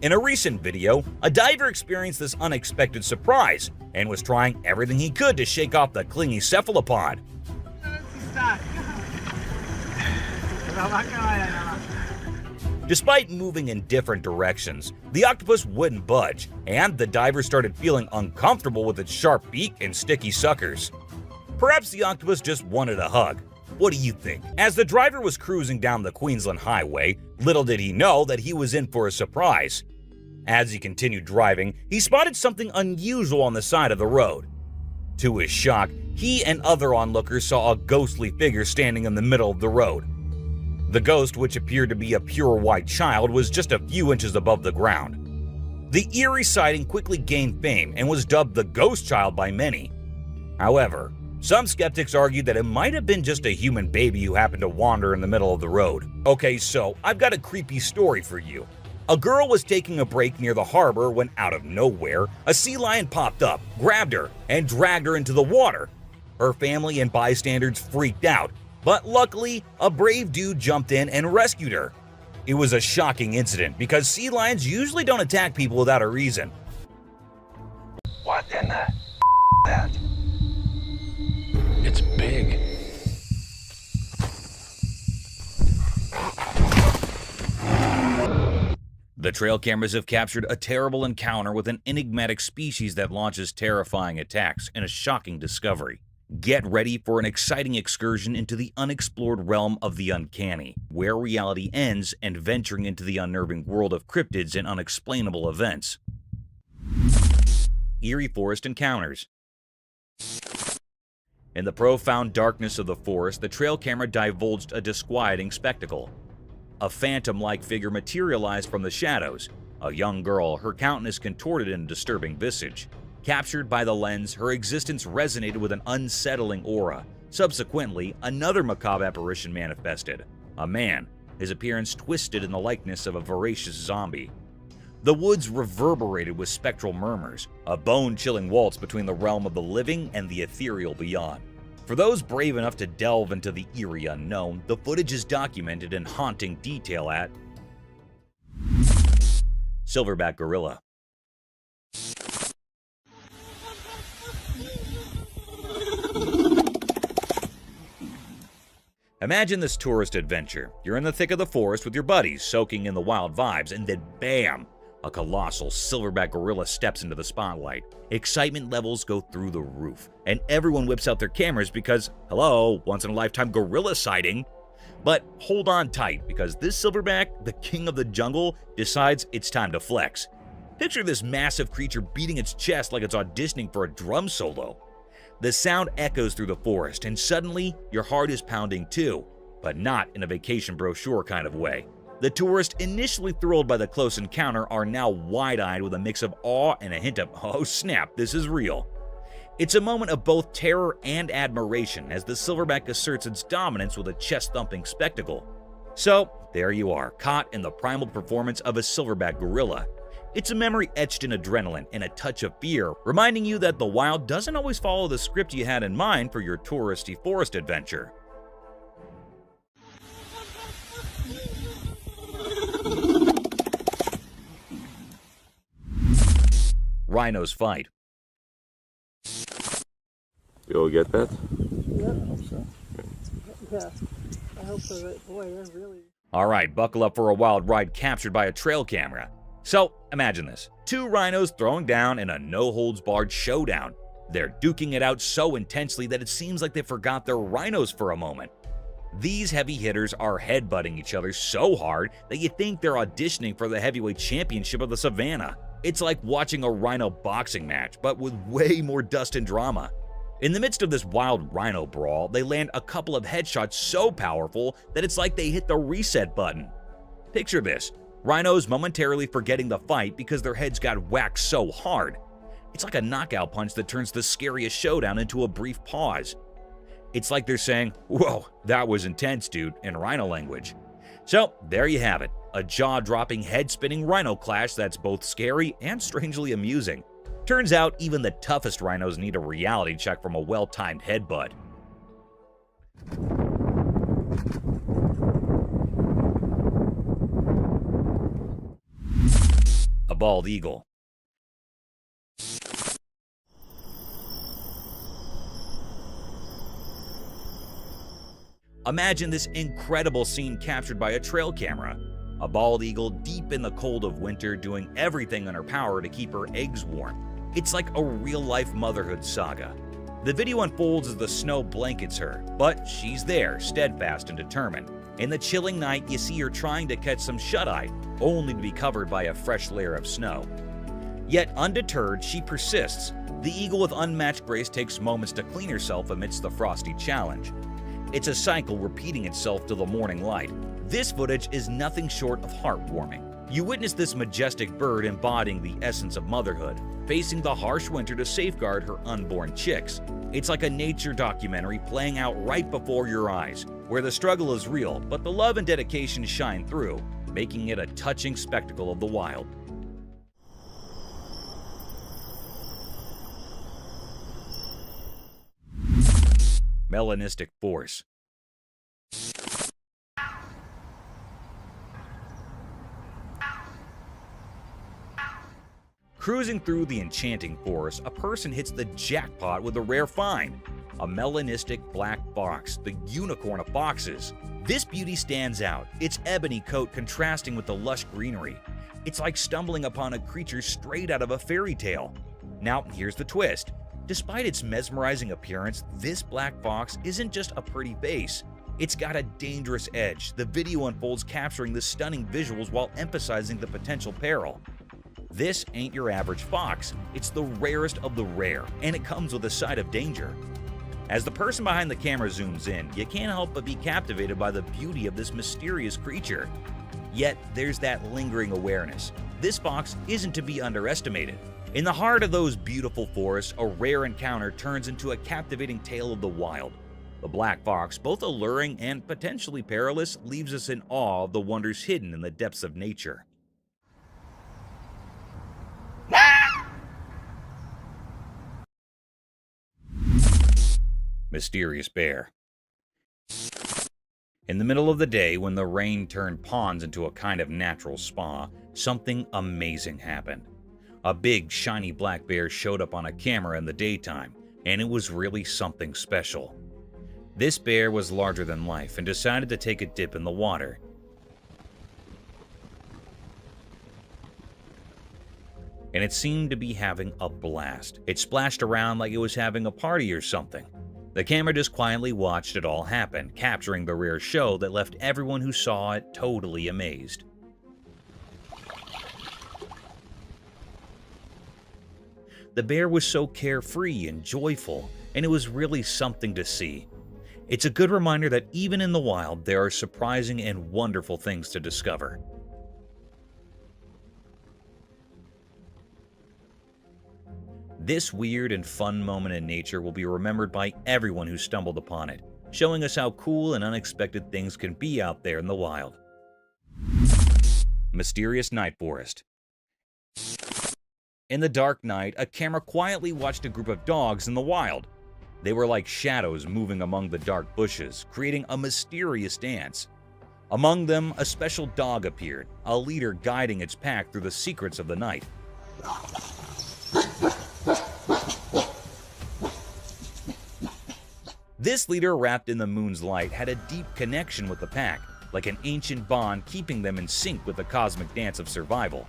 In a recent video, a diver experienced this unexpected surprise and was trying everything he could to shake off the clingy cephalopod. Despite moving in different directions, the octopus wouldn't budge, and the diver started feeling uncomfortable with its sharp beak and sticky suckers. Perhaps the octopus just wanted a hug. What do you think? As the driver was cruising down the Queensland Highway, little did he know that he was in for a surprise. As he continued driving, he spotted something unusual on the side of the road. To his shock, he and other onlookers saw a ghostly figure standing in the middle of the road. The ghost, which appeared to be a pure white child, was just a few inches above the ground. The eerie sighting quickly gained fame and was dubbed the Ghost Child by many. However, some skeptics argued that it might have been just a human baby who happened to wander in the middle of the road. Okay, so I've got a creepy story for you. A girl was taking a break near the harbor when, out of nowhere, a sea lion popped up, grabbed her, and dragged her into the water. Her family and bystanders freaked out, but luckily, a brave dude jumped in and rescued her. It was a shocking incident because sea lions usually don't attack people without a reason. What in the that? It's big. The trail cameras have captured a terrible encounter with an enigmatic species that launches terrifying attacks and a shocking discovery. Get ready for an exciting excursion into the unexplored realm of the uncanny, where reality ends and venturing into the unnerving world of cryptids and unexplainable events. Eerie Forest Encounters. In the profound darkness of the forest, the trail camera divulged a disquieting spectacle. A phantom-like figure materialized from the shadows. A young girl, her countenance contorted in a disturbing visage. Captured by the lens, her existence resonated with an unsettling aura. Subsequently, another macabre apparition manifested. A man, his appearance twisted in the likeness of a voracious zombie. The woods reverberated with spectral murmurs, a bone-chilling waltz between the realm of the living and the ethereal beyond. For those brave enough to delve into the eerie unknown, the footage is documented in haunting detail at Silverback Gorilla. Imagine this tourist adventure. You're in the thick of the forest with your buddies, soaking in the wild vibes, and then bam! A colossal silverback gorilla steps into the spotlight. Excitement levels go through the roof, and everyone whips out their cameras because, hello, once-in-a-lifetime gorilla sighting. But hold on tight, because this silverback, the king of the jungle, decides it's time to flex. Picture this massive creature beating its chest like it's auditioning for a drum solo. The sound echoes through the forest, and suddenly, your heart is pounding too, but not in a vacation brochure kind of way. The tourists, initially thrilled by the close encounter, are now wide-eyed with a mix of awe and a hint of, oh snap, this is real. It's a moment of both terror and admiration as the silverback asserts its dominance with a chest-thumping spectacle. So, there you are, caught in the primal performance of a silverback gorilla. It's a memory etched in adrenaline and a touch of fear, reminding you that the wild doesn't always follow the script you had in mind for your touristy forest adventure. Rhinos fight. You'll get that? Yeah, I hope so. Yeah, I hope so. Boy, that's really... Alright, buckle up for a wild ride captured by a trail camera. So, imagine this. Two rhinos throwing down in a no-holds-barred showdown. They're duking it out so intensely that it seems like they forgot they're rhinos for a moment. These heavy hitters are headbutting each other so hard that you think they're auditioning for the heavyweight championship of the savannah. It's like watching a rhino boxing match, but with way more dust and drama. In the midst of this wild rhino brawl, they land a couple of headshots so powerful that it's like they hit the reset button. Picture this, rhinos momentarily forgetting the fight because their heads got whacked so hard. It's like a knockout punch that turns the scariest showdown into a brief pause. It's like they're saying, "Whoa, that was intense, dude," in rhino language. So there you have it, a jaw-dropping, head-spinning rhino clash that's both scary and strangely amusing. Turns out even the toughest rhinos need a reality check from a well-timed headbutt. A bald eagle. Imagine this incredible scene captured by a trail camera. A bald eagle deep in the cold of winter doing everything in her power to keep her eggs warm. It's like a real-life motherhood saga. The video unfolds as the snow blankets her, but she's there, steadfast and determined. In the chilling night, you see her trying to catch some shut-eye, only to be covered by a fresh layer of snow. Yet undeterred, she persists. The eagle with unmatched grace takes moments to clean herself amidst the frosty challenge. It's a cycle repeating itself till the morning light. This footage is nothing short of heartwarming. You witness this majestic bird embodying the essence of motherhood, facing the harsh winter to safeguard her unborn chicks. It's like a nature documentary playing out right before your eyes, where the struggle is real, but the love and dedication shine through, making it a touching spectacle of the wild. Melanistic force. Cruising through the enchanting forest, a person hits the jackpot with a rare find, a melanistic black fox, the unicorn of foxes. This beauty stands out, its ebony coat contrasting with the lush greenery. It's like stumbling upon a creature straight out of a fairy tale. Now, here's the twist. Despite its mesmerizing appearance, this black fox isn't just a pretty face. It's got a dangerous edge. The video unfolds capturing the stunning visuals while emphasizing the potential peril. This ain't your average fox. It's the rarest of the rare, and it comes with a side of danger. As the person behind the camera zooms in, you can't help but be captivated by the beauty of this mysterious creature. Yet, there's that lingering awareness. This fox isn't to be underestimated. In the heart of those beautiful forests, a rare encounter turns into a captivating tale of the wild. The black fox, both alluring and potentially perilous, leaves us in awe of the wonders hidden in the depths of nature. Mysterious bear. In the middle of the day, when the rain turned ponds into a kind of natural spa, something amazing happened. A big, shiny black bear showed up on a camera in the daytime, and it was really something special. This bear was larger than life and decided to take a dip in the water. And it seemed to be having a blast. It splashed around like it was having a party or something. The camera just quietly watched it all happen, capturing the rare show that left everyone who saw it totally amazed. The bear was so carefree and joyful, and it was really something to see. It's a good reminder that even in the wild, there are surprising and wonderful things to discover. This weird and fun moment in nature will be remembered by everyone who stumbled upon it, showing us how cool and unexpected things can be out there in the wild. Mysterious night forest. In the dark night, a camera quietly watched a group of dogs in the wild. They were like shadows moving among the dark bushes, creating a mysterious dance. Among them, a special dog appeared, a leader guiding its pack through the secrets of the night. This leader, wrapped in the moon's light, had a deep connection with the pack, like an ancient bond keeping them in sync with the cosmic dance of survival.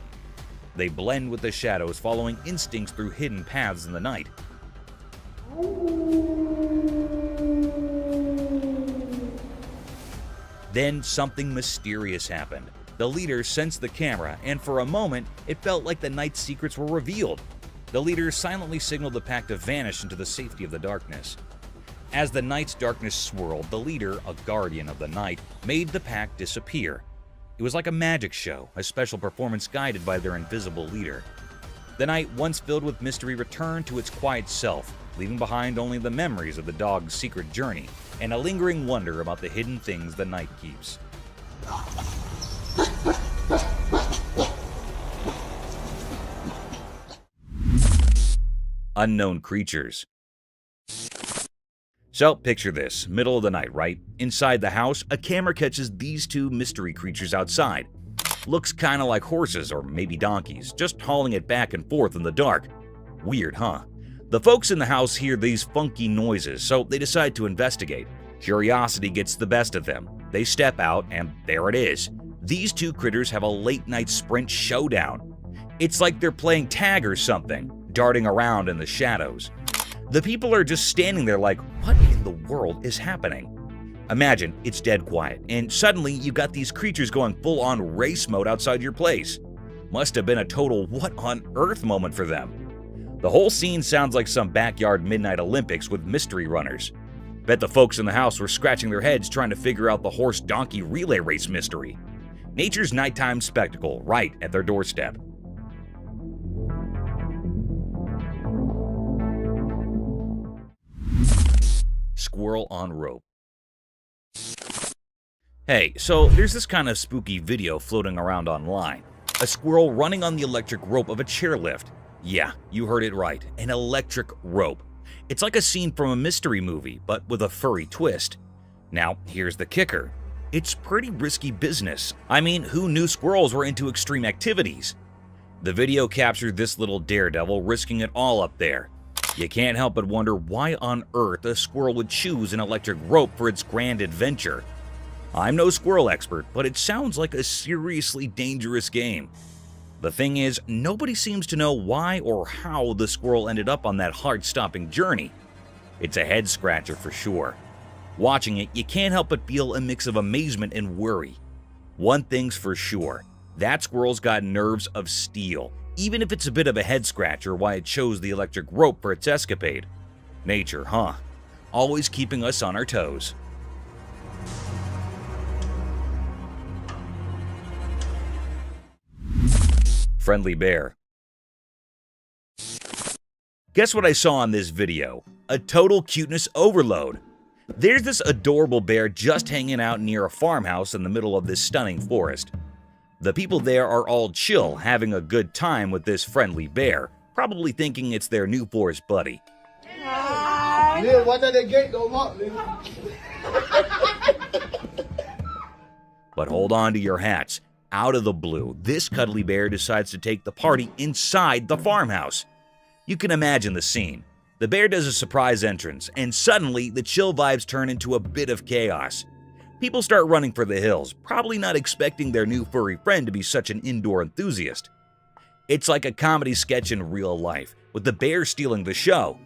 They blend with the shadows, following instincts through hidden paths in the night. Then something mysterious happened. The leader sensed the camera, and for a moment, it felt like the night's secrets were revealed. The leader silently signaled the pack to vanish into the safety of the darkness. As the night's darkness swirled, the leader, a guardian of the night, made the pack disappear. It was like a magic show, a special performance guided by their invisible leader. The night, once filled with mystery, returned to its quiet self, leaving behind only the memories of the dog's secret journey and a lingering wonder about the hidden things the night keeps. Unknown creatures. So, picture this, middle of the night, right? Inside the house, a camera catches these two mystery creatures outside. Looks kinda like horses or maybe donkeys, just hauling it back and forth in the dark. Weird, huh? The folks in the house hear these funky noises, so they decide to investigate. Curiosity gets the best of them. They step out, and there it is. These two critters have a late-night sprint showdown. It's like they're playing tag or something, darting around in the shadows. The people are just standing there like, what in the world is happening? Imagine it's dead quiet, and suddenly you got these creatures going full-on race mode outside your place. Must have been a total what on earth moment for them. The whole scene sounds like some backyard midnight Olympics with mystery runners. Bet the folks in the house were scratching their heads trying to figure out the horse-donkey relay race mystery. Nature's nighttime spectacle right at their doorstep. Squirrel on rope. Hey, so there's this kind of spooky video floating around online. A squirrel running on the electric rope of a chairlift. Yeah, you heard it right, an electric rope. It's like a scene from a mystery movie, but with a furry twist. Now, here's the kicker. It's pretty risky business. I mean, who knew squirrels were into extreme activities? The video captured this little daredevil risking it all up there. You can't help but wonder why on earth a squirrel would choose an electric rope for its grand adventure. I'm no squirrel expert, but it sounds like a seriously dangerous game. The thing is, nobody seems to know why or how the squirrel ended up on that heart-stopping journey. It's a head-scratcher for sure. Watching it, you can't help but feel a mix of amazement and worry. One thing's for sure, that squirrel's got nerves of steel, even if it's a bit of a head-scratcher why it chose the electric rope for its escapade. Nature, huh? Always keeping us on our toes. Friendly bear. Guess what I saw in this video? A total cuteness overload. There's this adorable bear just hanging out near a farmhouse in the middle of this stunning forest. The people there are all chill, having a good time with this friendly bear, probably thinking it's their new forest buddy. But hold on to your hats. Out of the blue, this cuddly bear decides to take the party inside the farmhouse. You can imagine the scene. The bear does a surprise entrance, and suddenly the chill vibes turn into a bit of chaos. People start running for the hills, probably not expecting their new furry friend to be such an indoor enthusiast. It's like a comedy sketch in real life, with the bear stealing the show.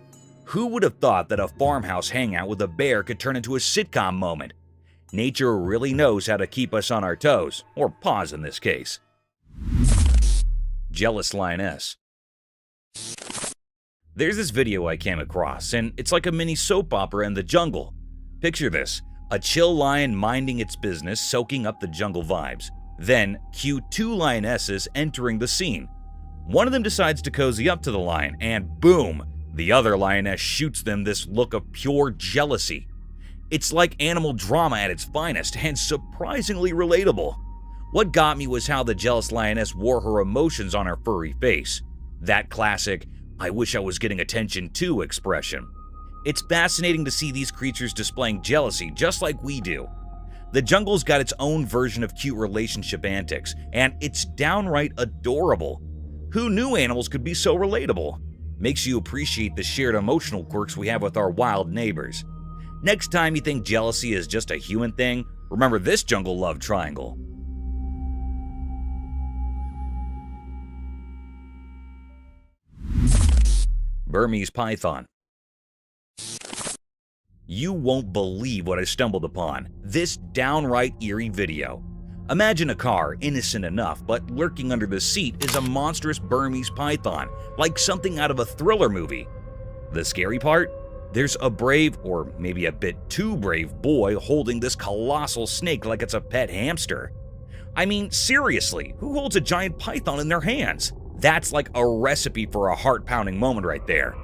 Who would have thought that a farmhouse hangout with a bear could turn into a sitcom moment? Nature really knows how to keep us on our toes, or paws in this case. Jealous lioness. There's this video I came across, and it's like a mini soap opera in the jungle. Picture this, a chill lion minding its business, soaking up the jungle vibes. Then, cue two lionesses entering the scene. One of them decides to cozy up to the lion, and boom, the other lioness shoots them this look of pure jealousy. It's like animal drama at its finest, and surprisingly relatable. What got me was how the jealous lioness wore her emotions on her furry face. That classic, "I wish I was getting attention too" expression. It's fascinating to see these creatures displaying jealousy just like we do. The jungle's got its own version of cute relationship antics, and it's downright adorable. Who knew animals could be so relatable? Makes you appreciate the shared emotional quirks we have with our wild neighbors. Next time you think jealousy is just a human thing, remember this jungle love triangle. Burmese python. You won't believe what I stumbled upon. This downright eerie video. Imagine a car, innocent enough, but lurking under the seat is a monstrous Burmese python, like something out of a thriller movie. The scary part? There's a brave, or maybe a bit too brave, boy holding this colossal snake like it's a pet hamster. I mean, seriously, who holds a giant python in their hands? That's like a recipe for a heart-pounding moment right there.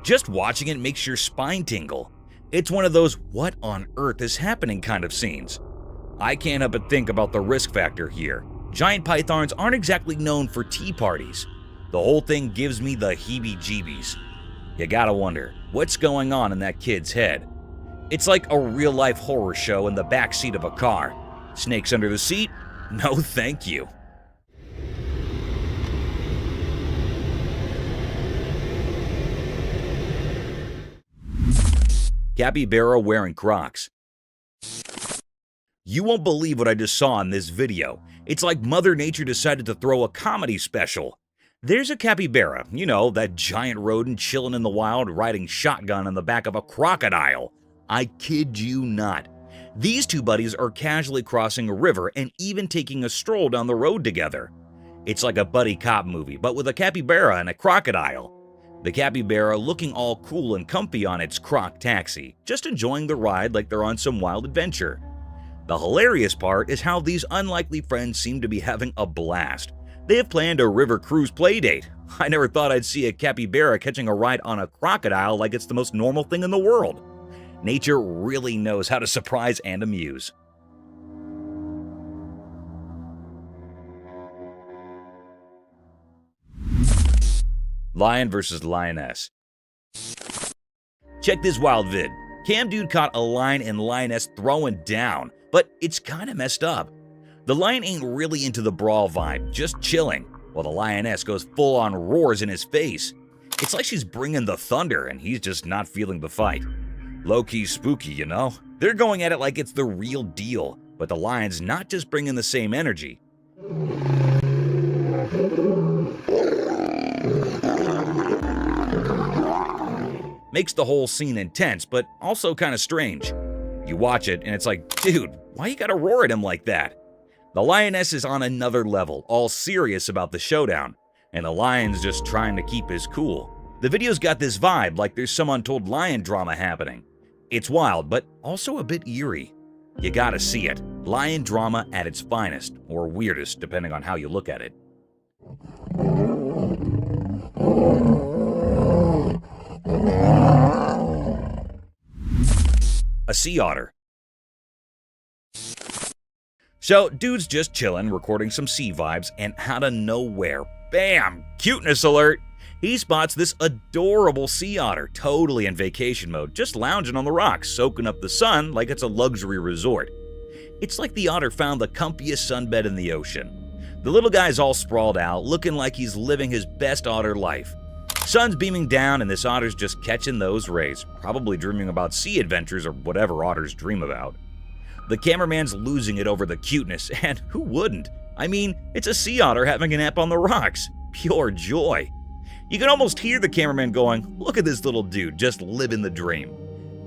Just watching it makes your spine tingle. It's one of those what on earth is happening kind of scenes. I can't help but think about the risk factor here. Giant pythons aren't exactly known for tea parties. The whole thing gives me the heebie-jeebies. You gotta wonder, what's going on in that kid's head? It's like a real-life horror show in the backseat of a car. Snakes under the seat? No thank you. Capybara wearing Crocs. You won't believe what I just saw in this video. It's like Mother Nature decided to throw a comedy special. There's a capybara, you know, that giant rodent chilling in the wild riding shotgun on the back of a crocodile. I kid you not. These two buddies are casually crossing a river and even taking a stroll down the road together. It's like a buddy cop movie, but with a capybara and a crocodile. The capybara looking all cool and comfy on its croc taxi, just enjoying the ride like they're on some wild adventure. The hilarious part is how these unlikely friends seem to be having a blast. They have planned a river cruise playdate. I never thought I'd see a capybara catching a ride on a crocodile like it's the most normal thing in the world. Nature really knows how to surprise and amuse. Lion versus lioness. Check this wild vid. Cam dude caught a lion and lioness throwing down, but it's kinda messed up. The lion ain't really into the brawl vibe, just chilling, while the lioness goes full on roars in his face. It's like she's bringing the thunder and he's just not feeling the fight. Low-key spooky, you know? They're going at it like it's the real deal, but the lion's not just bringing the same energy. Makes the whole scene intense, but also kind of strange. You watch it and it's like, dude, why you gotta roar at him like that? The lioness is on another level, all serious about the showdown, and the lion's just trying to keep his cool. The video's got this vibe like there's some untold lion drama happening. It's wild, but also a bit eerie. You gotta see it. Lion drama at its finest, or weirdest, depending on how you look at it. A sea otter. So, dude's just chillin', recording some sea vibes, and out of nowhere, bam, cuteness alert! He spots this adorable sea otter, totally in vacation mode, just lounging on the rocks, soaking up the sun like it's a luxury resort. It's like the otter found the comfiest sunbed in the ocean. The little guy's all sprawled out, looking like he's living his best otter life. Sun's beaming down and this otter's just catching those rays, probably dreaming about sea adventures or whatever otters dream about. The cameraman's losing it over the cuteness, and who wouldn't? I mean, it's a sea otter having a nap on the rocks. Pure joy. You can almost hear the cameraman going, look at this little dude, just living the dream.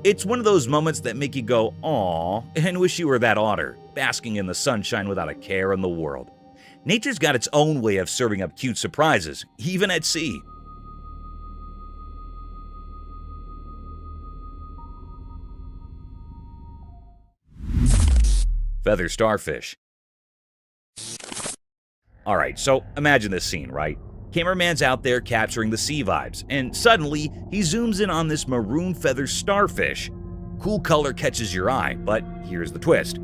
It's one of those moments that make you go, aww, and wish you were that otter, basking in the sunshine without a care in the world. Nature's got its own way of serving up cute surprises, even at sea. Feather starfish. Alright, so imagine this scene, right? Cameraman's out there capturing the sea vibes, and suddenly he zooms in on this maroon feather starfish. Cool color catches your eye, but here's the twist.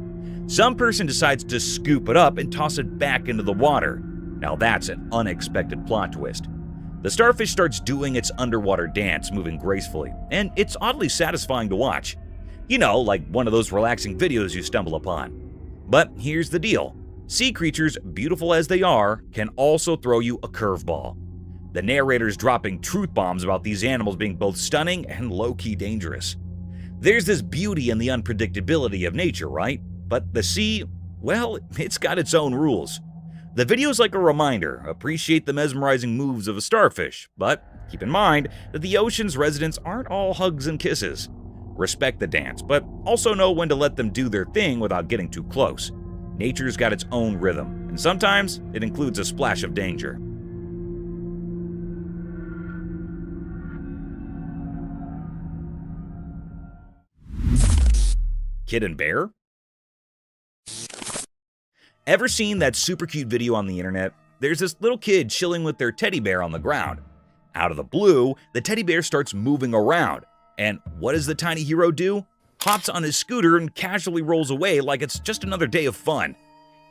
Some person decides to scoop it up and toss it back into the water. Now that's an unexpected plot twist. The starfish starts doing its underwater dance, moving gracefully, and it's oddly satisfying to watch. You know, like one of those relaxing videos you stumble upon. But here's the deal. Sea creatures, beautiful as they are, can also throw you a curveball. The narrator's dropping truth bombs about these animals being both stunning and low-key dangerous. There's this beauty in the unpredictability of nature, right? But the sea, well, it's got its own rules. The video is like a reminder, appreciate the mesmerizing moves of a starfish, but keep in mind that the ocean's residents aren't all hugs and kisses. Respect the dance, but also know when to let them do their thing without getting too close. Nature's got its own rhythm, and sometimes it includes a splash of danger. Kid and bear? Ever seen that super cute video on the internet? There's this little kid chilling with their teddy bear on the ground. Out of the blue, the teddy bear starts moving around. And what does the tiny hero do? Hops on his scooter and casually rolls away like it's just another day of fun.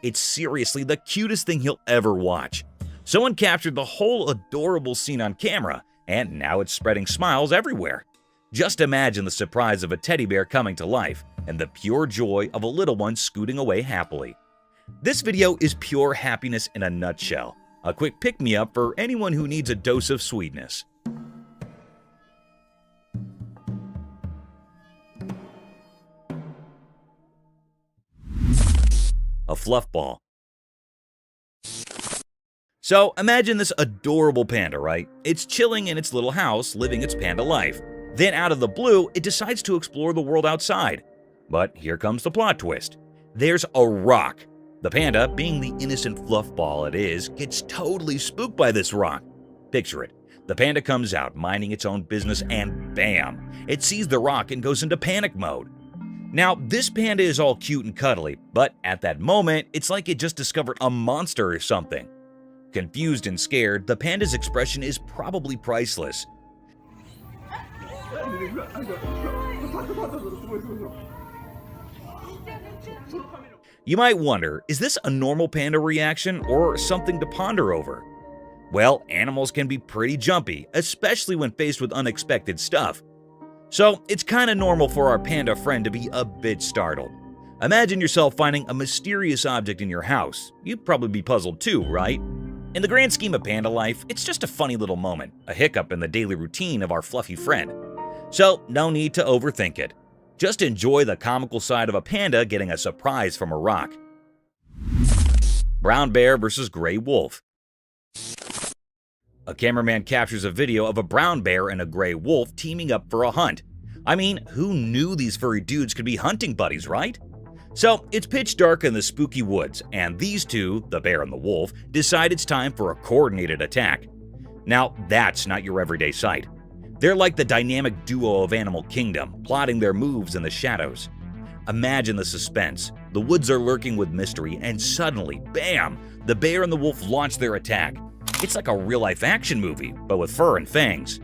It's seriously the cutest thing he'll ever watch. Someone captured the whole adorable scene on camera, and now it's spreading smiles everywhere. Just imagine the surprise of a teddy bear coming to life, and the pure joy of a little one scooting away happily. This video is pure happiness in a nutshell. A quick pick-me-up for anyone who needs a dose of sweetness. A fluff ball. So imagine this adorable panda, right? It's chilling in its little house, living its panda life. Then out of the blue, it decides to explore the world outside. But here comes the plot twist. There's a rock. The panda, being the innocent fluff ball it is, gets totally spooked by this rock. Picture it. The panda comes out, minding its own business, and bam! It sees the rock and goes into panic mode. Now, this panda is all cute and cuddly, but at that moment, it's like it just discovered a monster or something. Confused and scared, the panda's expression is probably priceless. You might wonder, is this a normal panda reaction or something to ponder over? Well, animals can be pretty jumpy, especially when faced with unexpected stuff. So it's kinda normal for our panda friend to be a bit startled. Imagine yourself finding a mysterious object in your house. You'd probably be puzzled too, right? In the grand scheme of panda life, it's just a funny little moment, a hiccup in the daily routine of our fluffy friend. So no need to overthink it. Just enjoy the comical side of a panda getting a surprise from a rock. Brown bear versus gray wolf. A cameraman captures a video of a brown bear and a gray wolf teaming up for a hunt. I mean, who knew these furry dudes could be hunting buddies, right? So it's pitch dark in the spooky woods, and these two, the bear and the wolf, decide it's time for a coordinated attack. Now, that's not your everyday sight. They're like the dynamic duo of Animal Kingdom, plotting their moves in the shadows. Imagine the suspense. The woods are lurking with mystery, and suddenly, bam! The bear and the wolf launch their attack. It's like a real-life action movie, but with fur and fangs.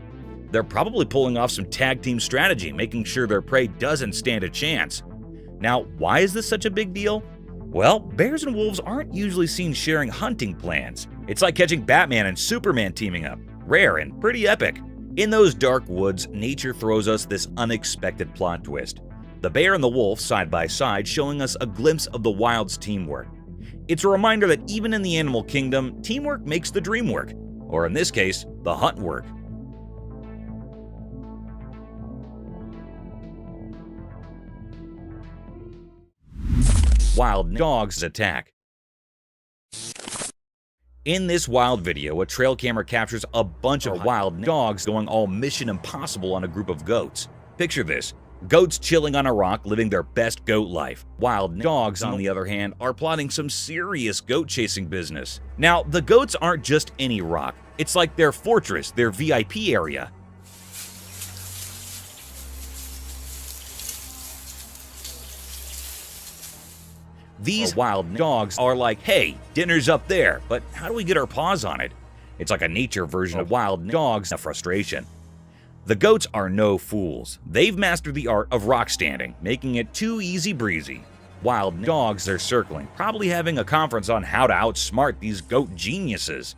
They're probably pulling off some tag-team strategy, making sure their prey doesn't stand a chance. Now, why is this such a big deal? Well, bears and wolves aren't usually seen sharing hunting plans. It's like catching Batman and Superman teaming up. Rare and pretty epic. In those dark woods, nature throws us this unexpected plot twist. The bear and the wolf side by side, showing us a glimpse of the wild's teamwork. It's a reminder that even in the animal kingdom, teamwork makes the dream work, or in this case, the hunt work. Wild dogs attack. In this wild video, a trail camera captures a bunch of wild dogs going all Mission Impossible on a group of goats. Picture this. Goats chilling on a rock, living their best goat life. Wild dogs, on the other hand, are plotting some serious goat chasing business. Now, the goats aren't just any rock. It's like their fortress, their VIP area. These wild dogs are like, hey, dinner's up there, but how do we get our paws on it? It's like a nature version of wild dogs' frustration. The goats are no fools. They've mastered the art of rock standing, making it too easy breezy. Wild dogs are circling, probably having a conference on how to outsmart these goat geniuses.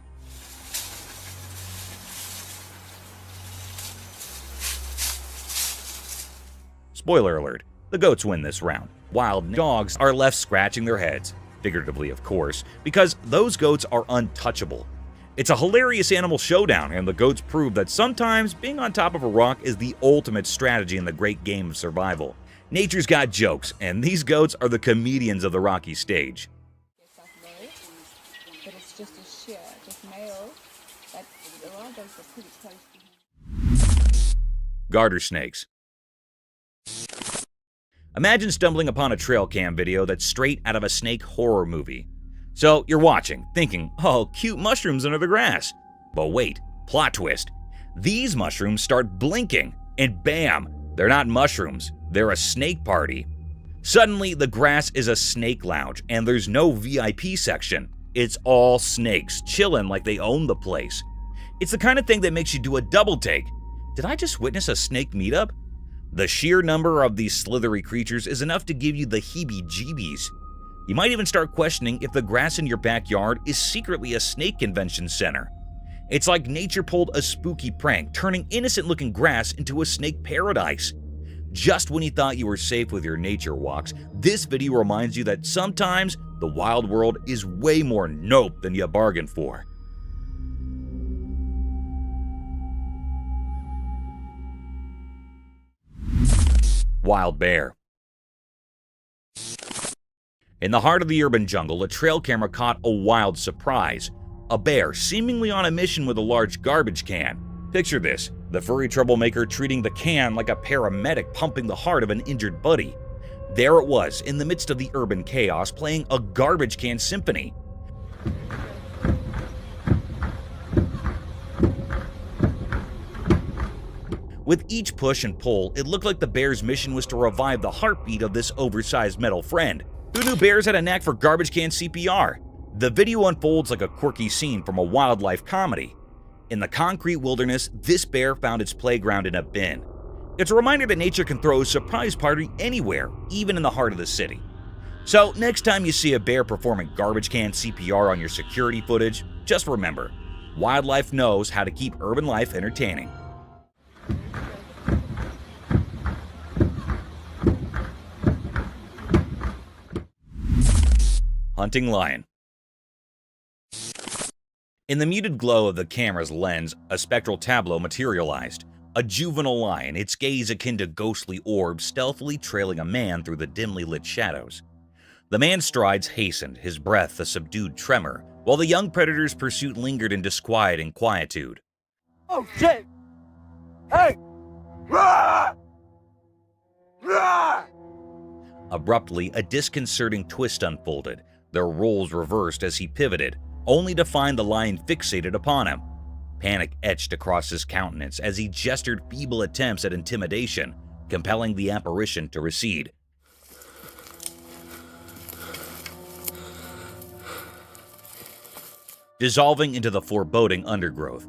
Spoiler alert, the goats win this round. Wild dogs are left scratching their heads, figuratively of course, because those goats are untouchable. It's a hilarious animal showdown, and the goats prove that sometimes being on top of a rock is the ultimate strategy in the great game of survival. Nature's got jokes, and these goats are the comedians of the rocky stage. close. I'll put it close to him. Garter snakes. Imagine stumbling upon a trail cam video that's straight out of a snake horror movie. So you're watching, thinking, oh, cute mushrooms under the grass. But wait, plot twist. These mushrooms start blinking, and bam, they're not mushrooms, they're a snake party. Suddenly, the grass is a snake lounge, and there's no VIP section. It's all snakes, chilling like they own the place. It's the kind of thing that makes you do a double take. Did I just witness a snake meetup? The sheer number of these slithery creatures is enough to give you the heebie-jeebies. You might even start questioning if the grass in your backyard is secretly a snake convention center. It's like nature pulled a spooky prank, turning innocent-looking grass into a snake paradise. Just when you thought you were safe with your nature walks, this video reminds you that sometimes the wild world is way more nope than you bargained for. Wild bear. In the heart of the urban jungle, a trail camera caught a wild surprise. A bear seemingly on a mission with a large garbage can. Picture this, the furry troublemaker treating the can like a paramedic pumping the heart of an injured buddy. There it was, in the midst of the urban chaos, playing a garbage can symphony. With each push and pull, it looked like the bear's mission was to revive the heartbeat of this oversized metal friend. Who knew bears had a knack for garbage can CPR? The video unfolds like a quirky scene from a wildlife comedy. In the concrete wilderness, this bear found its playground in a bin. It's a reminder that nature can throw a surprise party anywhere, even in the heart of the city. So next time you see a bear performing garbage can CPR on your security footage, just remember, wildlife knows how to keep urban life entertaining. Hunting lion. In the muted glow of the camera's lens, a spectral tableau materialized. A juvenile lion, its gaze akin to ghostly orbs, stealthily trailing a man through the dimly lit shadows. The man's strides hastened, his breath a subdued tremor, while the young predator's pursuit lingered in disquieting quietude. Oh shit! Hey! Rah! Rah! Abruptly, a disconcerting twist unfolded, their roles reversed as he pivoted, only to find the lion fixated upon him. Panic etched across his countenance as he gestured feeble attempts at intimidation, compelling the apparition to recede. Dissolving into the foreboding undergrowth.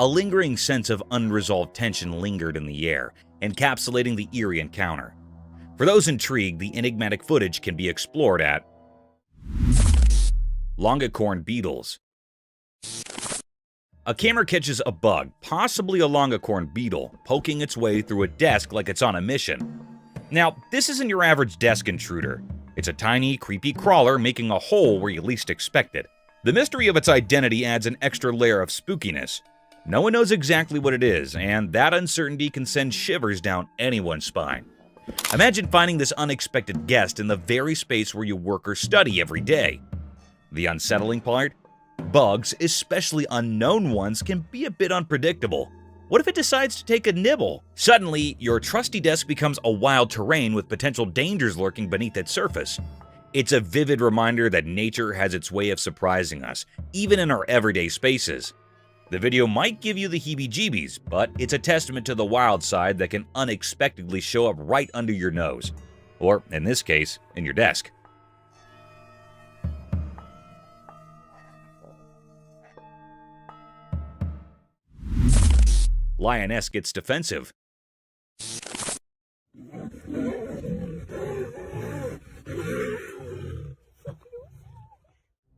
A lingering sense of unresolved tension lingered in the air, encapsulating the eerie encounter. For those intrigued, the enigmatic footage can be explored at Longicorn beetles. A camera catches a bug, possibly a longicorn beetle, poking its way through a desk like it's on a mission. Now, this isn't your average desk intruder. It's a tiny, creepy crawler making a hole where you least expect it. The mystery of its identity adds an extra layer of spookiness. No one knows exactly what it is, and that uncertainty can send shivers down anyone's spine. Imagine finding this unexpected guest in the very space where you work or study every day. The unsettling part? Bugs, especially unknown ones, can be a bit unpredictable. What if it decides to take a nibble? Suddenly, your trusty desk becomes a wild terrain with potential dangers lurking beneath its surface. It's a vivid reminder that nature has its way of surprising us, even in our everyday spaces. The video might give you the heebie-jeebies, but it's a testament to the wild side that can unexpectedly show up right under your nose. Or, in this case, in your desk. Lioness gets defensive.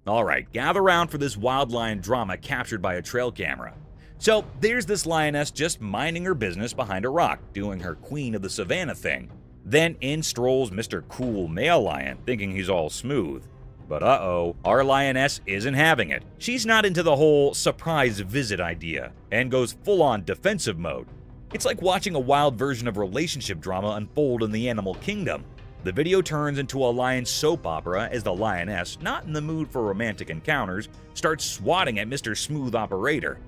Alright, gather round for this wild lion drama captured by a trail camera. So, there's this lioness just minding her business behind a rock, doing her queen of the savannah thing. Then in strolls Mr. Cool Male Lion, thinking he's all smooth. But uh-oh, our lioness isn't having it. She's not into the whole surprise visit idea, and goes full-on defensive mode. It's like watching a wild version of relationship drama unfold in the animal kingdom. The video turns into a lion soap opera as the lioness, not in the mood for romantic encounters, starts swatting at Mr. Smooth Operator.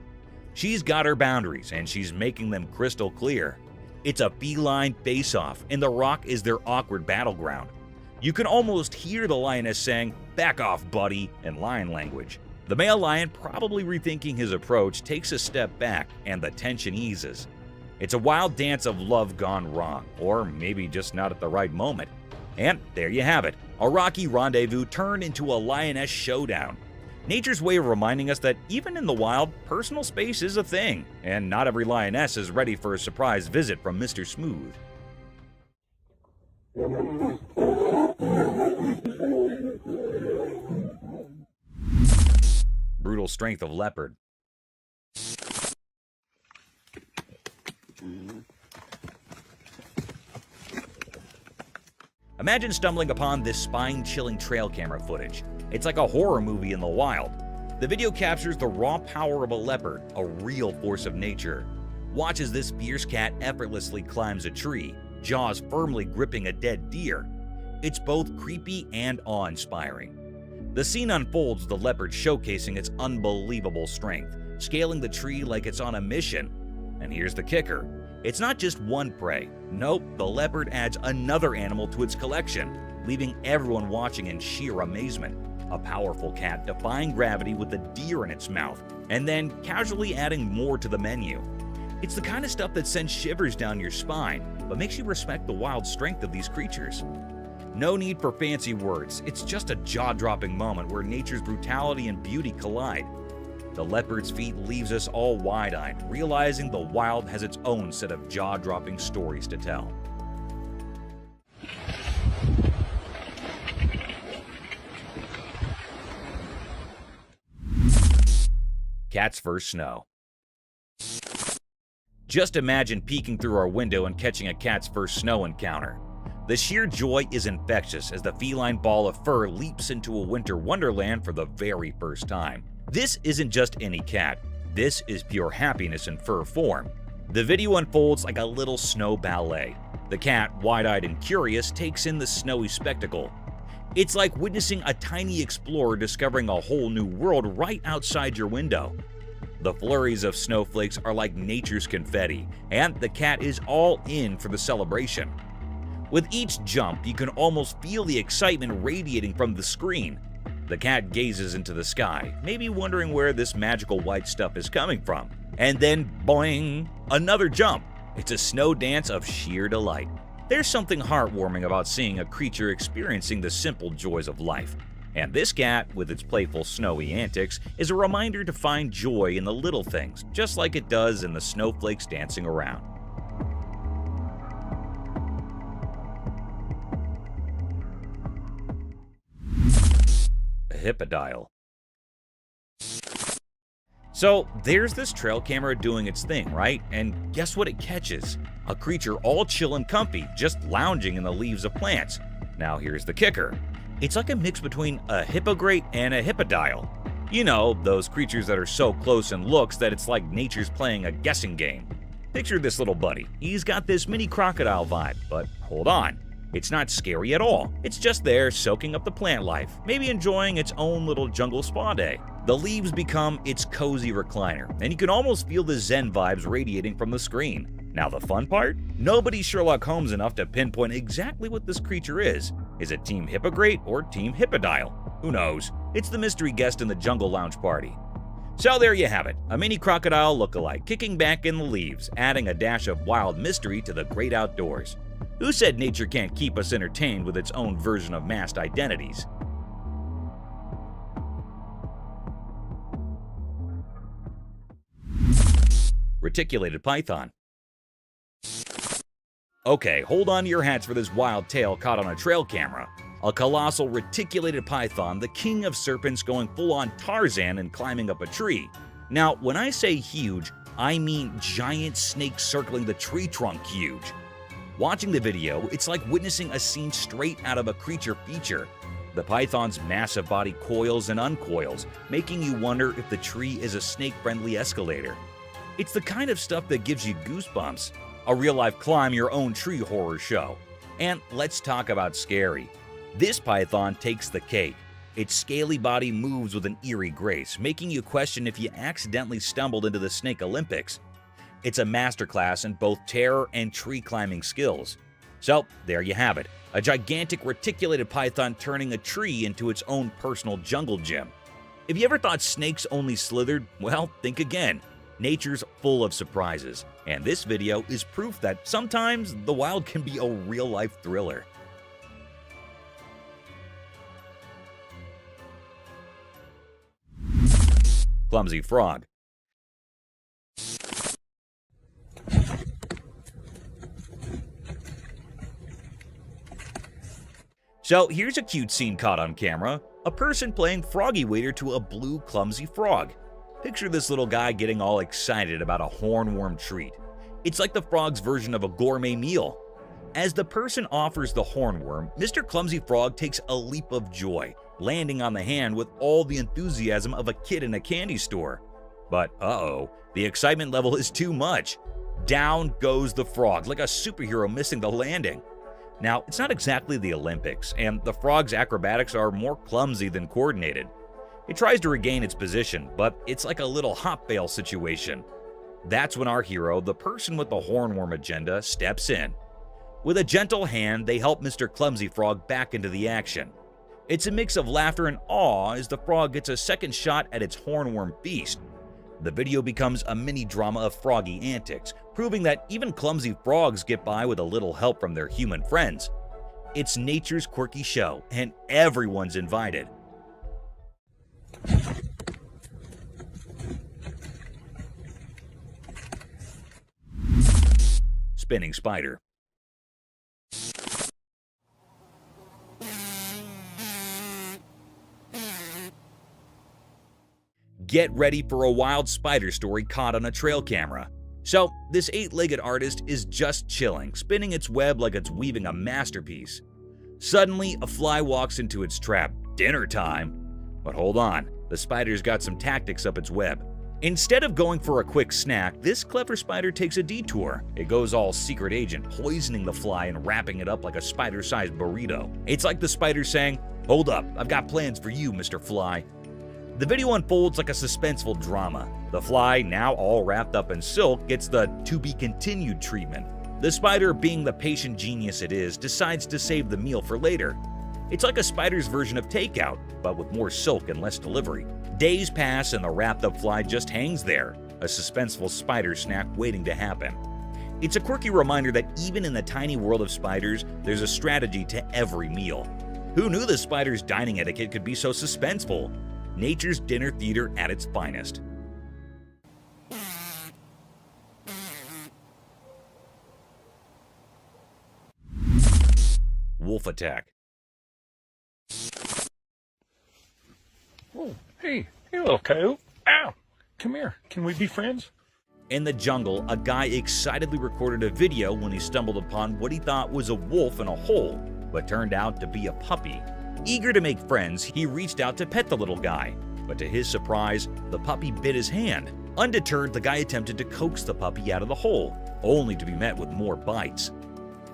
She's got her boundaries, and she's making them crystal clear. It's a feline face-off, and the rock is their awkward battleground. You can almost hear the lioness saying, "Back off, buddy," in lion language. The male lion, probably rethinking his approach, takes a step back, and the tension eases. It's a wild dance of love gone wrong, or maybe just not at the right moment. And there you have it, a rocky rendezvous turned into a lioness showdown. Nature's way of reminding us that even in the wild, personal space is a thing, and not every lioness is ready for a surprise visit from Mr. Smooth. Brutal strength of leopard. Imagine stumbling upon this spine-chilling trail camera footage. It's like a horror movie in the wild. The video captures the raw power of a leopard, a real force of nature. Watch as this fierce cat effortlessly climbs a tree, jaws firmly gripping a dead deer. It's both creepy and awe-inspiring. The scene unfolds with the leopard showcasing its unbelievable strength, scaling the tree like it's on a mission. And here's the kicker. It's not just one prey. Nope, the leopard adds another animal to its collection, leaving everyone watching in sheer amazement. A powerful cat defying gravity with a deer in its mouth, and then casually adding more to the menu. It's the kind of stuff that sends shivers down your spine, but makes you respect the wild strength of these creatures. No need for fancy words, it's just a jaw-dropping moment where nature's brutality and beauty collide. The leopard's feat leaves us all wide-eyed, realizing the wild has its own set of jaw-dropping stories to tell. Cat's first snow. Just imagine peeking through our window and catching a cat's first snow encounter. The sheer joy is infectious as the feline ball of fur leaps into a winter wonderland for the very first time. This isn't just any cat. This is pure happiness in fur form. The video unfolds like a little snow ballet. The cat, wide-eyed and curious, takes in the snowy spectacle. It's like witnessing a tiny explorer discovering a whole new world right outside your window. The flurries of snowflakes are like nature's confetti, and the cat is all in for the celebration. With each jump, you can almost feel the excitement radiating from the screen. The cat gazes into the sky, maybe wondering where this magical white stuff is coming from. And then, boing, another jump. It's a snow dance of sheer delight. There's something heartwarming about seeing a creature experiencing the simple joys of life. And this cat, with its playful snowy antics, is a reminder to find joy in the little things, just like it does in the snowflakes dancing around. A hippodile. So there's this trail camera doing its thing, right? And guess what it catches? A creature all chill and comfy, just lounging in the leaves of plants. Now here's the kicker. It's like a mix between a hippogriff and a hippodile. You know, those creatures that are so close in looks that it's like nature's playing a guessing game. Picture this little buddy. He's got this mini crocodile vibe, but hold on. It's not scary at all. It's just there soaking up the plant life, maybe enjoying its own little jungle spa day. The leaves become its cozy recliner, and you can almost feel the zen vibes radiating from the screen. Now the fun part? Nobody's Sherlock Holmes enough to pinpoint exactly what this creature is. Is it Team Hippogriff or Team Hippodile? Who knows? It's the mystery guest in the Jungle Lounge party. So there you have it, a mini crocodile look-alike kicking back in the leaves, adding a dash of wild mystery to the great outdoors. Who said nature can't keep us entertained with its own version of masked identities? Reticulated python. Okay, hold on to your hats for this wild tale caught on a trail camera. A colossal reticulated python, the king of serpents, going full-on Tarzan and climbing up a tree. Now, when I say huge, I mean giant snake circling the tree trunk huge. Watching the video, it's like witnessing a scene straight out of a creature feature. The python's massive body coils and uncoils, making you wonder if the tree is a snake-friendly escalator. It's the kind of stuff that gives you goosebumps. A real-life climb your own tree horror show. And let's talk about scary. This python takes the cake. Its scaly body moves with an eerie grace, making you question if you accidentally stumbled into the Snake Olympics. It's a masterclass in both terror and tree climbing skills. So, there you have it, a gigantic reticulated python turning a tree into its own personal jungle gym. If you ever thought snakes only slithered, well, think again. Nature's full of surprises, and this video is proof that sometimes the wild can be a real-life thriller. Clumsy frog. So here's a cute scene caught on camera. A person playing froggy waiter to a blue clumsy frog. Picture this little guy getting all excited about a hornworm treat. It's like the frog's version of a gourmet meal. As the person offers the hornworm, Mr. Clumsy Frog takes a leap of joy, landing on the hand with all the enthusiasm of a kid in a candy store. But uh-oh, the excitement level is too much. Down goes the frog like a superhero missing the landing. Now, it's not exactly the Olympics, and the frog's acrobatics are more clumsy than coordinated. It tries to regain its position, but it's like a little hop bail situation. That's when our hero, the person with the hornworm agenda, steps in. With a gentle hand, they help Mr. Clumsy Frog back into the action. It's a mix of laughter and awe as the frog gets a second shot at its hornworm feast. The video becomes a mini drama of froggy antics, proving that even clumsy frogs get by with a little help from their human friends. It's nature's quirky show, and everyone's invited. Spinning spider. Get ready for a wild spider story caught on a trail camera. So, this 8-legged artist is just chilling, spinning its web like it's weaving a masterpiece. Suddenly, a fly walks into its trap. Dinner time! But hold on, the spider's got some tactics up its web. Instead of going for a quick snack, this clever spider takes a detour. It goes all secret agent, poisoning the fly and wrapping it up like a spider-sized burrito. It's like the spider saying, "Hold up, I've got plans for you, Mr. Fly." The video unfolds like a suspenseful drama. The fly, now all wrapped up in silk, gets the to-be-continued treatment. The spider, being the patient genius it is, decides to save the meal for later. It's like a spider's version of takeout, but with more silk and less delivery. Days pass and the wrapped-up fly just hangs there, a suspenseful spider snack waiting to happen. It's a quirky reminder that even in the tiny world of spiders, there's a strategy to every meal. Who knew the spider's dining etiquette could be so suspenseful? Nature's dinner theater at its finest. Wolf attack. Oh, hey little coyote. Ow! Come here. Can we be friends? In the jungle, a guy excitedly recorded a video when he stumbled upon what he thought was a wolf in a hole, but turned out to be a puppy. Eager to make friends, he reached out to pet the little guy, but to his surprise, the puppy bit his hand. Undeterred, the guy attempted to coax the puppy out of the hole, only to be met with more bites.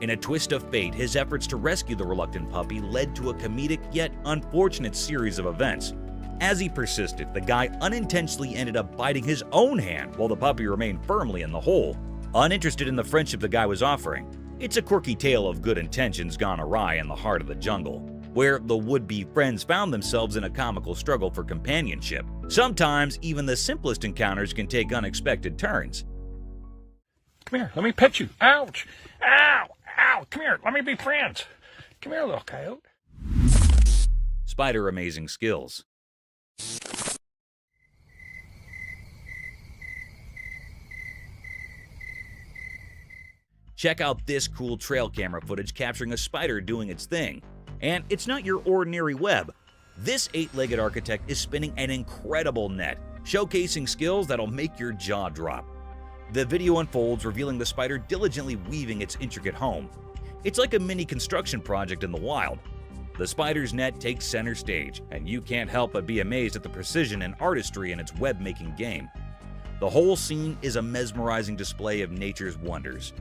In a twist of fate, his efforts to rescue the reluctant puppy led to a comedic yet unfortunate series of events. As he persisted, the guy unintentionally ended up biting his own hand while the puppy remained firmly in the hole. Uninterested in the friendship the guy was offering, it's a quirky tale of good intentions gone awry in the heart of the jungle, where the would-be friends found themselves in a comical struggle for companionship. Sometimes, even the simplest encounters can take unexpected turns. Come here. Let me pet you. Ouch! Ow! Ow! Come here. Let me be friends. Come here, little coyote. Spider amazing skills. Check out this cool trail camera footage capturing a spider doing its thing. And it's not your ordinary web. This 8-legged architect is spinning an incredible net, showcasing skills that'll make your jaw drop. The video unfolds, revealing the spider diligently weaving its intricate home. It's like a mini construction project in the wild. The spider's net takes center stage, and you can't help but be amazed at the precision and artistry in its web-making game. The whole scene is a mesmerizing display of nature's wonders.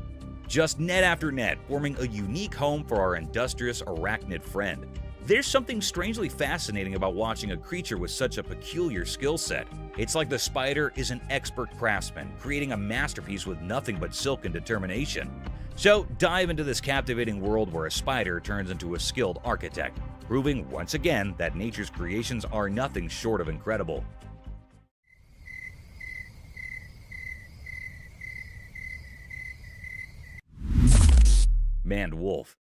Just net after net, forming a unique home for our industrious arachnid friend. There's something strangely fascinating about watching a creature with such a peculiar skill set. It's like the spider is an expert craftsman, creating a masterpiece with nothing but silk and determination. So dive into this captivating world where a spider turns into a skilled architect, proving once again that nature's creations are nothing short of incredible. Maned wolf.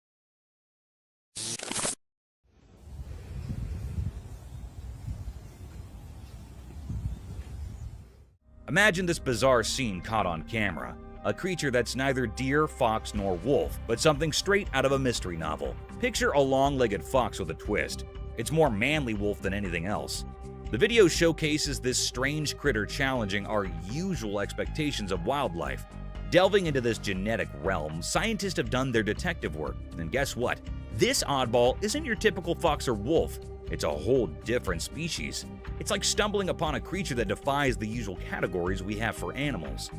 Imagine this bizarre scene caught on camera. A creature that's neither deer, fox, nor wolf, but something straight out of a mystery novel. Picture a long-legged fox with a twist. It's more manly wolf than anything else. The video showcases this strange critter challenging our usual expectations of wildlife. Delving into this genetic realm, scientists have done their detective work, and guess what? This oddball isn't your typical fox or wolf. It's a whole different species. It's like stumbling upon a creature that defies the usual categories we have for animals.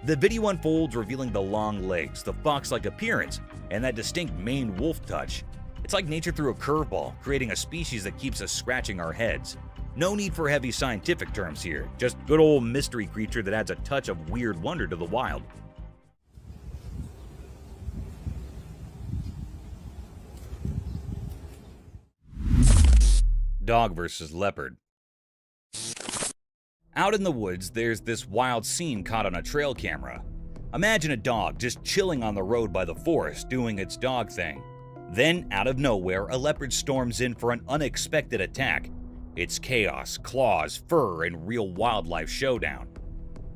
The video unfolds, revealing the long legs, the fox-like appearance, and that distinct maned wolf touch. It's like nature threw a curveball, creating a species that keeps us scratching our heads. No need for heavy scientific terms here, just good old mystery creature that adds a touch of weird wonder to the wild. Dog versus leopard. Out in the woods, there's this wild scene caught on a trail camera. Imagine a dog just chilling on the road by the forest doing its dog thing. Then, out of nowhere, a leopard storms in for an unexpected attack. It's chaos, claws, fur, and real wildlife showdown.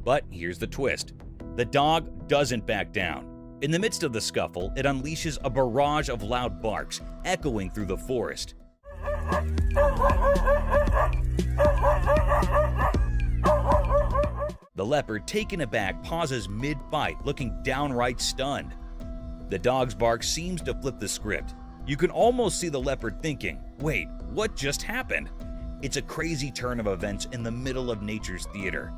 But here's the twist. The dog doesn't back down. In the midst of the scuffle, it unleashes a barrage of loud barks, echoing through the forest. The leopard, taken aback, pauses mid-fight, looking downright stunned. The dog's bark seems to flip the script. You can almost see the leopard thinking, wait, what just happened? It's a crazy turn of events in the middle of nature's theater.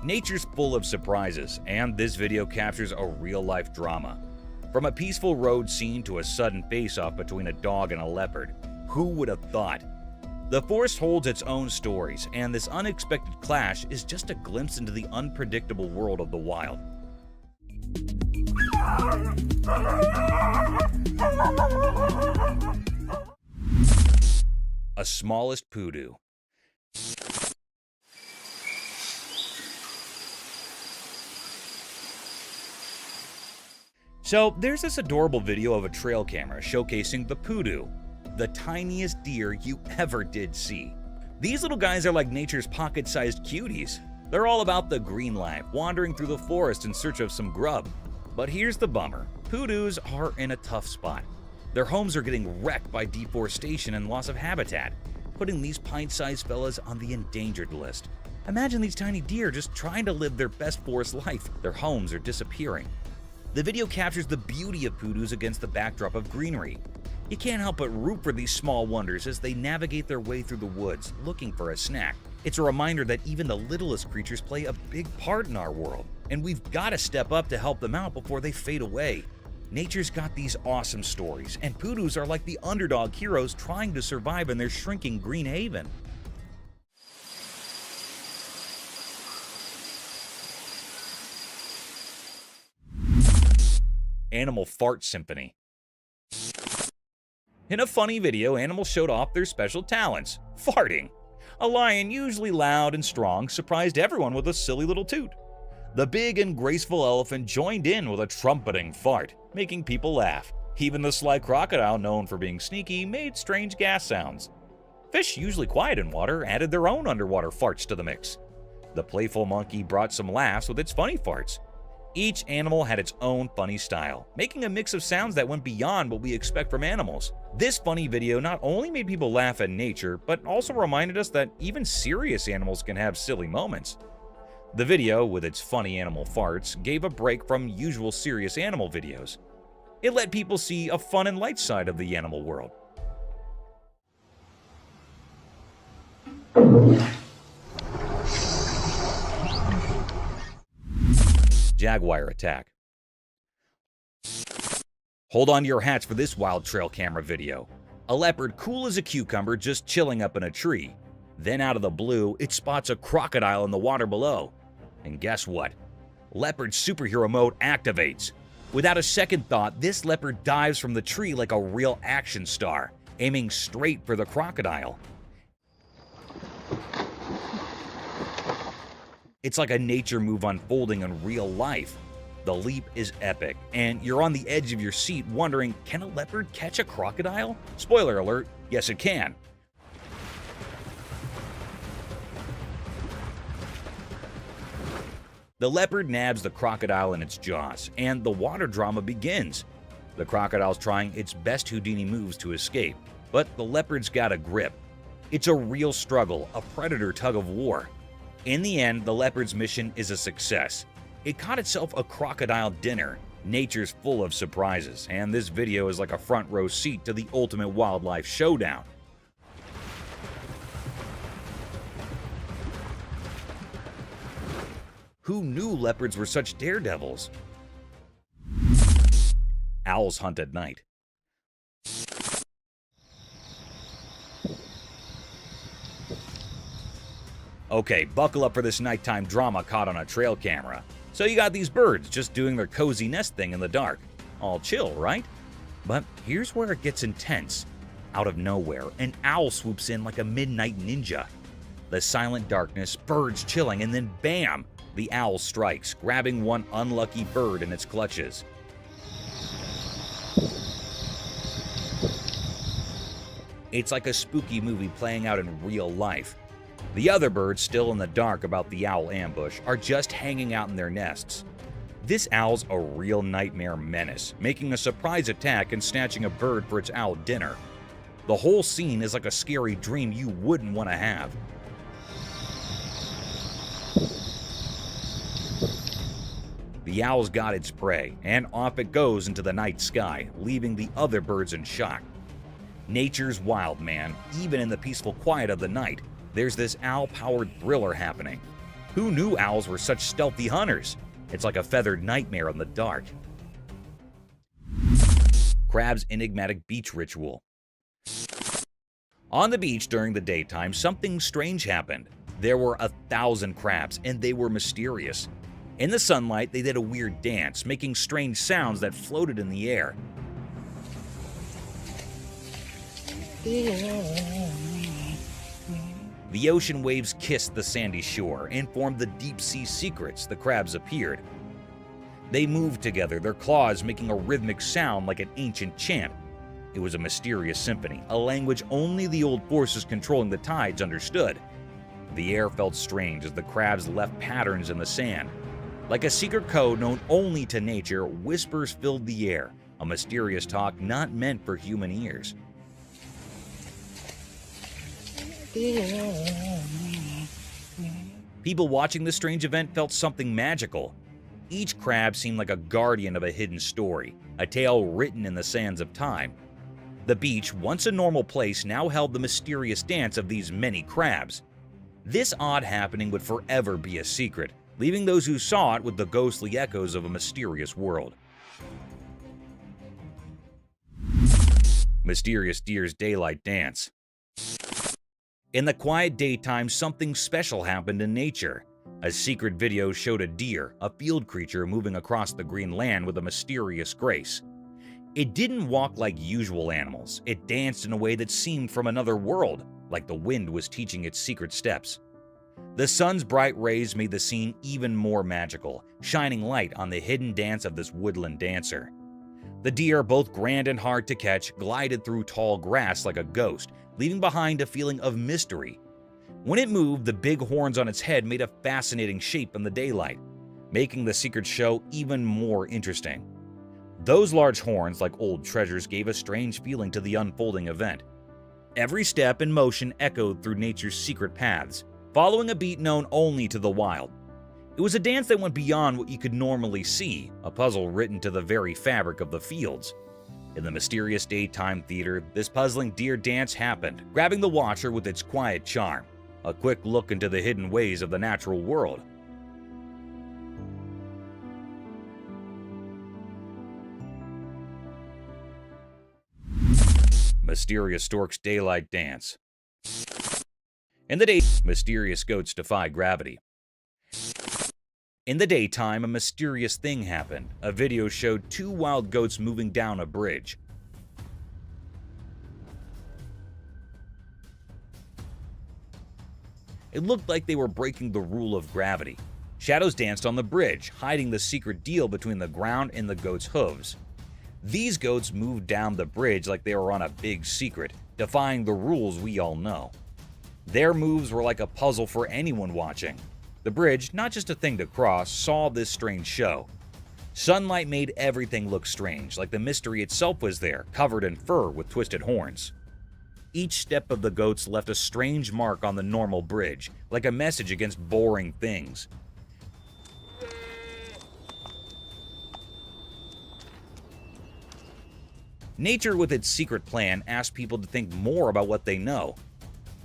Nature's full of surprises, and this video captures a real-life drama. From a peaceful road scene to a sudden face-off between a dog and a leopard. Who would have thought? The forest holds its own stories, and this unexpected clash is just a glimpse into the unpredictable world of the wild. A smallest poodoo. So there's this adorable video of a trail camera showcasing the poodoo, the tiniest deer you ever did see. These little guys are like nature's pocket-sized cuties. They're all about the green life, wandering through the forest in search of some grub. But here's the bummer. Poodoos are in a tough spot. Their homes are getting wrecked by deforestation and loss of habitat, putting these pint-sized fellas on the endangered list. Imagine these tiny deer just trying to live their best forest life. Their homes are disappearing. The video captures the beauty of poodoos against the backdrop of greenery. You can't help but root for these small wonders as they navigate their way through the woods, looking for a snack. It's a reminder that even the littlest creatures play a big part in our world, and we've got to step up to help them out before they fade away. Nature's got these awesome stories, and poodoos are like the underdog heroes trying to survive in their shrinking green haven. Animal Fart Symphony. In a funny video, animals showed off their special talents, farting. A lion, usually loud and strong, surprised everyone with a silly little toot. The big and graceful elephant joined in with a trumpeting fart, making people laugh. Even the sly crocodile, known for being sneaky, made strange gas sounds. Fish, usually quiet in water, added their own underwater farts to the mix. The playful monkey brought some laughs with its funny farts. Each animal had its own funny style, making a mix of sounds that went beyond what we expect from animals. This funny video not only made people laugh at nature, but also reminded us that even serious animals can have silly moments. The video, with its funny animal farts, gave a break from usual serious animal videos. It let people see a fun and light side of the animal world. Jaguar attack. Hold on to your hats for this wild trail camera video. A leopard cool as a cucumber just chilling up in a tree. Then out of the blue, it spots a crocodile in the water below. And guess what? Leopard superhero mode activates. Without a second thought, this leopard dives from the tree like a real action star, aiming straight for the crocodile. It's like a nature move unfolding in real life. The leap is epic, and you're on the edge of your seat wondering, can a leopard catch a crocodile? Spoiler alert, yes it can. The leopard nabs the crocodile in its jaws, and the water drama begins. The crocodile's trying its best Houdini moves to escape, but the leopard's got a grip. It's a real struggle, a predator tug of war. In the end, the leopard's mission is a success. It caught itself a crocodile dinner. Nature's full of surprises, and this video is like a front row seat to the ultimate wildlife showdown. Who knew leopards were such daredevils? Owls hunt at night. Okay, buckle up for this nighttime drama caught on a trail camera. So you got these birds just doing their cozy nest thing in the dark. All chill, right? But here's where it gets intense. Out of nowhere, an owl swoops in like a midnight ninja. The silent darkness, birds chilling, and then bam! The owl strikes, grabbing one unlucky bird in its clutches. It's like a spooky movie playing out in real life. The other birds, still in the dark about the owl ambush, are just hanging out in their nests. This owl's a real nightmare menace, making a surprise attack and snatching a bird for its owl dinner. The whole scene is like a scary dream you wouldn't want to have. The owl's got its prey, and off it goes into the night sky, leaving the other birds in shock. Nature's wild, man. Even in the peaceful quiet of the night, there's this owl-powered thriller happening. Who knew owls were such stealthy hunters? It's like a feathered nightmare in the dark. Crab's enigmatic beach ritual. On the beach during the daytime, something strange happened. There were 1,000 crabs, and they were mysterious. In the sunlight, they did a weird dance, making strange sounds that floated in the air. The ocean waves kissed the sandy shore and formed the deep-sea secrets the crabs appeared. They moved together, their claws making a rhythmic sound like an ancient chant. It was a mysterious symphony, a language only the old forces controlling the tides understood. The air felt strange as the crabs left patterns in the sand. Like a secret code known only to nature, whispers filled the air, a mysterious talk not meant for human ears. People watching this strange event felt something magical. Each crab seemed like a guardian of a hidden story, a tale written in the sands of time. The beach, once a normal place, now held the mysterious dance of these many crabs. This odd happening would forever be a secret, leaving those who saw it with the ghostly echoes of a mysterious world. Mysterious Deer's Daylight Dance. In the quiet daytime, something special happened in nature. A secret video showed a deer, a field creature, moving across the green land with a mysterious grace. It didn't walk like usual animals. It danced in a way that seemed from another world, like the wind was teaching its secret steps. The sun's bright rays made the scene even more magical, shining light on the hidden dance of this woodland dancer. The deer, both grand and hard to catch, glided through tall grass like a ghost, leaving behind a feeling of mystery. When it moved, the big horns on its head made a fascinating shape in the daylight, making the secret show even more interesting. Those large horns, like old treasures, gave a strange feeling to the unfolding event. Every step and motion echoed through nature's secret paths, following a beat known only to the wild. It was a dance that went beyond what you could normally see, a puzzle written to the very fabric of the fields. In the mysterious daytime theater, this puzzling deer dance happened, grabbing the watcher with its quiet charm, a quick look into the hidden ways of the natural world. Mysterious storks' daylight dance. In the day, mysterious goats defy gravity. In the daytime, a mysterious thing happened. A video showed 2 wild goats moving down a bridge. It looked like they were breaking the rule of gravity. Shadows danced on the bridge, hiding the secret deal between the ground and the goats' hooves. These goats moved down the bridge like they were on a big secret, defying the rules we all know. Their moves were like a puzzle for anyone watching. The bridge, not just a thing to cross, saw this strange show. Sunlight made everything look strange, like the mystery itself was there, covered in fur with twisted horns. Each step of the goats left a strange mark on the normal bridge, like a message against boring things. Nature, with its secret plan, asked people to think more about what they know.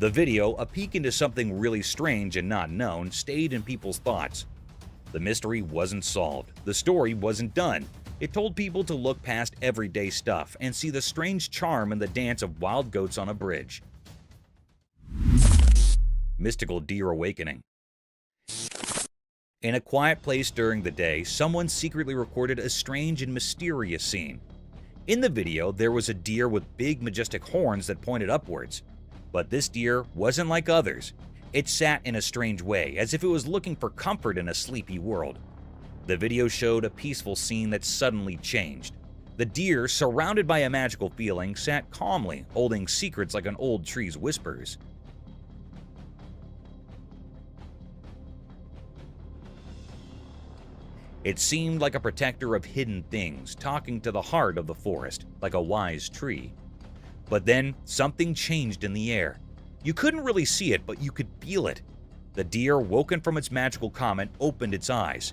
The video, a peek into something really strange and not known, stayed in people's thoughts. The mystery wasn't solved. The story wasn't done. It told people to look past everyday stuff and see the strange charm in the dance of wild goats on a bridge. Mystical deer awakening. In a quiet place during the day, someone secretly recorded a strange and mysterious scene. In the video, there was a deer with big, majestic horns that pointed upwards. But this deer wasn't like others. It sat in a strange way, as if it was looking for comfort in a sleepy world. The video showed a peaceful scene that suddenly changed. The deer, surrounded by a magical feeling, sat calmly, holding secrets like an old tree's whispers. It seemed like a protector of hidden things, talking to the heart of the forest, like a wise tree. But then, something changed in the air. You couldn't really see it, but you could feel it. The deer, woken from its magical comment, opened its eyes.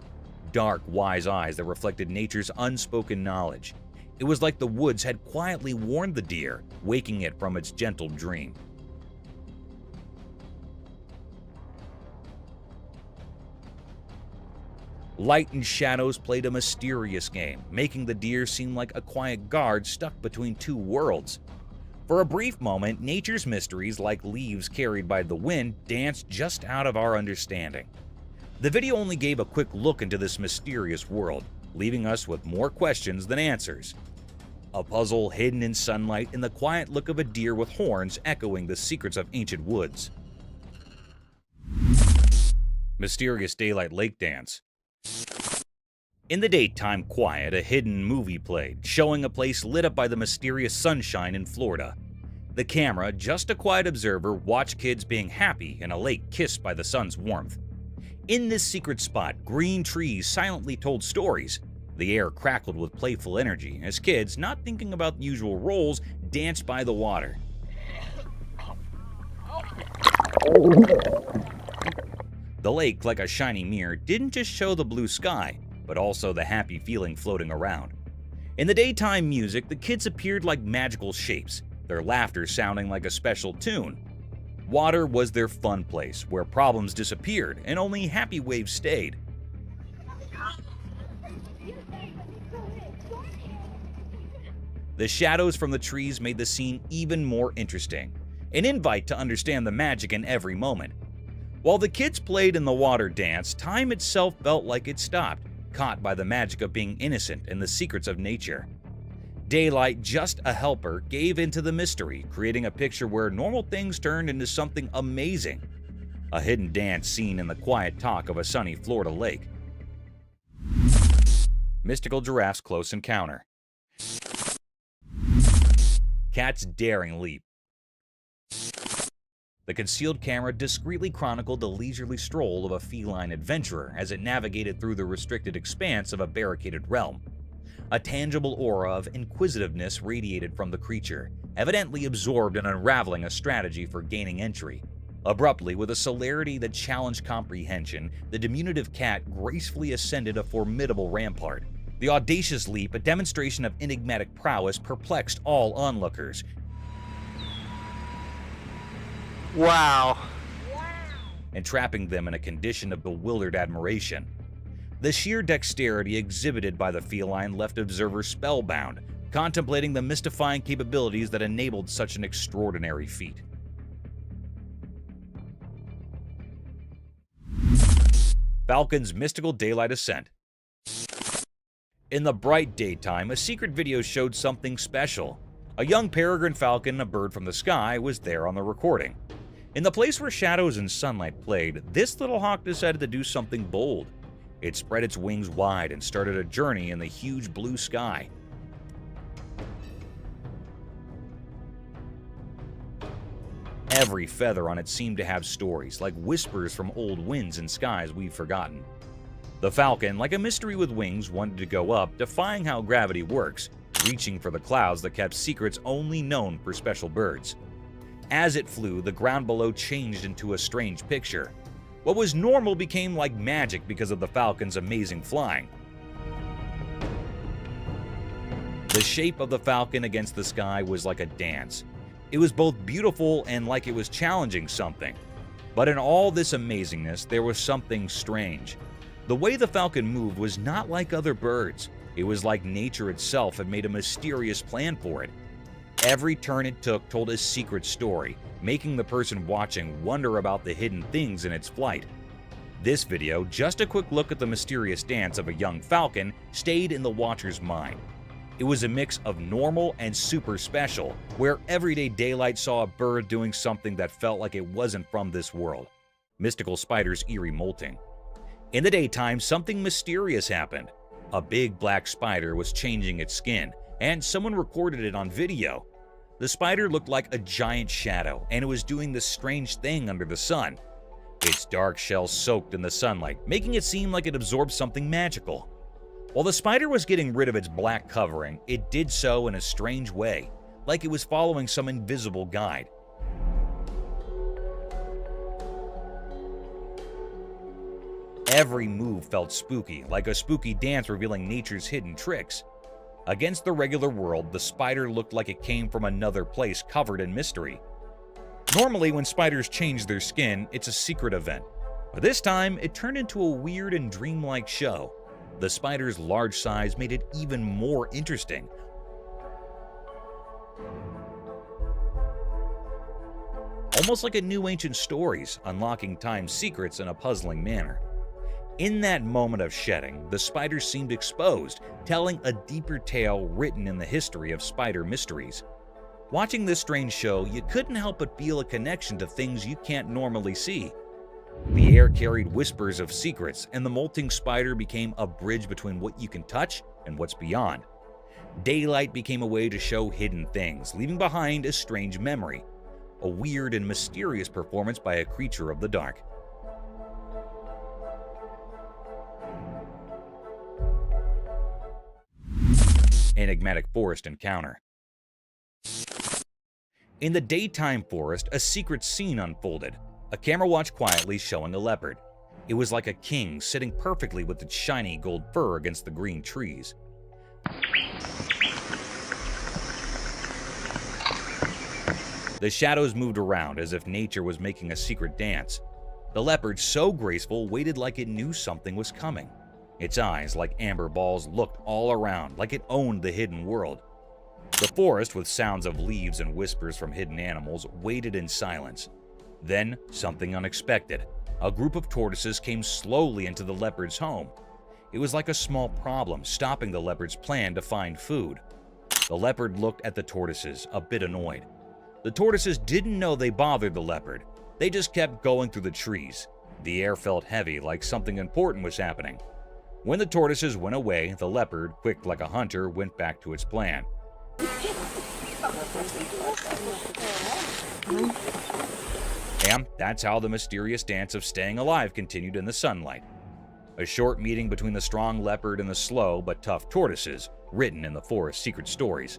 Dark, wise eyes that reflected nature's unspoken knowledge. It was like the woods had quietly warned the deer, waking it from its gentle dream. Light and shadows played a mysterious game, making the deer seem like a quiet guard stuck between 2 worlds. For a brief moment, nature's mysteries, like leaves carried by the wind, danced just out of our understanding. The video only gave a quick look into this mysterious world, leaving us with more questions than answers. A puzzle hidden in sunlight and the quiet look of a deer with horns echoing the secrets of ancient woods. Mysterious daylight lake dance. In the daytime quiet, a hidden movie played, showing a place lit up by the mysterious sunshine in Florida. The camera, just a quiet observer, watched kids being happy in a lake kissed by the sun's warmth. In this secret spot, green trees silently told stories. The air crackled with playful energy as kids, not thinking about the usual roles, danced by the water. The lake, like a shiny mirror, didn't just show the blue sky, but also the happy feeling floating around. In the daytime music, the kids appeared like magical shapes, their laughter sounding like a special tune. Water was their fun place, where problems disappeared and only happy waves stayed. The shadows from the trees made the scene even more interesting, an invite to understand the magic in every moment. While the kids played in the water dance, time itself felt like it stopped, caught by the magic of being innocent and the secrets of nature. Daylight, just a helper, gave into the mystery, creating a picture where normal things turned into something amazing. A hidden dance seen in the quiet talk of a sunny Florida lake. Mystical giraffe's close encounter. Cat's daring leap. The concealed camera discreetly chronicled the leisurely stroll of a feline adventurer as it navigated through the restricted expanse of a barricaded realm. A tangible aura of inquisitiveness radiated from the creature, evidently absorbed in unraveling a strategy for gaining entry. Abruptly, with a celerity that challenged comprehension, the diminutive cat gracefully ascended a formidable rampart. The audacious leap, a demonstration of enigmatic prowess, perplexed all onlookers. Wow. Entrapping them in a condition of bewildered admiration. The sheer dexterity exhibited by the feline left observers spellbound, contemplating the mystifying capabilities that enabled such an extraordinary feat. Falcon's mystical daylight ascent. In the bright daytime, a secret video showed something special. A young peregrine falcon, a bird from the sky, was there on the recording. In the place where shadows and sunlight played, this little hawk decided to do something bold. It spread its wings wide and started a journey in the huge blue sky. Every feather on it seemed to have stories, like whispers from old winds and skies we've forgotten. The falcon, like a mystery with wings, wanted to go up, defying how gravity works, reaching for the clouds that kept secrets only known for special birds. As it flew, the ground below changed into a strange picture. What was normal became like magic because of the falcon's amazing flying. The shape of the falcon against the sky was like a dance. It was both beautiful and like it was challenging something. But in all this amazingness, there was something strange. The way the falcon moved was not like other birds. It was like nature itself had made a mysterious plan for it. Every turn it took told a secret story, making the person watching wonder about the hidden things in its flight. This video, just a quick look at the mysterious dance of a young falcon, stayed in the watcher's mind. It was a mix of normal and super special, where everyday daylight saw a bird doing something that felt like it wasn't from this world. Mystical spider's eerie molting. In the daytime, something mysterious happened. A big black spider was changing its skin, and someone recorded it on video. The spider looked like a giant shadow, and it was doing this strange thing under the sun. Its dark shell soaked in the sunlight, making it seem like it absorbed something magical. While the spider was getting rid of its black covering, it did so in a strange way, like it was following some invisible guide. Every move felt spooky, like a spooky dance revealing nature's hidden tricks. Against the regular world, the spider looked like it came from another place covered in mystery. Normally, when spiders change their skin, it's a secret event. But this time, it turned into a weird and dreamlike show. The spider's large size made it even more interesting. Almost like it knew ancient stories, unlocking time's secrets in a puzzling manner. In that moment of shedding, the spider seemed exposed, telling a deeper tale written in the history of spider mysteries. Watching this strange show, you couldn't help but feel a connection to things you can't normally see. The air carried whispers of secrets, and the molting spider became a bridge between what you can touch and what's beyond. Daylight became a way to show hidden things, leaving behind a strange memory, a weird and mysterious performance by a creature of the dark. Enigmatic forest encounter. In the daytime forest, a secret scene unfolded. A camera watched quietly, showing a leopard. It was like a king sitting perfectly with its shiny gold fur against the green trees. The shadows moved around as if nature was making a secret dance. The leopard, so graceful, waited like it knew something was coming. Its eyes, like amber balls, looked all around, like it owned the hidden world. The forest, with sounds of leaves and whispers from hidden animals, waited in silence. Then, something unexpected. A group of tortoises came slowly into the leopard's home. It was like a small problem, stopping the leopard's plan to find food. The leopard looked at the tortoises, a bit annoyed. The tortoises didn't know they bothered the leopard. They just kept going through the trees. The air felt heavy, like something important was happening. When the tortoises went away, the leopard, quick like a hunter, went back to its plan. And that's how the mysterious dance of staying alive continued in the sunlight. A short meeting between the strong leopard and the slow but tough tortoises, written in the forest's secret stories.